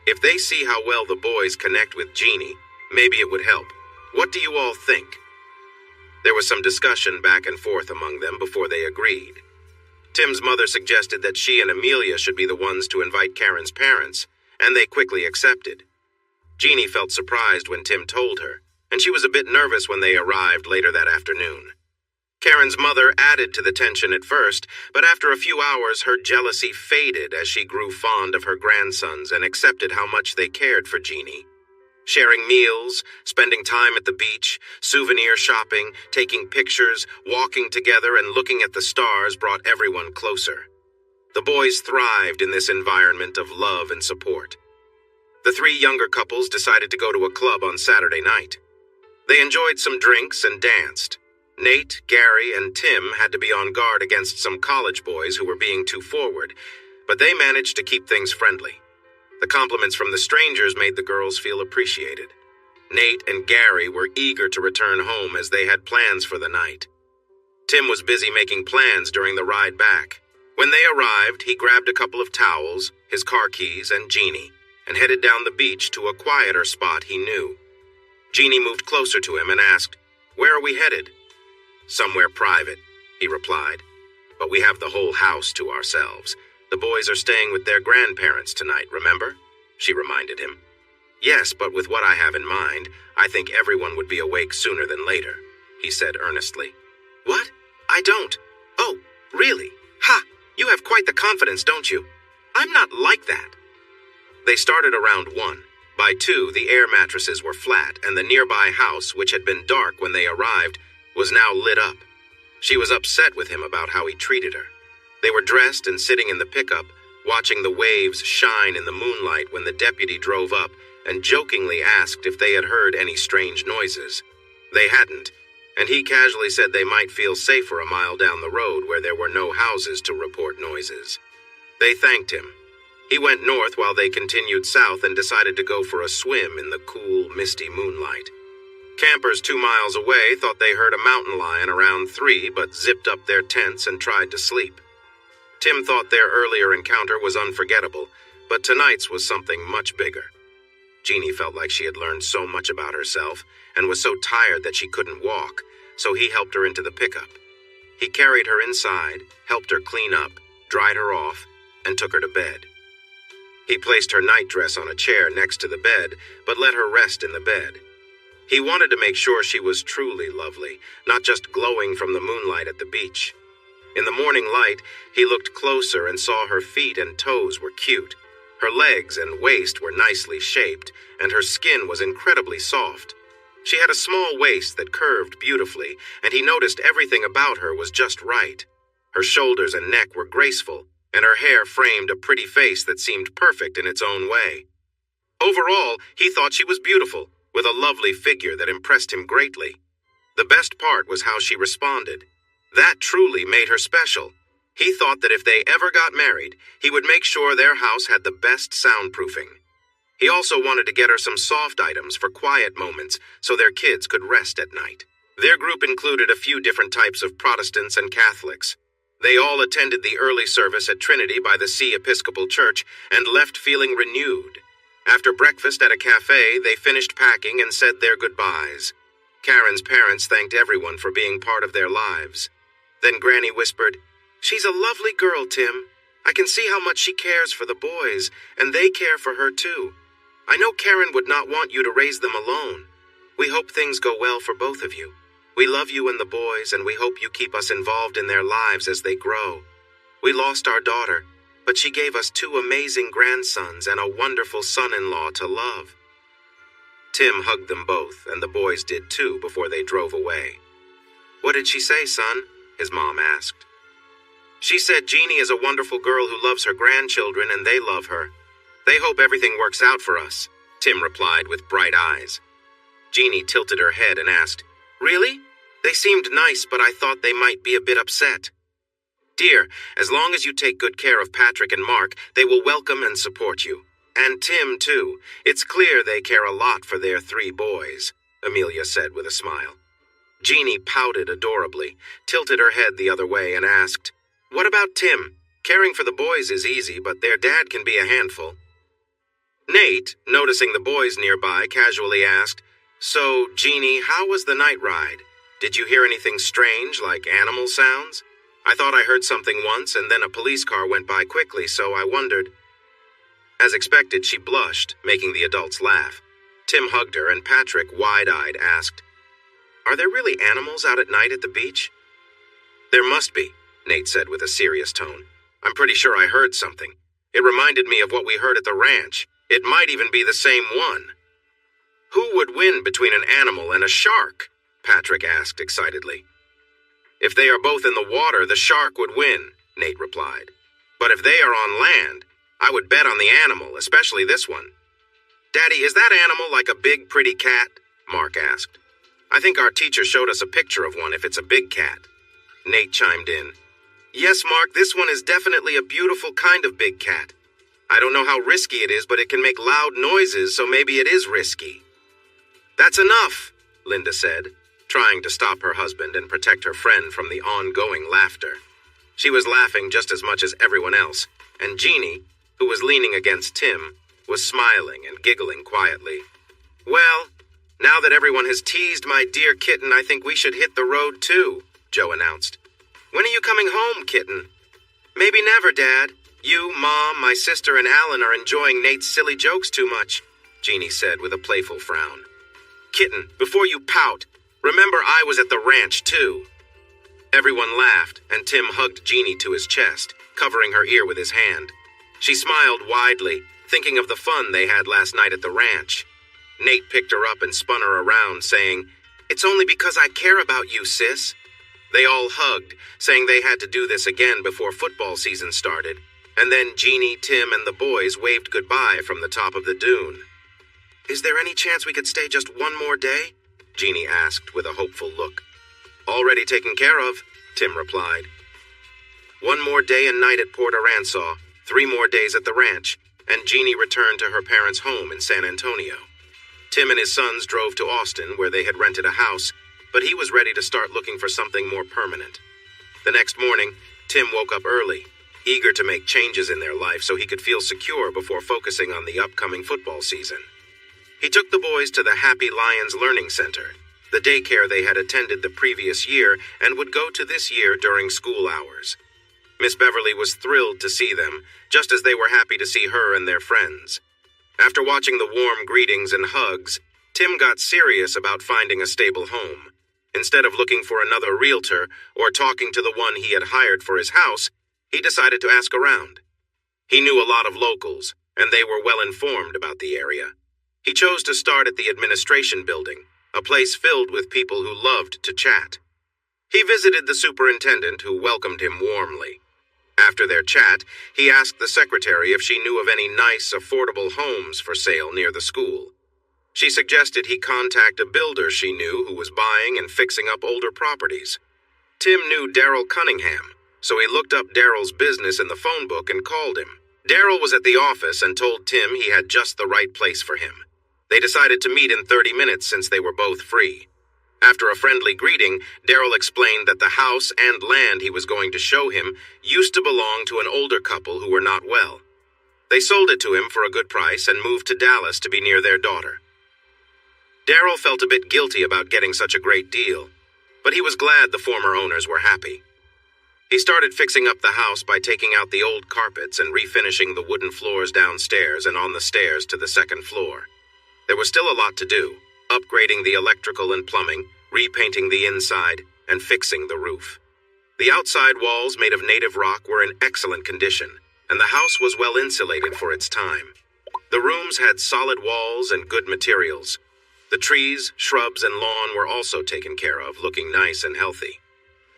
If they see how well the boys connect with Jeannie, maybe it would help. What do you all think? There was some discussion back and forth among them before they agreed. Tim's mother suggested that she and Amelia should be the ones to invite Karen's parents, and they quickly accepted. Jeannie felt surprised when Tim told her, and she was a bit nervous when they arrived later that afternoon. Karen's mother added to the tension at first, but after a few hours her jealousy faded as she grew fond of her grandsons and accepted how much they cared for Jeannie. Sharing meals, spending time at the beach, souvenir shopping, taking pictures, walking together and looking at the stars brought everyone closer. The boys thrived in this environment of love and support. The three younger couples decided to go to a club on Saturday night. They enjoyed some drinks and danced. Nate, Gary, and Tim had to be on guard against some college boys who were being too forward, but they managed to keep things friendly. The compliments from the strangers made the girls feel appreciated. Nate and Gary were eager to return home as they had plans for the night. Tim was busy making plans during the ride back. When they arrived, he grabbed a couple of towels, his car keys, and Jeannie, and headed down the beach to a quieter spot he knew. Jeannie moved closer to him and asked, "Where are we headed?" "Somewhere private," he replied. "But we have the whole house to ourselves. The boys are staying with their grandparents tonight, remember?" she reminded him. "Yes, but with what I have in mind, I think everyone would be awake sooner than later," he said earnestly. "What? I don't. Oh, really? Ha! You have quite the confidence, don't you? I'm not like that." They started around 1. By 2, the air mattresses were flat, and the nearby house, which had been dark when they arrived, was now lit up. She was upset with him about how he treated her. They were dressed and sitting in the pickup, watching the waves shine in the moonlight when the deputy drove up and jokingly asked if they had heard any strange noises. They hadn't, and he casually said they might feel safer a mile down the road where there were no houses to report noises. They thanked him. He went north while they continued south and decided to go for a swim in the cool, misty moonlight. Campers 2 miles away thought they heard a mountain lion around 3, but zipped up their tents and tried to sleep. Tim thought their earlier encounter was unforgettable, but tonight's was something much bigger. Jeannie felt like she had learned so much about herself and was so tired that she couldn't walk, so he helped her into the pickup. He carried her inside, helped her clean up, dried her off, and took her to bed. He placed her nightdress on a chair next to the bed, but let her rest in the bed. He wanted to make sure she was truly lovely, not just glowing from the moonlight at the beach. In the morning light, he looked closer and saw her feet and toes were cute. Her legs and waist were nicely shaped, and her skin was incredibly soft. She had a small waist that curved beautifully, and he noticed everything about her was just right. Her shoulders and neck were graceful, and her hair framed a pretty face that seemed perfect in its own way. Overall, he thought she was beautiful, with a lovely figure that impressed him greatly. The best part was how she responded. That truly made her special. He thought that if they ever got married, he would make sure their house had the best soundproofing. He also wanted to get her some soft items for quiet moments so their kids could rest at night. Their group included a few different types of Protestants and Catholics. They all attended the early service at Trinity by the Sea Episcopal Church and left feeling renewed. After breakfast at a cafe, they finished packing and said their goodbyes. Karen's parents thanked everyone for being part of their lives. Then Granny whispered, "She's a lovely girl, Tim. I can see how much she cares for the boys, and they care for her too. I know Karen would not want you to raise them alone. We hope things go well for both of you. We love you and the boys, and we hope you keep us involved in their lives as they grow. We lost our daughter, but she gave us 2 amazing grandsons and a wonderful son-in-law to love." Tim hugged them both, and the boys did too before they drove away. "What did she say, son?" his mom asked. "She said Jeannie is a wonderful girl who loves her grandchildren and they love her. They hope everything works out for us," Tim replied with bright eyes. Jeannie tilted her head and asked, "Really? They seemed nice, but I thought they might be a bit upset." "Dear, as long as you take good care of Patrick and Mark, they will welcome and support you. And Tim, too. It's clear they care a lot for their 3 boys," Amelia said with a smile. Jeannie pouted adorably, tilted her head the other way, and asked, "What about Tim? Caring for the boys is easy, but their dad can be a handful." Nate, noticing the boys nearby, casually asked, "So, Jeannie, how was the night ride? Did you hear anything strange, like animal sounds? I thought I heard something once, and then a police car went by quickly, so I wondered." As expected, she blushed, making the adults laugh. Tim hugged her, and Patrick, wide-eyed, asked, "Are there really animals out at night at the beach?" "There must be," Nate said with a serious tone. "I'm pretty sure I heard something. It reminded me of what we heard at the ranch. It might even be the same one." "Who would win between an animal and a shark?" Patrick asked excitedly. "If they are both in the water, the shark would win," Nate replied. "But if they are on land, I would bet on the animal, especially this one." "Daddy, is that animal like a big, pretty cat?" Mark asked. "I think our teacher showed us a picture of one if it's a big cat." Nate chimed in. "Yes, Mark, this one is definitely a beautiful kind of big cat. I don't know how risky it is, but it can make loud noises, so maybe it is risky." "That's enough," Linda said, trying to stop her husband and protect her friend from the ongoing laughter. She was laughing just as much as everyone else, and Jeannie, who was leaning against Tim, was smiling and giggling quietly. "Well, now that everyone has teased my dear kitten, I think we should hit the road too," Joe announced. "When are you coming home, kitten?" "Maybe never, Dad. You, Mom, my sister, and Alan are enjoying Nate's silly jokes too much," Jeannie said with a playful frown. "Kitten, before you pout, remember I was at the ranch too." Everyone laughed, and Tim hugged Jeannie to his chest, covering her ear with his hand. She smiled widely, thinking of the fun they had last night at the ranch. Nate picked her up and spun her around, saying, "It's only because I care about you, sis." They all hugged, saying they had to do this again before football season started, and then Jeannie, Tim, and the boys waved goodbye from the top of the dune. "Is there any chance we could stay just one more day?" Jeannie asked with a hopeful look. "Already taken care of," Tim replied. One more day and night at Port Aransas, 3 more days at the ranch, and Jeannie returned to her parents' home in San Antonio. Tim and his sons drove to Austin, where they had rented a house, but he was ready to start looking for something more permanent. The next morning, Tim woke up early, eager to make changes in their life so he could feel secure before focusing on the upcoming football season. He took the boys to the Happy Lions Learning Center, the daycare they had attended the previous year and would go to this year during school hours. Miss Beverly was thrilled to see them, just as they were happy to see her and their friends. After watching the warm greetings and hugs, Tim got serious about finding a stable home. Instead of looking for another realtor or talking to the one he had hired for his house, he decided to ask around. He knew a lot of locals, and they were well informed about the area. He chose to start at the administration building, a place filled with people who loved to chat. He visited the superintendent, who welcomed him warmly. After their chat, he asked the secretary if she knew of any nice, affordable homes for sale near the school. She suggested he contact a builder she knew who was buying and fixing up older properties. Tim knew Daryl Cunningham, so he looked up Daryl's business in the phone book and called him. Daryl was at the office and told Tim he had just the right place for him. They decided to meet in 30 minutes since they were both free. After a friendly greeting, Daryl explained that the house and land he was going to show him used to belong to an older couple who were not well. They sold it to him for a good price and moved to Dallas to be near their daughter. Daryl felt a bit guilty about getting such a great deal, but he was glad the former owners were happy. He started fixing up the house by taking out the old carpets and refinishing the wooden floors downstairs and on the stairs to the second floor. There was still a lot to do, upgrading the electrical and plumbing, repainting the inside, and fixing the roof. The outside walls made of native rock were in excellent condition, and the house was well insulated for its time. The rooms had solid walls and good materials, The trees, shrubs, and lawn were also taken care of, looking nice and healthy.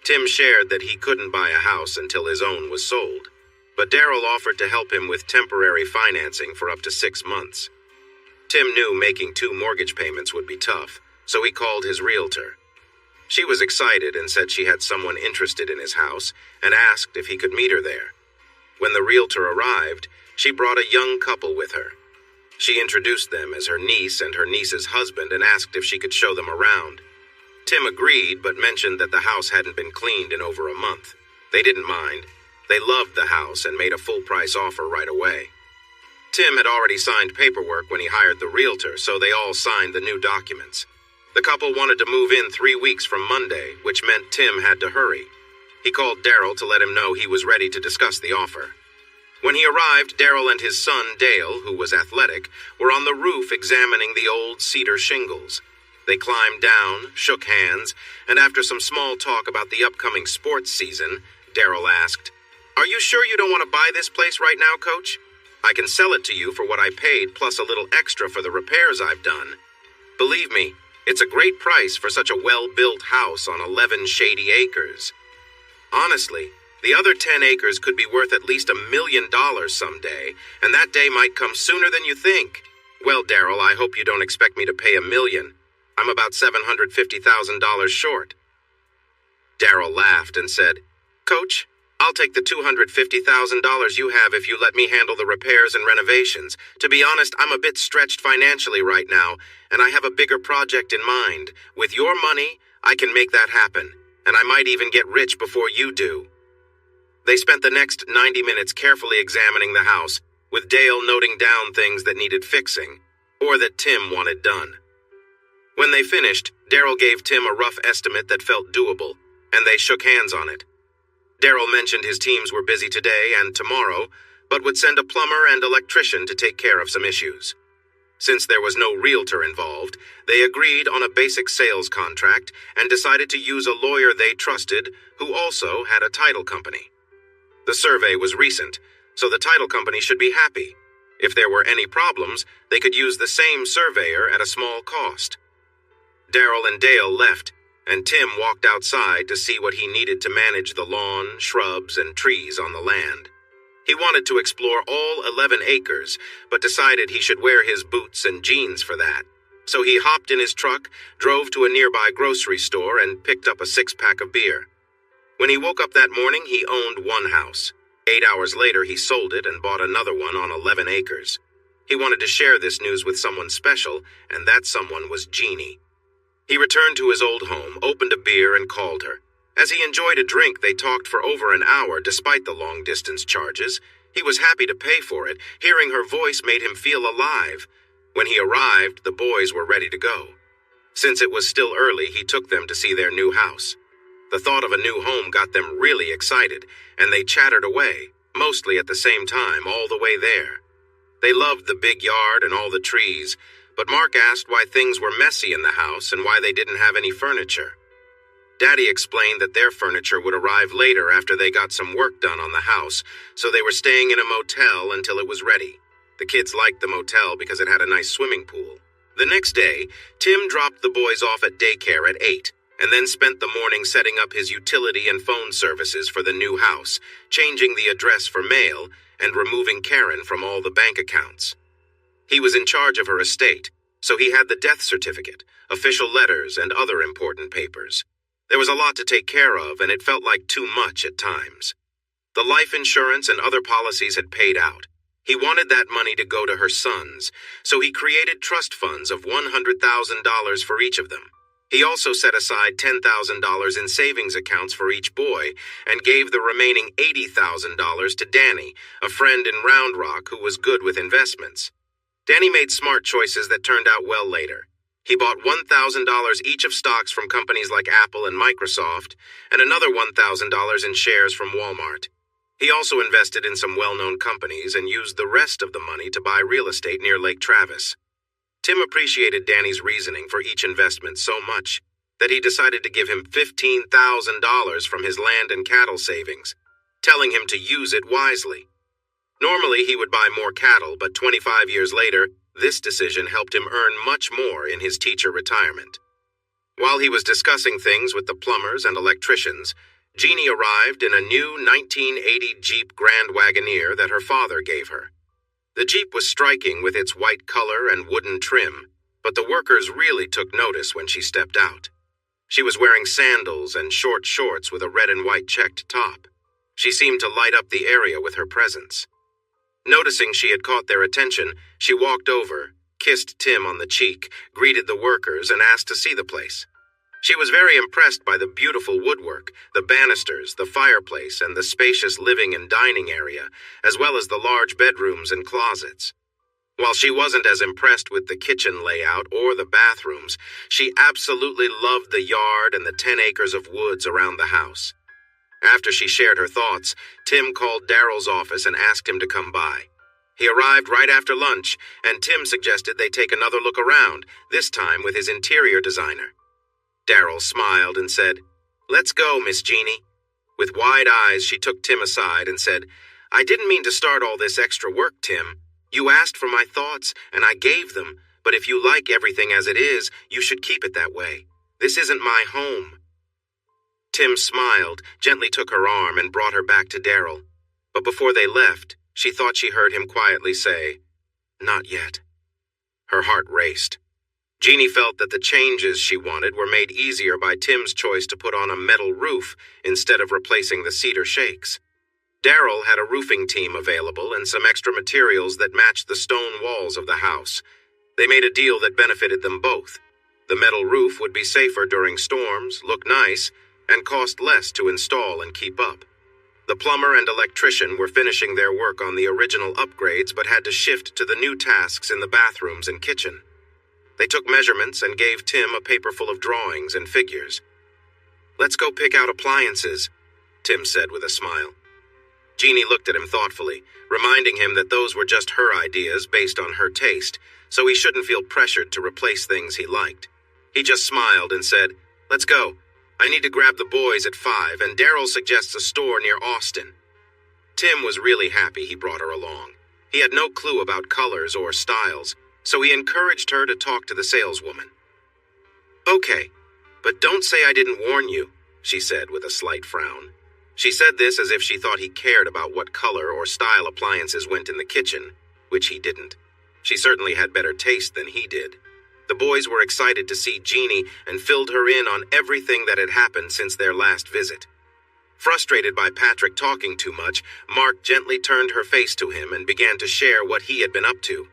Tim shared that he couldn't buy a house until his own was sold, but Daryl offered to help him with temporary financing for up to 6 months. Tim knew making 2 mortgage payments would be tough, so he called his realtor. She was excited and said she had someone interested in his house and asked if he could meet her there. When the realtor arrived, she brought a young couple with her. She introduced them as her niece and her niece's husband and asked if she could show them around. Tim agreed, but mentioned that the house hadn't been cleaned in over a month. They didn't mind. They loved the house and made a full-price offer right away. Tim had already signed paperwork when he hired the realtor, so they all signed the new documents. The couple wanted to move in 3 weeks from Monday, which meant Tim had to hurry. He called Daryl to let him know he was ready to discuss the offer. When he arrived, Daryl and his son, Dale, who was athletic, were on the roof examining the old cedar shingles. They climbed down, shook hands, and after some small talk about the upcoming sports season, Daryl asked, "Are you sure you don't want to buy this place right now, Coach? I can sell it to you for what I paid plus a little extra for the repairs I've done. Believe me, it's a great price for such a well-built house on 11 shady acres. Honestly, the other 10 acres could be worth at least $1 million someday, and that day might come sooner than you think. Well, Daryl, I hope you don't expect me to pay $1 million. I'm about $750,000 short." Daryl laughed and said, "Coach, I'll take the $250,000 you have if you let me handle the repairs and renovations. To be honest, I'm a bit stretched financially right now, and I have a bigger project in mind. With your money, I can make that happen, and I might even get rich before you do." They spent the next 90 minutes carefully examining the house, with Dale noting down things that needed fixing, or that Tim wanted done. When they finished, Daryl gave Tim a rough estimate that felt doable, and they shook hands on it. Daryl mentioned his teams were busy today and tomorrow, but would send a plumber and electrician to take care of some issues. Since there was no realtor involved, they agreed on a basic sales contract and decided to use a lawyer they trusted who also had a title company. The survey was recent, so the title company should be happy. If there were any problems, they could use the same surveyor at a small cost. Daryl and Dale left, and Tim walked outside to see what he needed to manage the lawn, shrubs, and trees on the land. He wanted to explore all 11 acres, but decided he should wear his boots and jeans for that. So he hopped in his truck, drove to a nearby grocery store, and picked up a 6-pack of beer. When he woke up that morning, he owned one house. 8 hours later, he sold it and bought another one on 11 acres. He wanted to share this news with someone special, and that someone was Jeannie. He returned to his old home, opened a beer, and called her. As he enjoyed a drink, they talked for over an hour despite the long-distance charges. He was happy to pay for it. Hearing her voice made him feel alive. When he arrived, the boys were ready to go. Since it was still early, he took them to see their new house. The thought of a new home got them really excited, and they chattered away, mostly at the same time, all the way there. They loved the big yard and all the trees, but Mark asked why things were messy in the house and why they didn't have any furniture. Daddy explained that their furniture would arrive later after they got some work done on the house, so they were staying in a motel until it was ready. The kids liked the motel because it had a nice swimming pool. The next day, Tim dropped the boys off at daycare at 8, and then spent the morning setting up his utility and phone services for the new house, changing the address for mail, and removing Karen from all the bank accounts. He was in charge of her estate, so he had the death certificate, official letters, and other important papers. There was a lot to take care of, and it felt like too much at times. The life insurance and other policies had paid out. He wanted that money to go to her sons, so he created trust funds of $100,000 for each of them. He also set aside $10,000 in savings accounts for each boy and gave the remaining $80,000 to Danny, a friend in Round Rock who was good with investments. Danny made smart choices that turned out well later. He bought $1,000 each of stocks from companies like Apple and Microsoft, and another $1,000 in shares from Walmart. He also invested in some well-known companies and used the rest of the money to buy real estate near Lake Travis. Tim appreciated Danny's reasoning for each investment so much that he decided to give him $15,000 from his land and cattle savings, telling him to use it wisely. Normally, he would buy more cattle, but 25 years later, This decision helped him earn much more in his teacher retirement. While he was discussing things with the plumbers and electricians, Jeannie arrived in a new 1980 Jeep Grand Wagoneer that her father gave her. The Jeep was striking with its white color and wooden trim, but the workers really took notice when she stepped out. She was wearing sandals and short shorts with a red and white checked top. She seemed to light up the area with her presence. Noticing she had caught their attention, she walked over, kissed Tim on the cheek, greeted the workers, and asked to see the place. She was very impressed by the beautiful woodwork, the banisters, the fireplace, and the spacious living and dining area, as well as the large bedrooms and closets. While she wasn't as impressed with the kitchen layout or the bathrooms, she absolutely loved the yard and the 10 acres of woods around the house. After she shared her thoughts, Tim called Daryl's office and asked him to come by. He arrived right after lunch, and Tim suggested they take another look around, this time with his interior designer. Daryl smiled and said, "Let's go, Miss Jeannie." With wide eyes, she took Tim aside and said, "I didn't mean to start all this extra work, Tim. You asked for my thoughts, and I gave them, but if you like everything as it is, you should keep it that way. This isn't my home." Tim smiled, gently took her arm, and brought her back to Daryl. But before they left, she thought she heard him quietly say, "Not yet." Her heart raced. Jeannie felt that the changes she wanted were made easier by Tim's choice to put on a metal roof instead of replacing the cedar shakes. Daryl had a roofing team available and some extra materials that matched the stone walls of the house. They made a deal that benefited them both. The metal roof would be safer during storms, look nice, and cost less to install and keep up. The plumber and electrician were finishing their work on the original upgrades but had to shift to the new tasks in the bathrooms and kitchen. They took measurements and gave Tim a paper full of drawings and figures. "Let's go pick out appliances," Tim said with a smile. Jeannie looked at him thoughtfully, reminding him that those were just her ideas based on her taste, so he shouldn't feel pressured to replace things he liked. He just smiled and said, "Let's go. I need to grab the boys at 5, and Daryl suggests a store near Austin." Tim was really happy he brought her along. He had no clue about colors or styles, so he encouraged her to talk to the saleswoman. "Okay, but don't say I didn't warn you," she said with a slight frown. She said this as if she thought he cared about what color or style appliances went in the kitchen, which he didn't. She certainly had better taste than he did. The boys were excited to see Jeannie and filled her in on everything that had happened since their last visit. Frustrated by Patrick talking too much, Mark gently turned her face to him and began to share what he had been up to.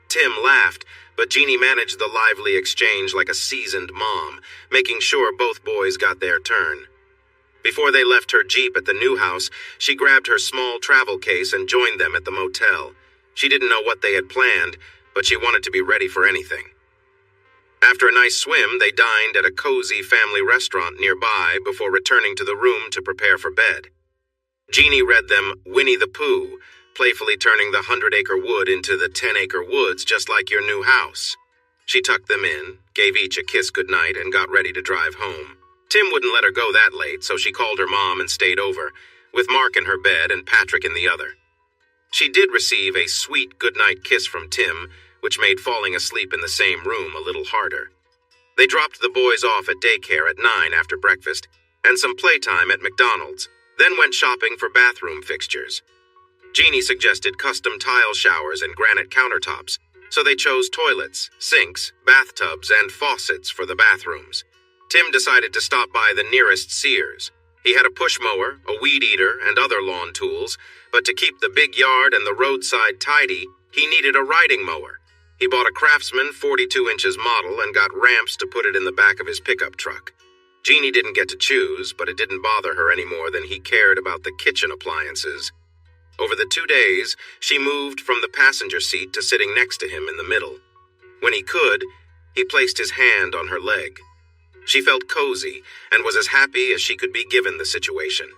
Tim laughed, but Jeannie managed the lively exchange like a seasoned mom, making sure both boys got their turn. Before they left her Jeep at the new house, she grabbed her small travel case and joined them at the motel. She didn't know what they had planned, but she wanted to be ready for anything. After a nice swim, they dined at a cozy family restaurant nearby before returning to the room to prepare for bed. Jeannie read them Winnie the Pooh, playfully turning the 100-acre wood into the 10-acre woods just like your new house. She tucked them in, gave each a kiss goodnight, and got ready to drive home. Tim wouldn't let her go that late, so she called her mom and stayed over, with Mark in her bed and Patrick in the other. She did receive a sweet goodnight kiss from Tim, which made falling asleep in the same room a little harder. They dropped the boys off at daycare at 9 after breakfast, and some playtime at McDonald's, then went shopping for bathroom fixtures. Jeannie suggested custom tile showers and granite countertops, so they chose toilets, sinks, bathtubs, and faucets for the bathrooms. Tim decided to stop by the nearest Sears. He had a push mower, a weed eater, and other lawn tools, but to keep the big yard and the roadside tidy, he needed a riding mower. He bought a Craftsman 42 inches model and got ramps to put it in the back of his pickup truck. Jeannie didn't get to choose, but it didn't bother her any more than he cared about the kitchen appliances. Over the 2 days, she moved from the passenger seat to sitting next to him in the middle. When he could, he placed his hand on her leg. She felt cozy and was as happy as she could be given the situation.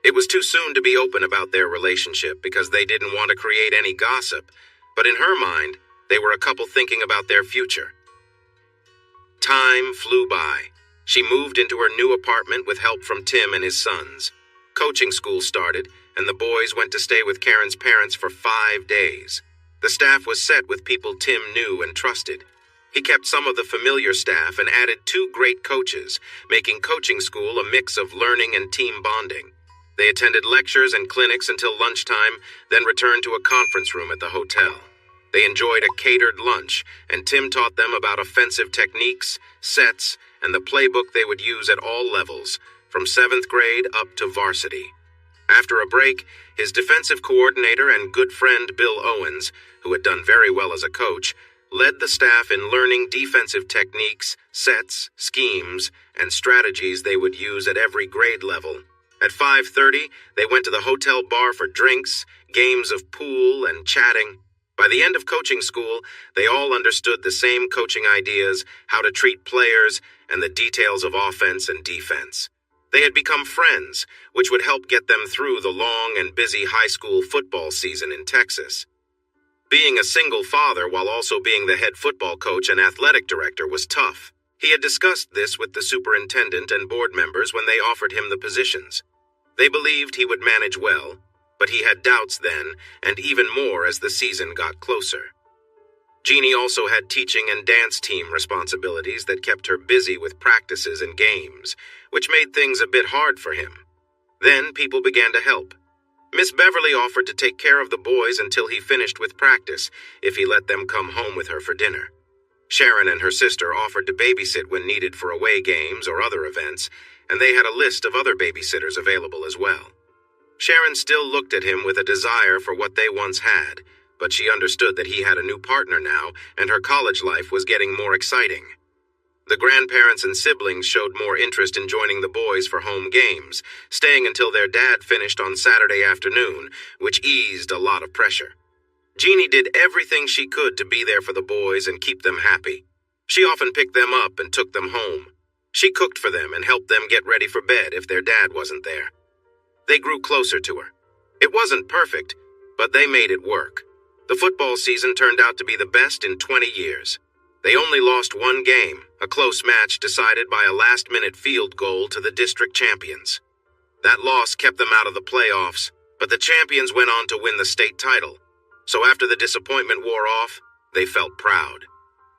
It was too soon to be open about their relationship because they didn't want to create any gossip, but in her mind, they were a couple thinking about their future. Time flew by. She moved into her new apartment with help from Tim and his sons. Coaching school started, and the boys went to stay with Karen's parents for 5 days. The staff was set with people Tim knew and trusted. He kept some of the familiar staff and added 2 great coaches, making coaching school a mix of learning and team bonding. They attended lectures and clinics until lunchtime, then returned to a conference room at the hotel. They enjoyed a catered lunch, and Tim taught them about offensive techniques, sets, and the playbook they would use at all levels, from 7th grade up to varsity. After a break, his defensive coordinator and good friend Bill Owens, who had done very well as a coach, led the staff in learning defensive techniques, sets, schemes, and strategies they would use at every grade level. At 5:30, they went to the hotel bar for drinks, games of pool, and chatting. By the end of coaching school, they all understood the same coaching ideas, how to treat players, and the details of offense and defense. They had become friends, which would help get them through the long and busy high school football season in Texas. Being a single father while also being the head football coach and athletic director was tough. He had discussed this with the superintendent and board members when they offered him the positions. They believed he would manage well, but he had doubts then, and even more as the season got closer. Jeannie also had teaching and dance team responsibilities that kept her busy with practices and games, which made things a bit hard for him. Then people began to help. Miss Beverly offered to take care of the boys until he finished with practice, if he let them come home with her for dinner. Sharon and her sister offered to babysit when needed for away games or other events, and they had a list of other babysitters available as well. Sharon still looked at him with a desire for what they once had, but she understood that he had a new partner now, and her college life was getting more exciting. The grandparents and siblings showed more interest in joining the boys for home games, staying until their dad finished on Saturday afternoon, which eased a lot of pressure. Jeannie did everything she could to be there for the boys and keep them happy. She often picked them up and took them home. She cooked for them and helped them get ready for bed if their dad wasn't there. They grew closer to her. It wasn't perfect, but they made it work. The football season turned out to be the best in 20 years. They only lost 1 game, a close match decided by a last-minute field goal to the district champions. That loss kept them out of the playoffs, but the champions went on to win the state title. So after the disappointment wore off, they felt proud.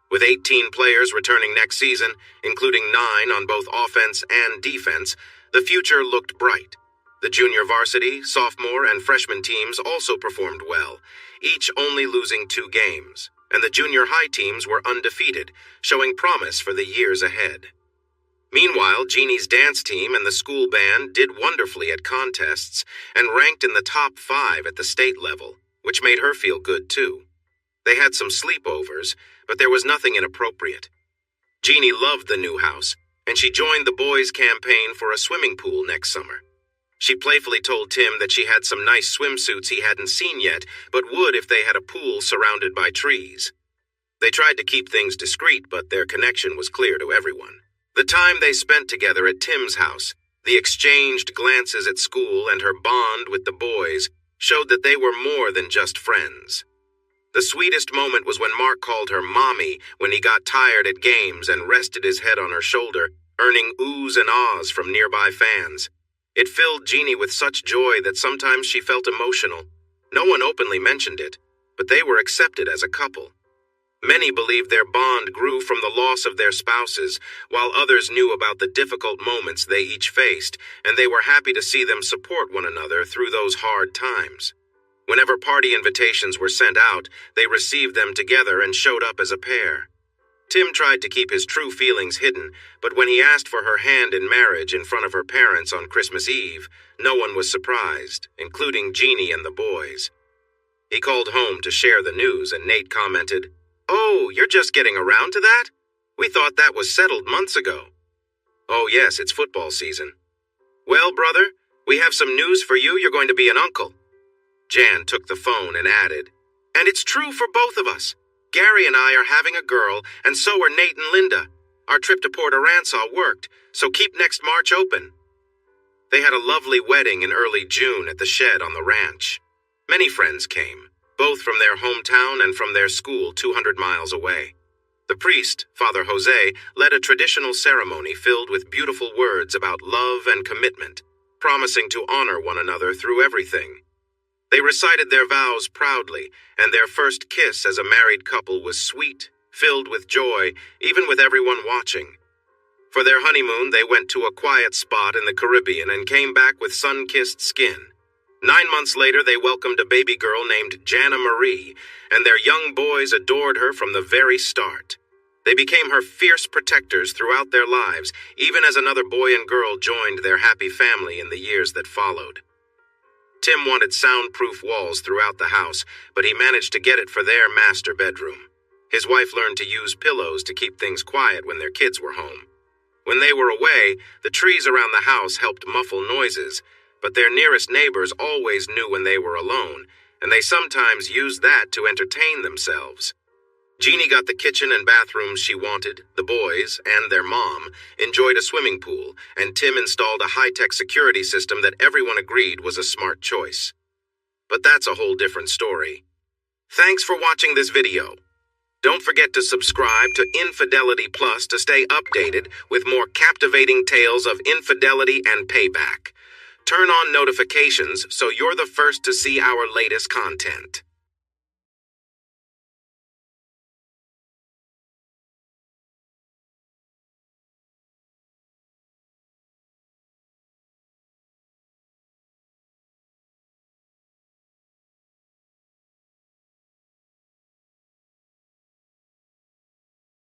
With 18 players returning next season, including 9 on both offense and defense, the future looked bright. The junior varsity, sophomore, and freshman teams also performed well, each only losing 2 games, and the junior high teams were undefeated, showing promise for the years ahead. Meanwhile, Jeannie's dance team and the school band did wonderfully at contests and ranked in the top 5 at the state level, which made her feel good too. They had some sleepovers, but there was nothing inappropriate. Jeannie loved the new house, and she joined the boys' campaign for a swimming pool next summer. She playfully told Tim that she had some nice swimsuits he hadn't seen yet, but would if they had a pool surrounded by trees. They tried to keep things discreet, but their connection was clear to everyone. The time they spent together at Tim's house, the exchanged glances at school, and her bond with the boys showed that they were more than just friends. The sweetest moment was when Mark called her Mommy when he got tired at games and rested his head on her shoulder, earning oohs and ahs from nearby fans. It filled Jeannie with such joy that sometimes she felt emotional. No one openly mentioned it, but they were accepted as a couple. Many believed their bond grew from the loss of their spouses, while others knew about the difficult moments they each faced, and they were happy to see them support one another through those hard times. Whenever party invitations were sent out, they received them together and showed up as a pair. Tim tried to keep his true feelings hidden, but when he asked for her hand in marriage in front of her parents on Christmas Eve, no one was surprised, including Jeannie and the boys. He called home to share the news, and Nate commented, "Oh, you're just getting around to that? We thought that was settled months ago." "Oh yes, it's football season." "Well, brother, we have some news for you. You're going to be an uncle." Jan took the phone and added, "And it's true for both of us. Gary and I are having a girl, and so are Nate and Linda. Our trip to Port Aransas worked, so keep next March open." They had a lovely wedding in early June at the shed on the ranch. Many friends came, both from their hometown and from their school 200 miles away. The priest, Father Jose, led a traditional ceremony filled with beautiful words about love and commitment, promising to honor one another through everything. They recited their vows proudly, and their first kiss as a married couple was sweet, filled with joy, even with everyone watching. For their honeymoon, they went to a quiet spot in the Caribbean and came back with sun-kissed skin. 9 months later, they welcomed a baby girl named Jana Marie, and their young boys adored her from the very start. They became her fierce protectors throughout their lives, even as another boy and girl joined their happy family in the years that followed. Tim wanted soundproof walls throughout the house, but he managed to get it for their master bedroom. His wife learned to use pillows to keep things quiet when their kids were home. When they were away, the trees around the house helped muffle noises, but their nearest neighbors always knew when they were alone, and they sometimes used that to entertain themselves. Jeannie got the kitchen and bathrooms she wanted, the boys, and their mom, enjoyed a swimming pool, and Tim installed a high-tech security system that everyone agreed was a smart choice. But that's a whole different story. Thanks for watching this video. Don't forget to subscribe to Infidelity Plus to stay updated with more captivating tales of infidelity and payback. Turn on notifications so you're the first to see our latest content.